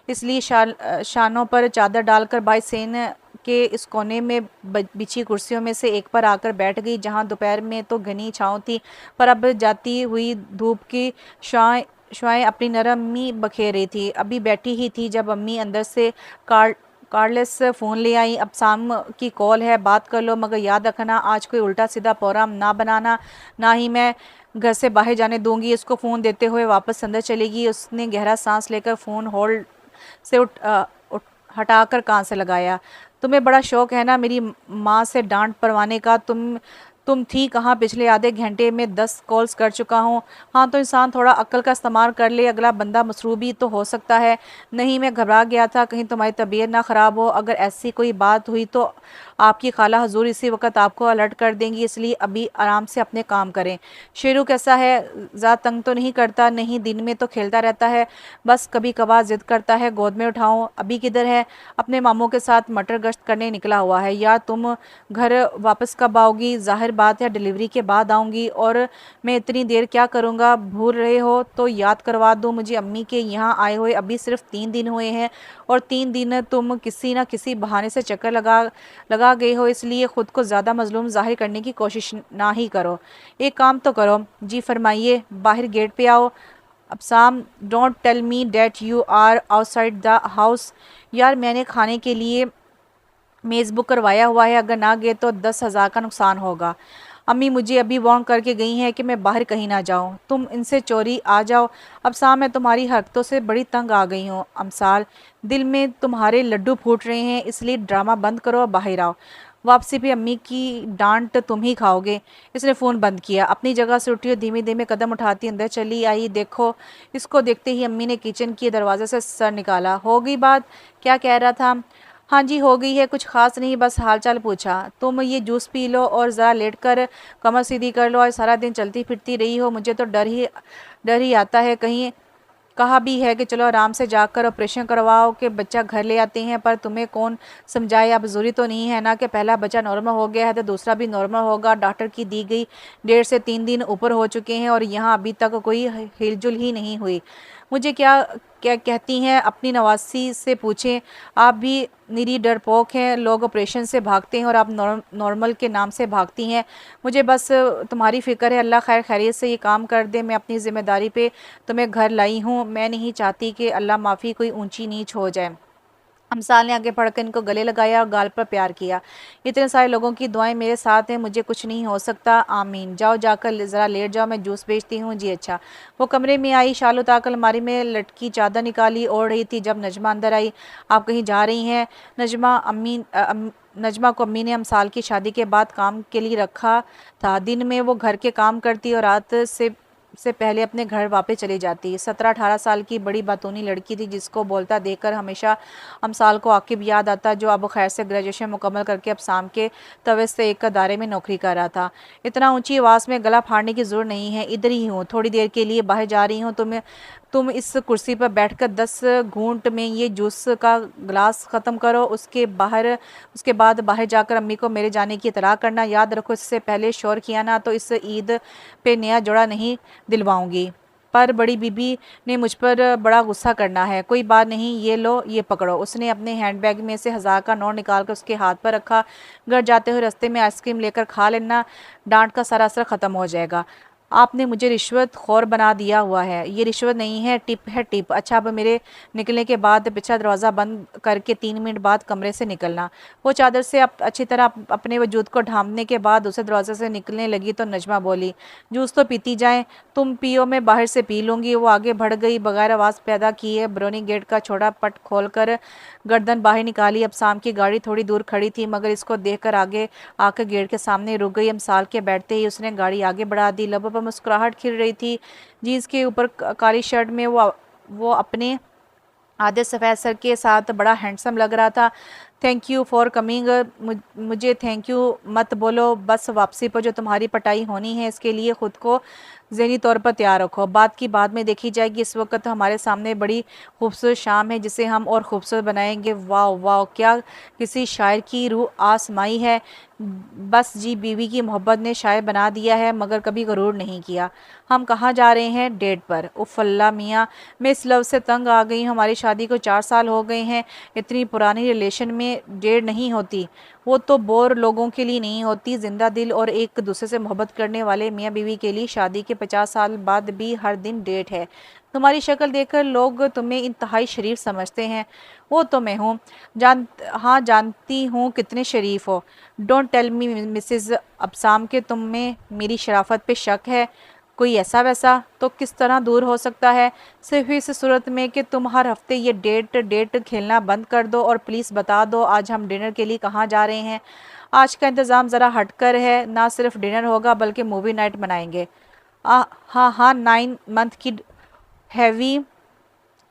S1: इसलिए शानों पर चादर डालकर बाई सेन के इस कोने में बिछी कुर्सियों में से एक पर आकर बैठ गई, जहाँ दोपहर में तो घनी छाँव थी पर अब जाती हुई धूप की शुआएं अपनी नरमी बखेर रही थी। अभी बैठी ही थी जब अम्मी अंदर से कार्डलेस फ़ोन ले आई। अब शाम की कॉल है, बात कर लो, मगर याद रखना आज कोई उल्टा सीधा प्रोग्राम ना बनाना, ना ही मैं घर से बाहर जाने दूंगी। इसको फ़ोन देते हुए वापस अंदर चलेगी। उसने गहरा सांस लेकर फ़ोन होल्ड से हटाकर कान से लगाया। तुम्हें बड़ा शौक है ना मेरी माँ से डांट पड़वाने का। तुम थी कहाँ? पिछले आधे घंटे में 10 कॉल्स कर चुका हूँ। हाँ तो इंसान थोड़ा अक्ल का इस्तेमाल कर ले, अगला बंदा मसरूबी तो हो सकता है। नहीं, मैं घबरा गया था कहीं तुम्हारी तबीयत ना ख़राब हो। अगर ऐसी कोई बात हुई तो आपकी खाला हजूर इसी वक्त आपको अलर्ट कर देंगी, इसलिए अभी आराम से अपने काम करें। शेरू कैसा है? ज़्यादा तंग तो नहीं करता? नहीं, दिन में तो खेलता रहता है, बस कभी कभार जिद करता है गोद में उठाऊं। अभी किधर है? अपने मामों के साथ मटर गश्त करने निकला हुआ है। यार तुम घर वापस कब आओगी? जाहिर बात है डिलीवरी के बाद आऊँगी। और मैं इतनी देर क्या करूँगा? भूल रहे हो तो याद करवा दूँ, मुझे अम्मी के यहाँ आए हुए अभी सिर्फ 3 दिन हुए हैं और 3 दिन तुम किसी न किसी बहाने से चक्कर लगा गए हो, इसलिए ख़ुद को ज़्यादा मजलूम जाहिर करने की कोशिश ना ही करो। एक काम तो करो। जी फरमाइए। बाहर गेट पे आओ। अब Sam, don't tell me that you are outside the house. यार मैंने खाने के लिए मेज़ बुक करवाया हुआ है, अगर ना गए तो 10,000 का नुकसान होगा। अम्मी मुझे अभी वार्न करके गई हैं कि मैं बाहर कहीं ना जाऊं। तुम इनसे चोरी आ जाओ। अब साम, मैं तुम्हारी हरकतों से बड़ी तंग आ गई हूँ। अमसाल, दिल में तुम्हारे लड्डू फूट रहे हैं, इसलिए ड्रामा बंद करो और बाहर आओ। वापसी पे अम्मी की डांट तुम ही खाओगे। इसने फ़ोन बंद किया। अपनी जगह से उठी और धीमे धीमे कदम उठाती अंदर चली आई। देखो, इसको देखते ही अम्मी ने किचन के दरवाजे से सर निकाला। हो गई बात? क्या कह रहा था? हाँ जी, हो गई है, कुछ ख़ास नहीं, बस हाल-चाल पूछा। तुम ये जूस पी लो और ज़रा लेटकर कमर सीधी कर लो और सारा दिन चलती-फिरती रही हो। मुझे तो डर ही आता है, कहीं कहा भी है कि चलो आराम से जाकर ऑपरेशन करवाओ कि बच्चा घर ले आते हैं, पर तुम्हें कौन समझाए। अब ज़रूरी तो नहीं है ना कि पहला बच्चा नॉर्मल हो गया है तो दूसरा भी नॉर्मल होगा। डॉक्टर की दी गई 1.5 से 3 दिन ऊपर हो चुके हैं और यहाँ अभी तक कोई हिलजुल ही नहीं हुई। मुझे क्या क्या कहती हैं, अपनी नवासी से पूछें। आप भी निरी डरपोक हैं, लोग ऑपरेशन से भागते हैं और आप नॉर्मल के नाम से भागती हैं। मुझे बस तुम्हारी फ़िक्र है, अल्लाह खैर खैरियत से ये काम कर दे। मैं अपनी ज़िम्मेदारी पे तुम्हें घर लाई हूँ, मैं नहीं चाहती कि अल्लाह माफ़ी कोई ऊंची नीच हो जाए। अमसाल ने आगे बढ़कर इनको गले लगाया और गाल पर प्यार किया। इतने सारे लोगों की दुआएं मेरे साथ हैं, मुझे कुछ नहीं हो सकता, आमीन। जाओ जाकर ज़रा लेट जाओ, मैं जूस बेचती हूँ। जी अच्छा। वो कमरे में आई, शाल उतारकर अलमारी में लटकी चादर निकाली, ओढ़ रही थी जब नजमा अंदर आई। आप कहीं जा रही हैं? नजमा को अम्मी ने अमसाल की शादी के बाद काम के लिए रखा था। दिन में वो घर के काम करती और रात से पहले अपने घर वापस चली जाती। 17-18 साल की बड़ी बातूनी लड़की थी, जिसको बोलता देखकर हमेशा अमसाल को आकिब याद आता, जो अब खैर से ग्रेजुएशन मुकम्मल करके अब शाम के तवे से एक अदारे में नौकरी कर रहा था। इतना ऊंची आवाज़ में गला फाड़ने की ज़रूरत नहीं है, इधर ही हूँ, थोड़ी देर के लिए बाहर जा रही हूँ। तुम इस कुर्सी पर बैठकर 10 घूंट में ये जूस का गिलास ख़त्म करो, उसके बाद बाहर जाकर अम्मी को मेरे जाने की इतला करना। याद रखो, इससे पहले शोर किया ना तो इस ईद पे नया जोड़ा नहीं दिलवाऊंगी। पर बड़ी बीबी ने मुझ पर बड़ा गुस्सा करना है। कोई बात नहीं, ये लो, ये पकड़ो। उसने अपने हैंडबैग में से 1000 का नोट निकाल कर उसके हाथ पर रखा। घर जाते हुए रास्ते में आइसक्रीम लेकर खा लेना, डांट का सारा असर ख़त्म हो जाएगा। आपने मुझे रिश्वत खोर बना दिया हुआ है। ये रिश्वत नहीं है, टिप है, टिप। अच्छा, अब मेरे निकलने के बाद पीछा दरवाज़ा बंद करके 3 मिनट बाद कमरे से निकलना। वो चादर से अच्छी तरह अपने वजूद को ढांपने के बाद दूसरे दरवाजे से निकलने लगी तो नजमा बोली, जूस तो पीती जाए, तुम पियो, मैं बाहर से पी लूँगी। वो आगे बढ़ गई, बगैर आवाज़ पैदा किए बरौनी गेट का छोटा पट खोल कर गर्दन बाहर निकाली। अब शाम की गाड़ी थोड़ी दूर खड़ी थी, मगर इसको देखकर आगे आकर गेट के सामने रुक गई। अमसाल के बैठते ही उसने गाड़ी आगे बढ़ा दी। लबों पर मुस्कुराहट खिल रही थी। जीन्स के ऊपर काली शर्ट में वो अपने आधे सफ़ेद सर के साथ बड़ा हैंडसम लग रहा था। Thank you for coming. मुझे थैंक यू मत बोलो, बस वापसी पर जो तुम्हारी पटाई होनी है इसके लिए ख़ुद को ज़हनी तौर पर तैयार रखो। बात की बाद में देखी जाएगी। इस वक्त हमारे सामने बड़ी खूबसूरत शाम है जिसे हम और खूबसूरत बनाएंगे। वाह वाह, क्या किसी शायर की रूह आसमाई है। बस जी, बीवी की मोहब्बत ने शायर बना दिया है, मगर कभी गरूर नहीं किया। हम कहाँ जा रहे हैं? डेट पर। उफ़ अल्लाह मियाँ, मैं इस लव से तंग आ गई हूँ। हमारी शादी को 4 साल हो गए हैं। इतनी पुरानी रिलेशन में डेट नहीं होती। वो तो बोर लोगों के लिए नहीं होती, जिंदा दिल और एक दूसरे से मोहब्बत करने वाले मियाँ बीवी के लिए शादी के 50 साल बाद भी हर दिन डेट है। तुम्हारी शक्ल देखकर लोग तुम्हें इंतहाई शरीफ समझते हैं। वो तो मैं हूँ। हाँ, जानती हूँ कितने शरीफ हो। डोंट टेल मी मिसेस अब्साम के तुम में मेरी शराफत पे शक है। कोई ऐसा वैसा तो किस तरह दूर हो सकता है? सिर्फ इस सूरत में कि तुम हर हफ्ते ये डेट खेलना बंद कर दो और प्लीज़ बता दो आज हम डिनर के लिए कहाँ जा रहे हैं। आज का इंतज़ाम ज़रा हटकर है, ना सिर्फ डिनर होगा बल्कि मूवी नाइट मनाएंगे। हाँ हाँ, 9 मंथ की हैवी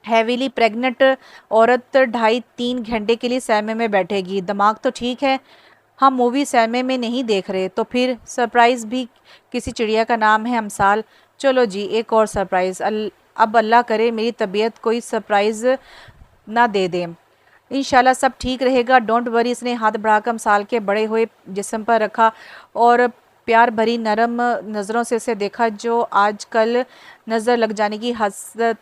S1: हैवीली प्रेग्नेंट औरत 2.5-3 घंटे के लिए सैमे में बैठेगी, दिमाग तो ठीक है? हम मूवी सैमे में नहीं देख रहे तो फिर? सरप्राइज़ भी किसी चिड़िया का नाम है अमसाल। चलो जी, एक और सरप्राइज़। अब अल्लाह करे मेरी तबीयत कोई सरप्राइज़ ना दे दे। इंशाल्लाह सब ठीक रहेगा, डोंट वरी। इसने हाथ बढ़ाकर अमसाल के बड़े हुए जिस्म पर रखा और प्यार भरी नरम नज़रों से उसे देखा, जो आजकल नज़र लग जाने की हद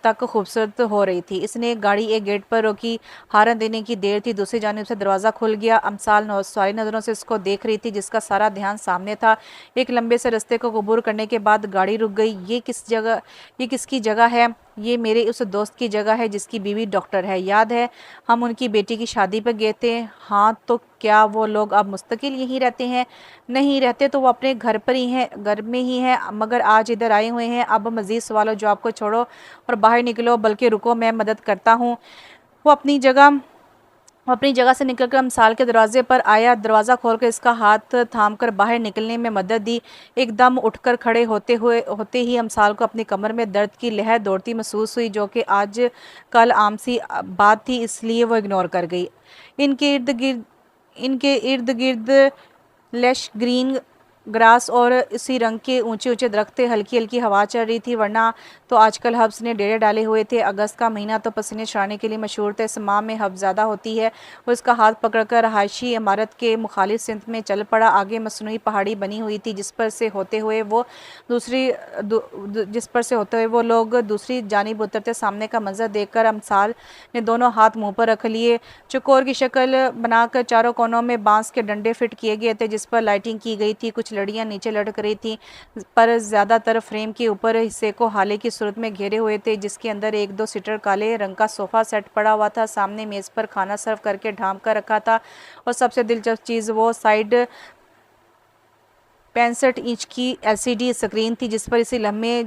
S1: तक खूबसूरत हो रही थी। इसने गाड़ी एक गेट पर रोकी। हारन देने की देर थी, दूसरी जानिब से दरवाज़ा खुल गया। अमसाल सारी नज़रों से इसको देख रही थी, जिसका सारा ध्यान सामने था। एक लंबे से रास्ते को अबूर करने के बाद गाड़ी रुक गई। ये किसकी जगह है? ये मेरे उस दोस्त की जगह है जिसकी बीवी डॉक्टर है। याद है हम उनकी बेटी की शादी पर गए थे? हाँ, तो क्या वो लोग अब मुस्तकिल यहीं रहते हैं? नहीं रहते तो वो अपने घर पर ही हैं, घर में ही हैं, मगर आज इधर आए हुए हैं। अब मज़ीद सवालों जवाब को छोड़ो और बाहर निकलो, बल्कि रुको, मैं मदद करता हूँ। वो अपनी जगह वो अपनी जगह से निकलकर अमसाल के दरवाजे पर आया। दरवाज़ा खोलकर इसका हाथ थामकर बाहर निकलने में मदद दी। एकदम उठकर खड़े होते ही अमसाल को अपनी कमर में दर्द की लहर दौड़ती महसूस हुई, जो कि आज कल आम सी बात थी, इसलिए वो इग्नोर कर गई। इनके इर्द गिर्द लश ग्रीन ग्रास और इसी रंग के ऊंचे ऊंचे दरख्त थे। हल्की हल्की हवा चल रही थी, वरना तो आजकल हब्स ने डेरे डाले हुए थे। अगस्त का महीना तो पसीने छुड़ाने के लिए मशहूर था। इस माह में हब्स ज़्यादा होती है। वो इसका हाथ पकड़कर रहायशी इमारत के मुखालिफ सिमत में चल पड़ा। आगे मसनूई पहाड़ी बनी हुई थी, जिस पर से होते हुए वो लोग दूसरी जानिब उतरते। सामने का मंजर देखकर अमसाल ने दोनों हाथ मुंह पर रख लिए। चौकोर की शक्ल बनाकर चारों कोनों में बांस के डंडे फिट किए गए थे, जिस पर लाइटिंग की गई थी। कुछ लड़ियां नीचे लटक रही थी, पर ज़्यादातर फ्रेम के ऊपर हिस्से को हाले की सूरत में घेरे हुए थे, जिसके अंदर एक दो सीटर काले रंग का सोफ़ा सेट पड़ा हुआ था। सामने मेज़ पर खाना सर्व करके ढांप कर रखा था, और सबसे दिलचस्प चीज़ वो साइड 65 इंच की LCD स्क्रीन थी, जिस पर इसी लम्हे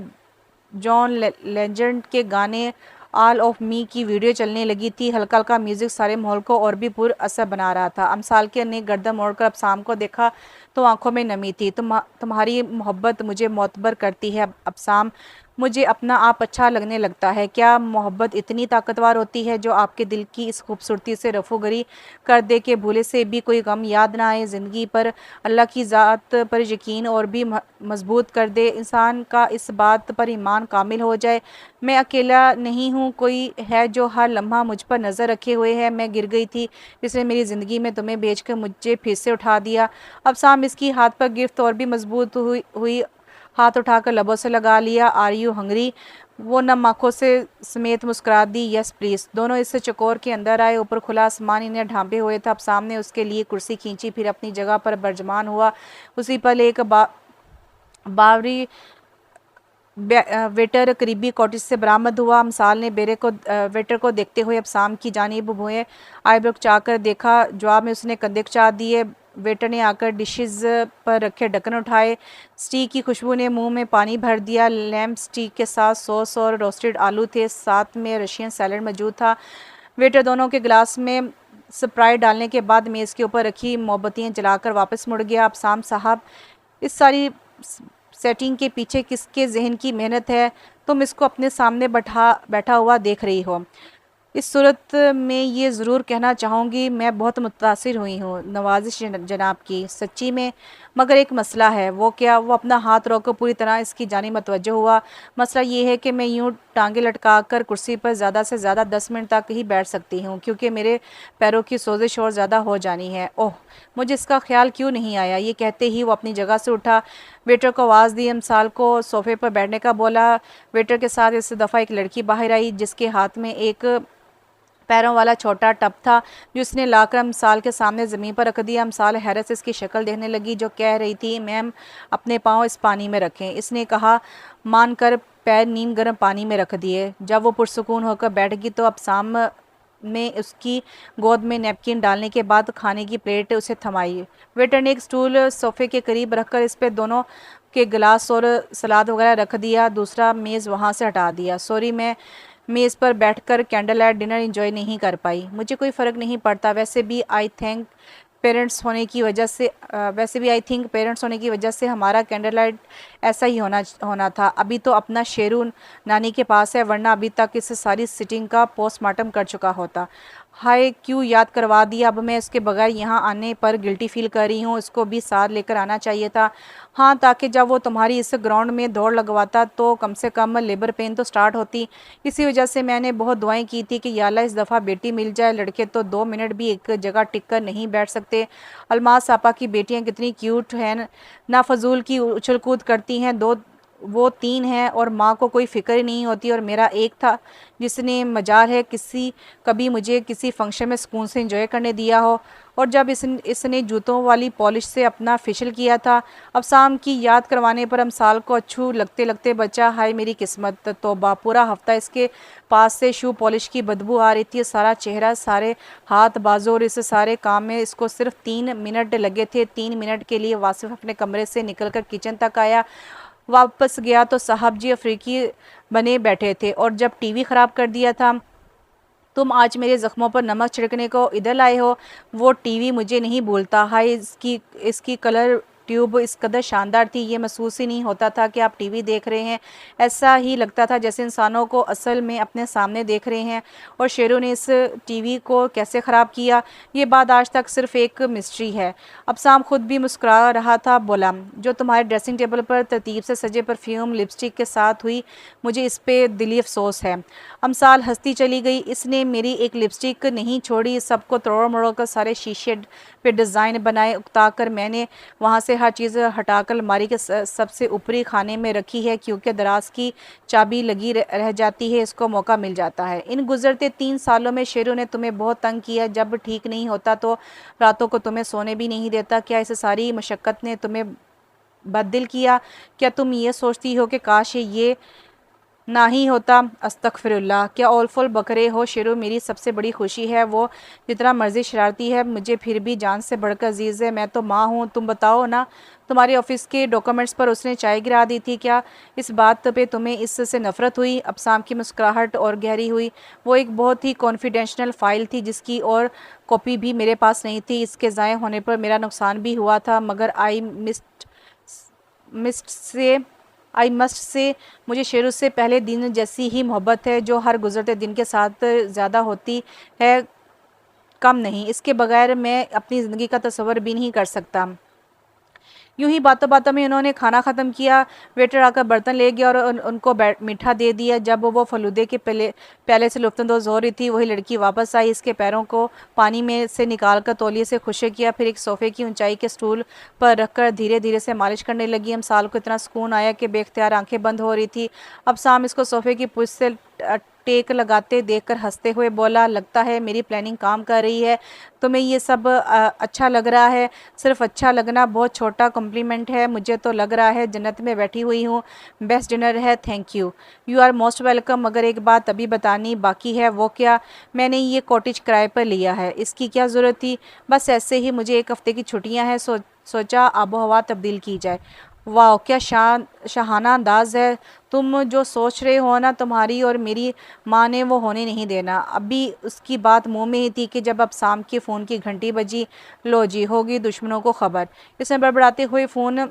S1: जॉन लेजेंड के गाने ऑल ऑफ मी की वीडियो चलने लगी थी। हल्का हल्का म्यूजिक सारे माहौल को और भी पुर असर बना रहा था। अमसाल के ने गर्दन मोड़कर अबसाम को देखा तो आंखों में नमी थी। तुम्हारी मोहब्बत मुझे मोतबर करती है अबसाम। मुझे अपना आप अच्छा लगने लगता है। क्या मोहब्बत इतनी ताकतवर होती है जो आपके दिल की इस खूबसूरती से रफूगरी कर दे कि भूले से भी कोई गम याद ना आए। ज़िंदगी पर, अल्लाह की ज़ात पर यकीन और भी मजबूत कर दे। इंसान का इस बात पर ईमान कामिल हो जाए, मैं अकेला नहीं हूँ, कोई है जो हर लम्हा मुझ पर नज़र रखे हुए है। मैं गिर गई थी, जिसने मेरी ज़िंदगी में तुम्हें भेजकर मुझे फिर से उठा दिया। अब साम इसकी हाथ पर गिरफ्त और भी मजबूत हुई हाथ उठाकर लबों से लगा लिया। Are you hungry? वो नम आंखों से समेत मुस्कुरा दी। Yes please. दोनों इससे चकोर के अंदर आए। ऊपर खुला आसमान इन्हें ढांपे हुए था। अब सामने उसके लिए कुर्सी खींची, फिर अपनी जगह पर बरजमान हुआ। उसी पल एक बावरी वेटर करीबी कॉटेज से बरामद हुआ। अमसाल ने वेटर को देखते हुए अबसाम की जानिब मुँह आईब्रो चाकर देखा। जवाब में उसने कंधे चाह दिए। वेटर ने आकर डिशेस पर रखे ढक्कन उठाए। स्टीक की खुशबू ने मुंह में पानी भर दिया। लैम्प स्टीक के साथ सॉस और रोस्टेड आलू थे, साथ में रशियन सैलड मौजूद था। वेटर दोनों के गिलास में स्प्राइट डालने के बाद मेज़ के ऊपर रखी मोमबत्तियाँ जलाकर वापस मुड़ गया। अबसाम साहब, इस सारी सेटिंग के पीछे किसके जहन की मेहनत है? तुम इसको अपने सामने बैठा हुआ देख रही हो। इस सूरत में ये ज़रूर कहना चाहूँगी, मैं बहुत मुतासिर हुई हूँ नवाजिश जनाब की, सच्ची में। मगर एक मसला है। वो क्या? वो अपना हाथ रोककर पूरी तरह इसकी जानिब मतवज्जो हुआ। मसला ये है कि मैं यूँ टांगे लटका कर कुर्सी पर ज़्यादा से ज़्यादा 10 मिनट तक ही बैठ सकती हूँ, क्योंकि मेरे पैरों की सोजिश और ज़्यादा हो जानी है। ओह, मुझे इसका ख्याल क्यों नहीं आया? ये कहते ही वो अपनी जगह से उठा। वेटर को आवाज़ दी। अमसाल को सोफ़े पर बैठने का बोला। वेटर के साथ इस दफ़ा एक लड़की बाहर आई, जिसके हाथ में एक पैरों वाला छोटा टब था, जो उसने लाकर अमसाल के सामने ज़मीन पर रख दिया। अमसाल हैरत से इसकी शक्ल देखने लगी, जो कह रही थी, मैम अपने पाँव इस पानी में रखें। इसने कहा मानकर पैर नीम गर्म पानी में रख दिए। जब वो पुरसुकून होकर बैठ गई तो अबसाम में उसकी गोद में नैपकिन डालने के बाद खाने की प्लेट उसे थमाई। वेटर ने एक स्टूल सोफ़े के करीब रखकर इस पर दोनों के गिलास और सलाद वगैरह रख दिया। दूसरा मेज़ वहाँ से हटा दिया। सॉरी, मैं मेज़ पर बैठकर कैंडल लाइट डिनर एंजॉय नहीं कर पाई। मुझे कोई फ़र्क नहीं पड़ता। वैसे भी आई थिंक पेरेंट्स होने की वजह से हमारा कैंडल लाइट ऐसा ही होना था। अभी तो अपना शेरू नानी के पास है, वरना अभी तक इस सारी सिटिंग का पोस्टमार्टम कर चुका होता। हाय, क्यों याद करवा दिया? अब मैं इसके बगैर यहाँ आने पर गिल्टी फील कर रही हूँ। इसको भी साथ लेकर आना चाहिए था। हाँ, ताकि जब वो तुम्हारी इस ग्राउंड में दौड़ लगवाता तो कम से कम लेबर पेन तो स्टार्ट होती। इसी वजह से मैंने बहुत दुआएं की थी कि या अल्लाह इस दफ़ा बेटी मिल जाए। लड़के तो 2 मिनट भी एक जगह टिक कर नहीं बैठ सकते। अलमास आपा की बेटियाँ कितनी क्यूट हैं, ना फजूल की उछल कूद करती हैं। वो 3 हैं और माँ को कोई फ़िक्र ही नहीं होती। और मेरा एक था, जिसने मजाल है कभी मुझे किसी फंक्शन में सुकून से एंजॉय करने दिया हो। और जब इसने जूतों वाली पॉलिश से अपना फेशियल किया था। अब शाम की याद करवाने पर अमसाल को अच्छू लगते लगते बचा, हाय मेरी किस्मत, तौबा। पूरा हफ्ता इसके पास से शू पॉलिश की बदबू आ रही थी। सारा चेहरा, सारे हाथ बाजू, और इस सारे काम में इसको सिर्फ 3 मिनट लगे थे। 3 मिनट के लिए वासिफ अपने कमरे से निकलकर किचन तक आया। वापस गया तो साहब जी अफ्रीकी बने बैठे थे, और जब टीवी ख़राब कर दिया था तुम आज मेरे ज़ख्मों पर नमक छिड़कने को इधर लाए हो। वो टीवी मुझे नहीं भूलता। हाय, इसकी इसकी कलर ट्यूब इस कदर शानदार थी, ये महसूस ही नहीं होता था कि आप टीवी देख रहे हैं। ऐसा ही लगता था जैसे इंसानों को असल में अपने सामने देख रहे हैं। और शेरों ने इस टीवी को कैसे ख़राब किया, ये बात आज तक सिर्फ एक मिस्ट्री है। अब शाम खुद भी मुस्कुरा रहा था। बोला, जो तुम्हारे ड्रेसिंग टेबल पर तरतीब से सजे परफ्यूम लिपस्टिक के साथ हुई, मुझे इस पे दिली अफसोस है। अमसाल हंसती चली गई। इसने मेरी एक लिपस्टिक नहीं छोड़ी, सबको तोड़ मरोड़ कर सारे शीशे पे डिज़ाइन बनाए उकता कर मैंने वहाँ से हर चीज़ हटाकर अलमारी के सबसे ऊपरी खाने में रखी है, क्योंकि दराज की चाबी लगी रह जाती है, इसको मौका मिल जाता है। इन गुजरते 3 सालों में शेरों ने तुम्हें बहुत तंग किया। जब ठीक नहीं होता तो रातों को तुम्हें सोने भी नहीं देता। क्या इस सारी मशक्क़त ने तुम्हें बददिल किया? क्या तुम ये सोचती हो कि काश ये ना ही होता? अस्तगफिरुल्लाह, क्या ओलफुल बकरे हो शेरो, मेरी सबसे बड़ी खुशी है। वो जितना मर्जी शरारती है, मुझे फिर भी जान से बढ़कर अजीज़ है। मैं तो माँ हूँ। तुम बताओ ना, तुम्हारे ऑफिस के डॉक्यूमेंट्स पर उसने चाय गिरा दी थी, क्या इस बात पे तुम्हें इससे नफ़रत हुई? अबसाम की मुस्कुराहट और गहरी हुई। वो एक बहुत ही कॉन्फिडेंशियल फ़ाइल थी, जिसकी और कॉपी भी मेरे पास नहीं थी। इसके ज़ाय होने पर मेरा नुकसान भी हुआ था, मगर मिस्ट से आई मस्ट से मुझे शेरों से पहले दिन जैसी ही मोहब्बत है, जो हर गुजरते दिन के साथ ज़्यादा होती है, कम नहीं। इसके बगैर मैं अपनी ज़िंदगी का तस्वर भी नहीं कर सकता। यूं ही बातों बातों में उन्होंने खाना ख़त्म किया। वेटर आकर बर्तन ले गया और उनको मीठा दे दिया। जब वो फलूदे के प्याले से लुफ्तंदोज़ हो रही थी, वही लड़की वापस आई। इसके पैरों को पानी में से निकाल कर तौलिए से खुशक किया, फिर एक सोफ़े की ऊंचाई के स्टूल पर रखकर धीरे धीरे से मालिश करने लगी। अमसाल को इतना सुकून आया कि बेख्तियार आंखें बंद हो रही थी। अब शाम इसको सोफ़े की पुश से टेक लगाते देखकर हंसते हुए बोला, लगता है मेरी प्लानिंग काम कर रही है। तुम्हें ये सब अच्छा लग रहा है? सिर्फ अच्छा लगना बहुत छोटा कॉम्प्लीमेंट है। मुझे तो लग रहा है जन्नत में बैठी हुई हूँ। बेस्ट डिनर है। Thank you. You are most welcome. मगर एक बात अभी बतानी बाकी है। वो क्या? मैंने ये कॉटेज किराए पर लिया है। इसकी क्या ज़रूरत थी? बस ऐसे ही, मुझे एक हफ़्ते की छुट्टियाँ हैं, सोचा आबो हवा तब्दील की जाए। वाह, क्या शाहाना अंदाज है। तुम जो सोच रहे हो ना, तुम्हारी और मेरी माँ ने वो होने नहीं देना। अभी उसकी बात मुंह में ही थी कि जब अब शाम के फ़ोन की घंटी बजी। लो जी, होगी दुश्मनों को खबर। इसने बड़बड़ाते हुए फ़ोन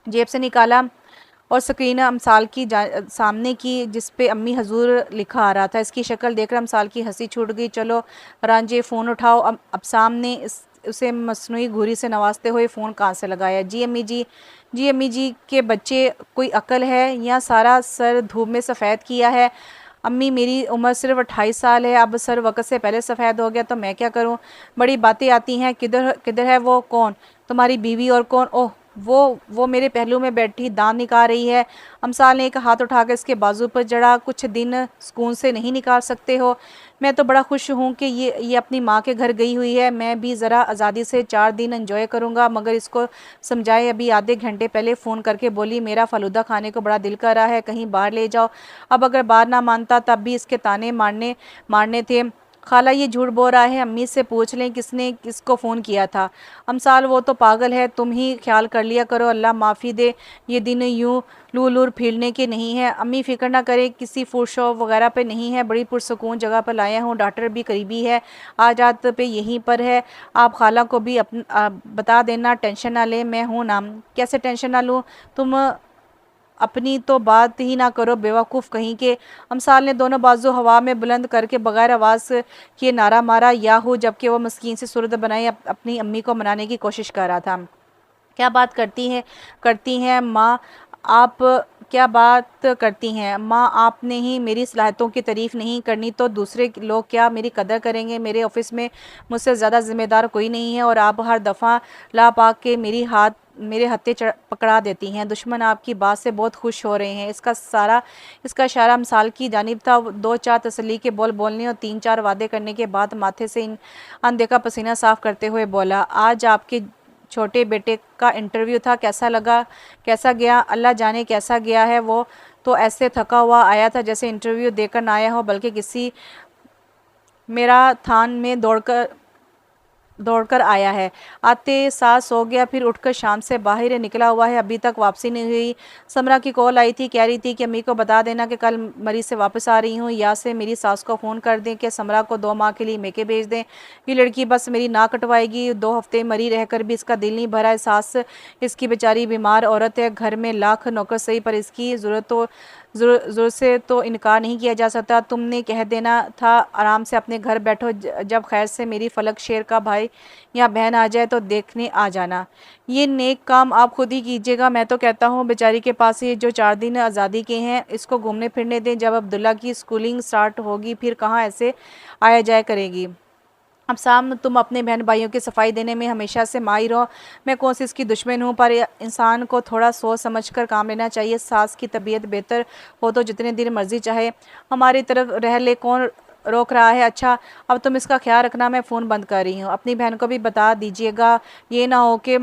S1: जेब से निकाला और स्क्रीन अमसाल की सामने की, जिस पे अम्मी हजूर लिखा आ रहा था। इसकी शक्ल देखकर अमसाल की हंसी छूट गई। चलो रांझे, फ़ोन उठाओ। अब सामने उसे मसनूई घूरी से नवाजते हुए फ़ोन कहाँ से लगाया। जी अम्मी जी। जी अम्मी जी के बच्चे, कोई अकल है या सारा सर धूप में सफ़ेद किया है? अम्मी, मेरी उम्र सिर्फ 28 साल है। अब सर वक्त से पहले सफ़ेद हो गया तो मैं क्या करूं? बड़ी बातें आती हैं। किधर किधर है वो? कौन? तुम्हारी बीवी? और कौन? ओह, वो मेरे पहलू में बैठी दांत निकाल रही है। अमसाल ने एक हाथ उठाकर इसके बाजू पर जड़ा। कुछ दिन सुकून से नहीं निकाल सकते हो? मैं तो बड़ा खुश हूँ कि ये अपनी माँ के घर गई हुई है। मैं भी ज़रा आज़ादी से 4 दिन एंजॉय करूँगा। मगर इसको समझाए। अभी आधे घंटे पहले फ़ोन करके बोली, मेरा फ़लूदा खाने को बड़ा दिल कर रहा है, कहीं बाहर ले जाओ। अब अगर बाहर ना मानता तब भी इसके ताने मारने थे। खाला, ये झूठ बोल रहा है। अम्मी से पूछ लें किसने किसको फ़ोन किया था। अमसाल, वो तो पागल है, तुम ही ख्याल कर लिया करो। अल्लाह माफ़ी दे, ये दिन यूँ लूर फिरने के नहीं है। अम्मी फ़िक्र ना करे, किसी फूड शॉप वगैरह पे नहीं है, बड़ी पुरसकून जगह पर लाया हूँ। डॉक्टर भी करीबी है, आज रात पे यहीं पर है। आप खाला को भी बता देना, टेंशन ना ले, मैं हूँ ना। कैसे टेंशन ना लूँ? तुम अपनी तो बात ही ना करो, बेवकूफ़ कहीं के। अमसाल ने दोनों बाजू हवा में बुलंद करके बगैर आवाज़ किए नारा मारा, याहू, जबकि वह मस्कीन से सूरत बनाई अपनी अम्मी को मनाने की कोशिश कर रहा था। क्या बात करती हैं माँ आप? क्या बात करती हैं माँ? आपने ही मेरी सलाहियतों की तारीफ़ नहीं करनी तो दूसरे लोग क्या मेरी कदर करेंगे? मेरे ऑफिस में मुझसे ज़्यादा ज़िम्मेदार कोई नहीं है, और आप हर दफ़ा ला पा के मेरे हत्थे पकड़ा देती हैं। दुश्मन आपकी बात से बहुत खुश हो रहे हैं। इसका इशारा अमसाल की जानिब था। 2-4 तसल्ली के बोल बोलने और 3-4 वादे करने के बाद माथे से अनदेखा पसीना साफ करते हुए बोला, आज आपके छोटे बेटे का इंटरव्यू था, कैसा लगा? कैसा गया? अल्लाह जाने कैसा गया है। वो तो ऐसे थका हुआ आया था जैसे इंटरव्यू देकर ना आया हो, बल्कि किसी मैराथन में दौड़कर दौड़कर आया है। आते साथ सो गया, फिर उठकर शाम से बाहर निकला हुआ है, अभी तक वापसी नहीं हुई। समरा की कॉल आई थी, कह रही थी कि अम्मी को बता देना कि कल मरी से वापस आ रही हूँ, या से मेरी सास को फ़ोन कर दें कि समरा को 2 माह के लिए मेके भेज दें। ये लड़की बस मेरी ना कटवाएगी। 2 हफ्ते मरी रहकर भी इसका दिल नहीं भरा है। सास इसकी बेचारी बीमार औरत है, घर में लाख नौकर सही, पर इसकी ज़रूरत से तो इनकार नहीं किया जा सकता। तुमने कह देना था आराम से अपने घर बैठो, जब खैर से मेरी फलक शेर का भाई या बहन आ जाए तो देखने आ जाना। ये नेक काम आप खुद ही कीजिएगा। मैं तो कहता हूँ बेचारी के पास ये जो 4 दिन आज़ादी के हैं, इसको घूमने फिरने दें। जब अब्दुल्ला की स्कूलिंग स्टार्ट होगी फिर कहाँ ऐसे आया जाया करेगी। अब साम तुम अपने बहन भाइयों की सफाई देने में हमेशा से माहिर हो। मैं कौन सी इसकी दुश्मन हूँ, पर इंसान को थोड़ा सोच समझ कर काम लेना चाहिए। सास की तबीयत बेहतर हो तो जितने दिन मर्जी चाहे हमारी तरफ रह ले, कौन रोक रहा है। अच्छा, अब तुम इसका ख्याल रखना, मैं फ़ोन बंद कर रही हूँ। अपनी बहन को भी बता दीजिएगा, ये ना हो कि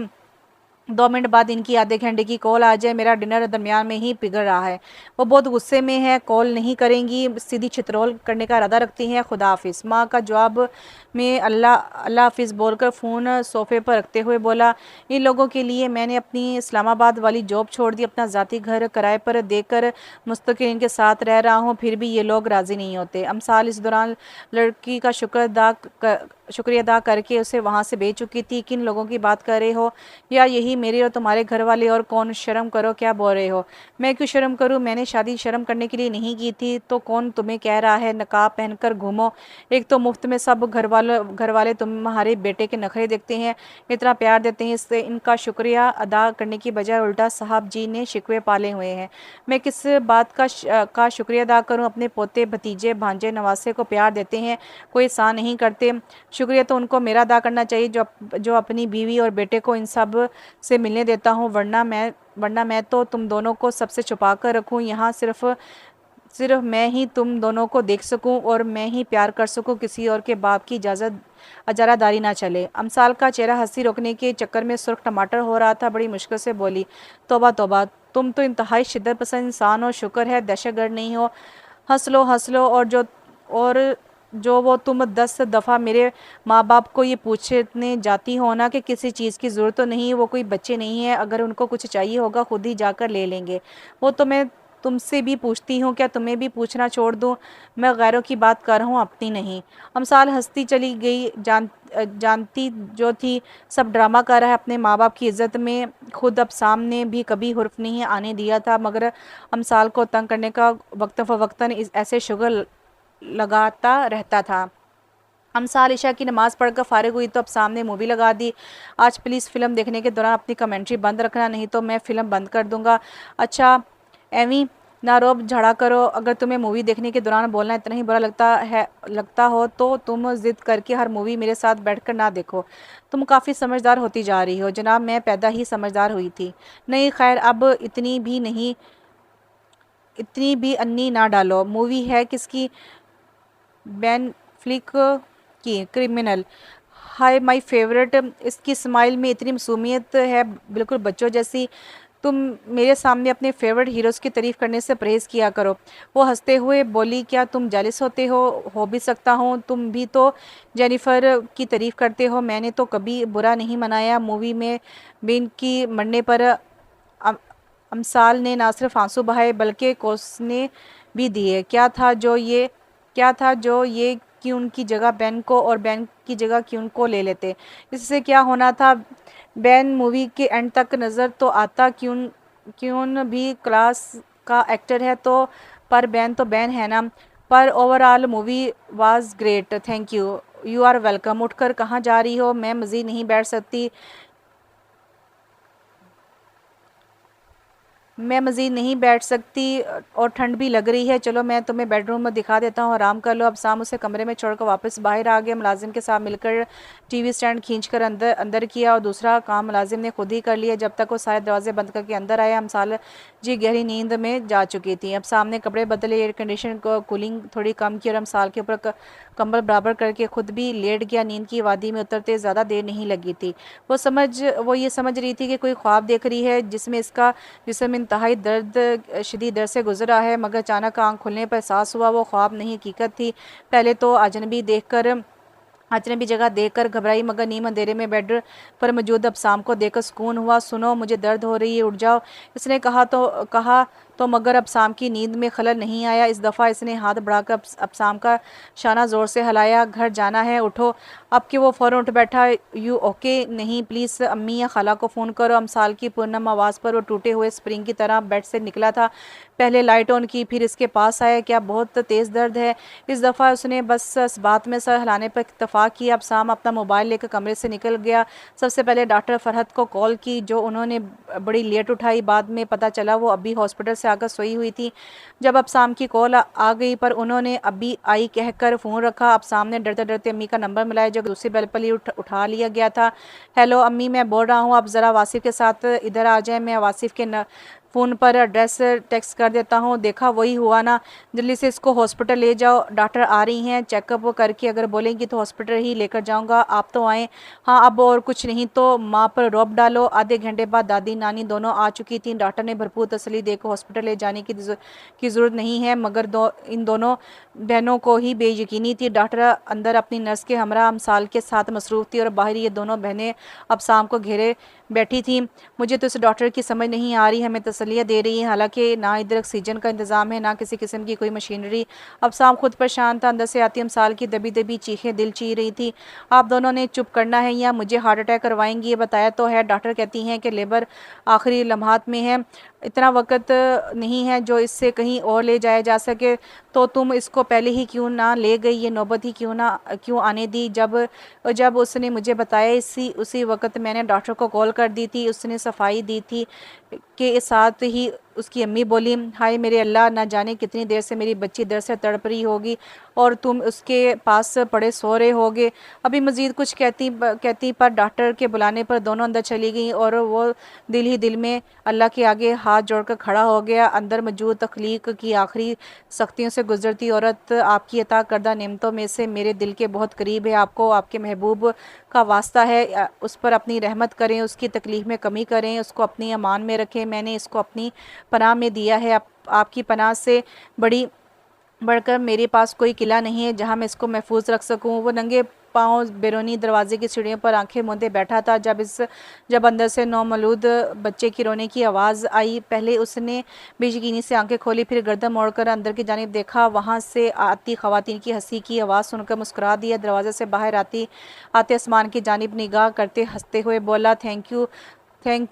S1: 2 मिनट बाद इनकी आधे घंटे की कॉल आ जाए। मेरा डिनर दरमियान में ही पिघल रहा है। वो बहुत गुस्से में है, कॉल नहीं करेंगी, सीधी छितरौल करने का इरादा रखती हैं। खुदा हाफिज़। माँ का जवाब में अल्लाह अल्लाह हाफिज़ बोलकर फ़ोन सोफ़े पर रखते हुए बोला, इन लोगों के लिए मैंने अपनी इस्लामाबाद वाली जॉब छोड़ दी, अपना ज़ाती घर किराए पर देकर मुस्तकिल इनके साथ रह रहा हूँ, फिर भी ये लोग राज़ी नहीं होते। अमसाल इस दौरान लड़की का शुक्रिया अदा करके उसे वहाँ से भेज चुकी थी। किन लोगों की बात कर रहे हो? या यही मेरे और तुम्हारे घर वाले? और कौन? शर्म करो, क्या बोल रहे हो? मैं क्यों शर्म करूं? मैंने शादी शर्म करने के लिए नहीं की थी, तो कौन तुम्हें कह रहा है नकाब पहनकर घूमो? एक तो मुफ्त में सब घर वाले तुम्हारे बेटे के नखरे देखते हैं, इतना प्यार देते हैं, इससे इनका शुक्रिया अदा करने की बजाय उल्टा साहब जी ने शिकवे पाले हुए हैं। मैं किस बात का शुक्रिया अदा करूं? अपने पोते भतीजे भांजे नवासे को प्यार देते हैं, कोई एहसान नहीं करते। शुक्रिया तो उनको मेरा अदा करना चाहिए जो अपनी बीवी और बेटे को इन सब से मिलने देता हूँ, वरना मैं तो तुम दोनों को सबसे छुपा कर रखूँ यहाँ, सिर्फ मैं ही तुम दोनों को देख सकूं और मैं ही प्यार कर सकूं, किसी और के बाप की इजाज़त अजारादारी ना चले। अमसाल का चेहरा हंसी रोकने के चक्कर में सुर्ख टमाटर हो रहा था। बड़ी मुश्किल से बोली, तौबा तौबा, तुम तो इंतहाई शिद्दत पसंद इंसान हो, शुक्र है दहशतगर्द नहीं हो। हंस लो और जो वो तुम 10 दफ़ा मेरे माँ बाप को ये पूछने जाती हो ना कि किसी चीज़ की ज़रूरत तो नहीं, वो कोई बच्चे नहीं है, अगर उनको कुछ चाहिए होगा खुद ही जाकर ले लेंगे। वो तो मैं तुमसे भी पूछती हूँ, क्या तुम्हें भी पूछना छोड़ दूँ? मैं गैरों की बात कर रहा हूँ, अपनी नहीं। अमसाल हंसती चली गई, जानती जो थी सब ड्रामा कर रहा है अपने माँ बाप की इज्जत में। खुद अब सामने भी कभी हुर्फ नहीं आने दिया था, मगर अमसाल को तंग करने का वक्तन ऐसे शुगर लगाता रहता था। अमसाल इशा की नमाज़ पढ़कर फ़ारिग हुई तो अब सामने मूवी लगा दी। आज प्लीज़ फ़िल्म देखने के दौरान अपनी कमेंट्री बंद रखना, नहीं तो मैं फ़िल्म बंद कर दूँगा। अच्छा एवी, ना रोब झाड़ा करो। अगर तुम्हें मूवी देखने के दौरान बोलना इतना ही बुरा लगता हो तो तुम ज़िद करके हर मूवी मेरे साथ बैठकर ना देखो। तुम काफ़ी समझदार होती जा रही हो। जनाब, मैं पैदा ही समझदार हुई थी। नहीं खैर, अब इतनी भी अन्नी ना डालो। मूवी है किसकी? बेन फ्लिक की क्रिमिनल। Hi my favourite. इसकी स्माइल में इतनी मासूमियत है, बिल्कुल बच्चों जैसी। तुम मेरे सामने अपने फेवरेट हीरोज़ की तारीफ़ करने से परहेज़ किया करो। वो हंसते हुए बोली, क्या तुम जेलस होते हो भी सकता हूँ। तुम भी तो जेनिफर की तारीफ़ करते हो, मैंने तो कभी बुरा नहीं मनाया। मूवी में बेन की मरने पर अम- अमसाल ने ना सिर्फ आंसू बहाए बल्कि कोसने भी दिए। क्या था जो ये कि उनकी जगह बैन को और बैन की जगह कि उनको ले लेते। इससे क्या होना था? बैन मूवी के एंड तक नज़र तो आता, क्यों भी क्लास का एक्टर है तो, पर बैन तो बैन है ना। पर overall movie was great, thank you. You are welcome. उठकर कहाँ जा रही हो? मैं मज़ीद नहीं बैठ सकती। मैं मज़ीद नहीं बैठ सकती और ठंड भी लग रही है। चलो मैं तुम्हें बेडरूम में दिखा देता हूँ, आराम कर लो। अब साम उसे कमरे में छोड़कर वापस बाहर आ गया। मुलाजिम के साथ मिलकर टीवी स्टैंड खींचकर अंदर किया और दूसरा काम मुलाजिम ने खुद ही कर लिया। जब तक वो सारे दरवाजे बंद करके अंदर आया, अमसाल जी गहरी नींद में जा चुकी थी। अब सामने कपड़े बदले, एयर कंडीशन को कूलिंग थोड़ी कम की और अमसाल के ऊपर कंबल बराबर करके खुद भी लेट गया। नींद की वादी में उतरते ज़्यादा देर नहीं लगी थी। वो ये समझ रही थी कि कोई ख्वाब देख रही है जिसमें इसका जिसम इंतहाई शदीद दर्द से गुजर रहा है, मगर अचानक आँख खुलने पर एहसास हुआ वो ख्वाब नहीं हकीकत थी। पहले तो अजनबी देखकर अजनबी जगह देखकर घबराई, मगर नीम अंधेरे में बेड पर मौजूद अबसाम को देखकर सुकून हुआ। सुनो, मुझे दर्द हो रही है, उठ जाओ, इसने कहा तो मगर अबसाम की नींद में खलल नहीं आया। इस दफ़ा इसने हाथ बढ़ाकर अबसाम का शाना ज़ोर से हिलाया। घर जाना है, उठो। अब कि वो फ़ौरन उठ बैठा। You okay? नहीं, प्लीज़ अम्मी या खाला को फ़ोन करो। अमसाल की पूनम आवाज़ पर वो टूटे हुए स्प्रिंग की तरह बेड से निकला था। पहले लाइट ऑन की, फिर इसके पास आया। क्या बहुत तेज़ दर्द है? इस दफ़ा उसने बस इस बात में सर हिलाने पर इत्तफाक किया। अब साम अपना मोबाइल लेकर कमरे से निकल गया। सबसे पहले डॉक्टर फरहत को कॉल की, जो उन्होंने बड़ी लेट उठाई। बाद में पता चला वो अभी हॉस्पिटल से आकर सोई हुई थी। जब अब साम की कॉल आ गई, पर उन्होंने अभी आई कहकर फ़ोन रखा। अब साम ने डरते डरते अम्मी का नंबर मिलाया, जो दूसरी बेल पर ही उठा लिया गया था। हेलो अम्मी, मैं बोल रहा हूँ, आप ज़रा वासिफ़ के साथ इधर आ जाएं। मैं वासिफ़ के फ़ोन पर एड्रेस टेक्स्ट कर देता हूँ। देखा, वही हुआ ना? जल्दी से इसको हॉस्पिटल ले जाओ, डॉक्टर आ रही हैं। चेकअप करके अगर बोलेंगी तो हॉस्पिटल ही लेकर जाऊँगा, आप तो आएँ। हाँ, अब और कुछ नहीं तो माँ पर रौब डालो। आधे घंटे बाद दादी नानी दोनों आ चुकी थीं। डॉक्टर ने भरपूर तसल्ली देकर हॉस्पिटल ले जाने की ज़रूरत नहीं है, मगर इन दोनों बहनों को ही बेयकीनी थी। डॉक्टर अंदर अपनी नर्स के हमरा अमसाल के साथ मसरूफ़ थी और बाहर ये दोनों बहनें अब शाम को घेरे बैठी थी। मुझे तो इस डॉक्टर की समझ नहीं आ रही, हमें तसल्लियाँ दे रही है, हालांकि ना इधर ऑक्सीजन का इंतज़ाम है, ना किसी किस्म की कोई मशीनरी। अब शाम खुद परेशान था। अंदर से आती अमसाल की दबी दबी चीखें दिल ची रही थी। आप दोनों ने चुप करना है या मुझे हार्ट अटैक करवाएंगी? ये बताया तो है। डॉक्टर कहती हैं कि लेबर आखिरी लम्हात में है, इतना वक्त नहीं है जो इससे कहीं और ले जाया जा सके। तो तुम इसको पहले ही क्यों ना ले गई? ये नौबत ही क्यों आने दी? जब जब उसने मुझे बताया, उसी वक्त मैंने डॉक्टर को कॉल कर दी थी। उसने सफाई दी थी के साथ ही उसकी अम्मी बोली, हाय मेरे अल्लाह, ना जाने कितनी देर से मेरी बच्ची दर्द से तड़प रही होगी और तुम उसके पास पड़े सो रहे होगे। अभी मज़ीद कुछ कहती पर डॉक्टर के बुलाने पर दोनों अंदर चली गई और वो दिल ही दिल में अल्लाह के आगे हाथ जोड़कर खड़ा हो गया। अंदर मौजूद तख्लीक की आखिरी सख्तियों से गुजरती औरत, आपकी अता करदा नेमतों में से मेरे दिल के बहुत करीब है। आपको आपके महबूब का वास्ता है, उस पर अपनी रहमत करें, उसकी तकलीफ़ में कमी करें, उसको अपनी अमान में रखें। मैंने इसको अपनी पनाह में दिया है। आपकी पनाह से बढ़कर मेरे पास कोई किला नहीं है जहां मैं इसको महफूज रख सकूं। वो नंगे पाँव बैरूनी दरवाजे की सीढ़ियों पर आंखें मूंदे बैठा था। जब अंदर से नौमौलूद बच्चे की रोने की आवाज़ आई, पहले उसने बेयकीनी से आंखें खोली, फिर गर्दन मोड़कर अंदर की जानिब देखा। वहां से आती खवातीन की हंसी की आवाज़ सुनकर मुस्कुरा दिया। दरवाजे से बाहर आते आसमान की जानिब निगाह करते हंसते हुए बोला, थैंक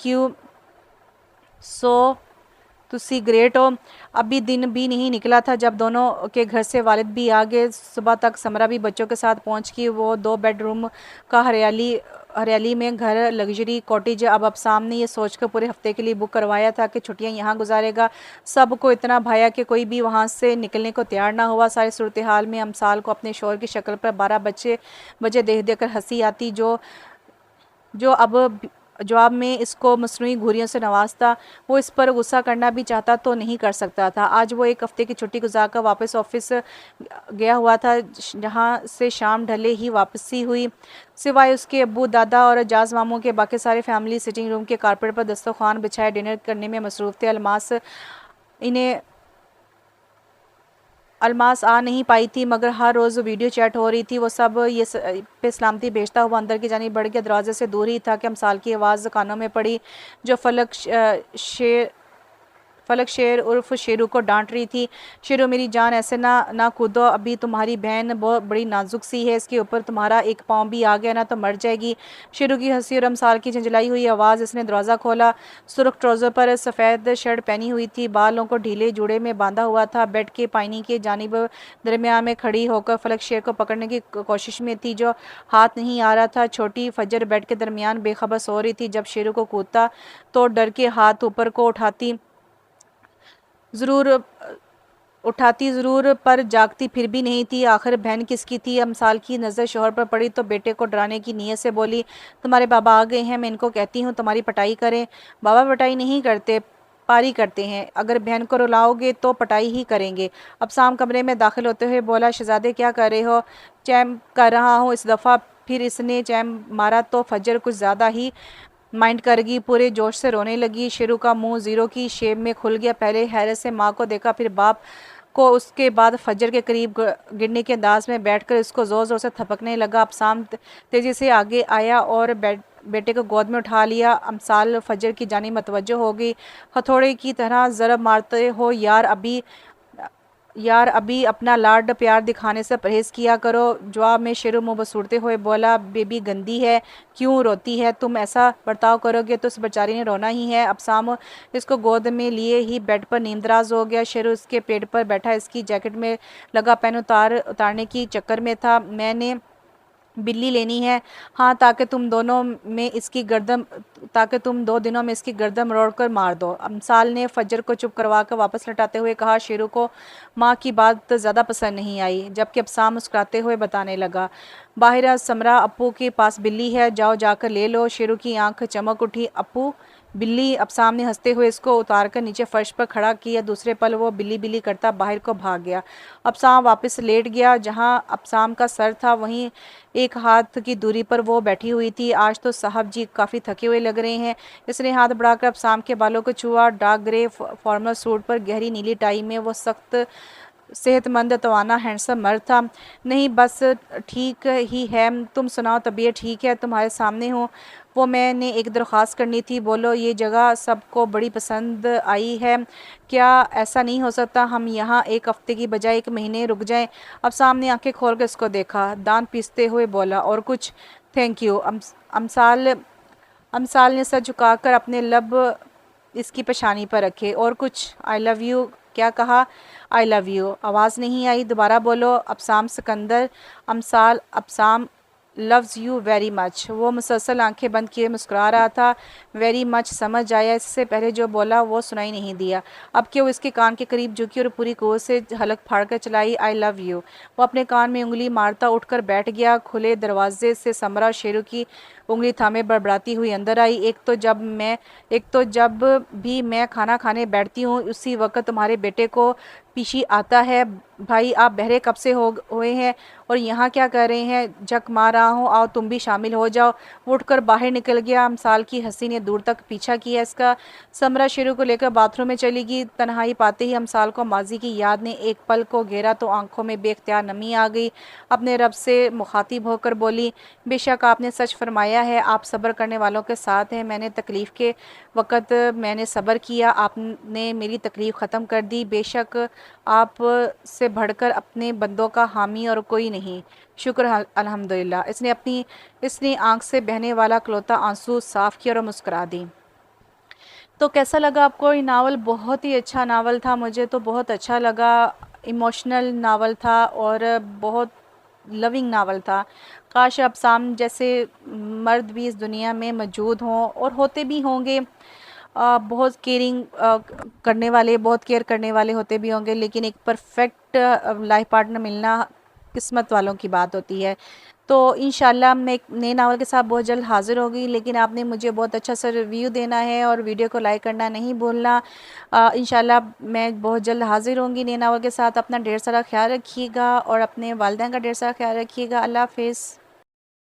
S1: यू सो, तुसी ग्रेट हो। अभी दिन भी नहीं निकला था जब दोनों के घर से वालिद भी आ गए। सुबह तक समरा भी बच्चों के साथ पहुंच गई। वो 2 बेडरूम का हरियाली में घर, लग्जरी कॉटेज। अब सामने ये सोचकर पूरे हफ्ते के लिए बुक करवाया था कि छुट्टियां यहाँ गुजारेगा। सबको इतना भाया कि कोई भी वहाँ से निकलने को तैयार ना हुआ। सारी सूरत हाल में अमसाल को अपने शोहर की शक्ल पर 12 बजे देख देकर हंसी आती, जो अब जवाब में इसको मसनूई घुरियों से नवाजता। वो इस पर गुस्सा करना भी चाहता तो नहीं कर सकता था। आज वो 1 हफ्ते की छुट्टी गुजारकर वापस ऑफिस गया हुआ था, जहाँ से शाम ढले ही वापसी हुई। सिवाय उसके अब्बू, दादा और एजाज मामू के बाकी सारे फैमिली सिटिंग रूम के कारपेट पर दस्तरखान बिछाए डिनर करने में मसरूफ़ थे। अलमास आ नहीं पाई थी, मगर हर रोज़ वीडियो चैट हो रही थी। वो सब ये पे सलामती भेजता हुआ अंदर की जानिब बढ़ गया। दरवाजे से दूर ही था कि अमसाल की आवाज़ कानों में पड़ी, जो फलक शेर उर्फ शेरू को डांट रही थी। शेरू, मेरी जान, ऐसे ना कूदो, अभी तुम्हारी बहन बहुत बड़ी नाजुक सी है, इसके ऊपर तुम्हारा एक पाँव भी आ गया ना तो मर जाएगी। शेरू की हंसी और अमसाल की झंझलाई हुई आवाज़। इसने दरवाज़ा खोला। सुर्ख ट्राउज़र पर सफ़ेद शर्ट पहनी हुई थी, बालों को ढीले जूड़े में बांधा हुआ था। बेड के पाइनी के जानिब दरमियान में खड़ी होकर फलक शेर को पकड़ने की कोशिश में थी, जो हाथ नहीं आ रहा था। छोटी फजर बेड के दरमियान बेखबर सो रही थी। जब शेरू को कूदता तो डर के हाथ ऊपर को उठाती ज़रूर, पर जागती फिर भी नहीं थी। आखिर बहन किसकी थी? अमसाल की नज़र शोहर पर पड़ी तो बेटे को डराने की नीयत से बोली, तुम्हारे बाबा आ गए हैं, मैं इनको कहती हूँ तुम्हारी पटाई करें। बाबा पटाई नहीं करते, पारी करते हैं। अगर बहन को रुलाओगे तो पटाई ही करेंगे। अब शाम कमरे में दाखिल होते हुए बोला, शहजादे क्या कर रहे हो? चैम कर रहा हूँ। इस दफ़ा फिर इसने चैम मारा तो फजर कुछ ज़्यादा ही माइंड करेगी। पूरे जोश से रोने लगी। शेरू का मुंह ज़ीरो की शेप में खुल गया। पहले हैरत से माँ को देखा, फिर को उसके बाद फजर के करीब गिरने के अंदाज में बैठकर इसको ज़ोर ज़ोर से थपकने लगा। अब्साम तेज़ी से आगे आया और बेटे को गोद में उठा लिया। अमसाल फजर की जानिब मतवज्जो हो गई। हथौड़े की तरह ज़रब मारते हो, यार अभी अपना लाड प्यार दिखाने से परहेज़ किया करो। जवाब में शेरो मुँह बसूरते हुए बोला, बेबी गंदी है, क्यों रोती है? तुम ऐसा बर्ताव करोगे तो उस बेचारी ने रोना ही है। अब्साम इसको गोद में लिए ही बेड पर नींदराज हो गया। शेरो इसके पेट पर बैठा इसकी जैकेट में लगा पेन उतारने की चक्कर में था। मैंने बिल्ली लेनी है, हाँ, ताकि तुम 2 दिनों में इसकी गर्दन मरोड़ कर मार दो। अमसाल ने फजर को चुप करवा कर वापस लौटाते हुए कहा। शेरू को माँ की बात ज़्यादा पसंद नहीं आई, जबकि अब्साम मुस्कुराते हुए बताने लगा, बाहिरा समरा अप्पू के पास बिल्ली है, जाओ जाकर ले लो। शेरू की आंख चमक उठी। अप्पू बिल्ली? अब्साम ने हंसते हुए इसको उतारकर नीचे फर्श पर खड़ा किया। दूसरे पल वो बिल्ली बिल्ली करता बाहर को भाग गया। अब्साम वापस लेट गया। जहां अब्साम का सर था वहीं एक हाथ की दूरी पर वो बैठी हुई थी। आज तो साहब जी काफ़ी थके हुए लग रहे हैं। इसने हाथ बढ़ाकर अब्साम के बालों को छुआ। डार्क ग्रे फॉर्मल सूट पर गहरी नीली टाई में वो सख्त सेहतमंद तवाना हैंडसम मर्द था। नहीं, बस ठीक ही है। तुम सुनाओ, तबीयत ठीक है? तुम्हारे सामने हूँ। वो मैंने एक दरख्वास्त करनी थी। बोलो। ये जगह सबको बड़ी पसंद आई है। क्या ऐसा नहीं हो सकता हम यहाँ एक हफ्ते की बजाय 1 महीने रुक जाएं? अब सामने आंखें खोल कर इसको देखा। दांत पीसते हुए बोला, और कुछ? Thank you. अमसाल अमसाल ने सर झुकाकर अपने लब इसकी पेशानी पर रखे। और कुछ? I love you. क्या कहा? I love you. आवाज़ नहीं आई। दोबारा बोलो। Absam Sikandar. Absam loves you very much. वो मुसलसल आंखें बंद किए मुस्कुरा रहा था। वेरी मच समझ आया। इससे पहले जो बोला वो सुनाई नहीं दिया। अब कि वो इसके कान के करीब झुकी और पूरी कुव्वत से हलक फाड़ कर चलाई, आई लव यू। वो अपने कान में उंगली मारता उठकर बैठ गया। खुले दरवाजे से समरा शेरू की उंगली थामे बड़बड़ाती हुई अंदर आई। एक तो जब भी मैं खाना खाने बैठती हूँ उसी वक्त तुम्हारे बेटे को पीछी आता है। भाई, आप बहरे कब से हो हुए हैं और यहाँ क्या कर रहे हैं? झक मार रहा हूँ, आओ तुम भी शामिल हो जाओ। वो उठकर बाहर निकल गया। अमसाल की हंसी ने दूर तक पीछा किया इसका। समरा शेरू को लेकर बाथरूम में चली गई। तन्हाई पाते ही अमसाल को माजी की याद ने एक पल को घेरा तो आंखों में बेख्तियार नमी आ गई। अपने रब से मुखातिब होकर बोली, बेशक आपने सच फरमाया है, आप सब्र करने वालों के साथ हैं। मैंने तकलीफ़ के वक़्त मैंने सब्र किया, आपने मेरी तकलीफ़ ख़त्म कर दी। बेशक आप से बढ़कर अपने बंदों का हामी और कोई नहीं। शुक्र अल्हम्दुलिल्लाह। इसने आंख से बहने वाला इकलौता आंसू साफ़ किया और मुस्कुरा दी। तो कैसा लगा आपको ये नावल? बहुत ही अच्छा नावल था, मुझे तो बहुत अच्छा लगा। इमोशनल नावल था और बहुत लविंग नावल था। काश अब्साम जैसे मर्द भी इस दुनिया में मौजूद हों, और होते भी होंगे। बहुत करने वाले, बहुत केयर करने वाले होते भी होंगे, लेकिन एक परफेक्ट लाइफ पार्टनर मिलना किस्मत वालों की बात होती है। तो इंशाल्लाह मैं एक नए नावल के साथ बहुत जल्द हाज़िर होगी, लेकिन आपने मुझे बहुत अच्छा सा रिव्यू देना है और वीडियो को लाइक करना नहीं भूलना। इंशाल्लाह मैं बहुत जल्द हाज़िर होंगी नए नावल के साथ। अपना ढेर सारा ख्याल रखिएगा और अपने वालिदैन का ढेर सारा ख्याल रखिएगा। अल्लाह हाफ़िज़।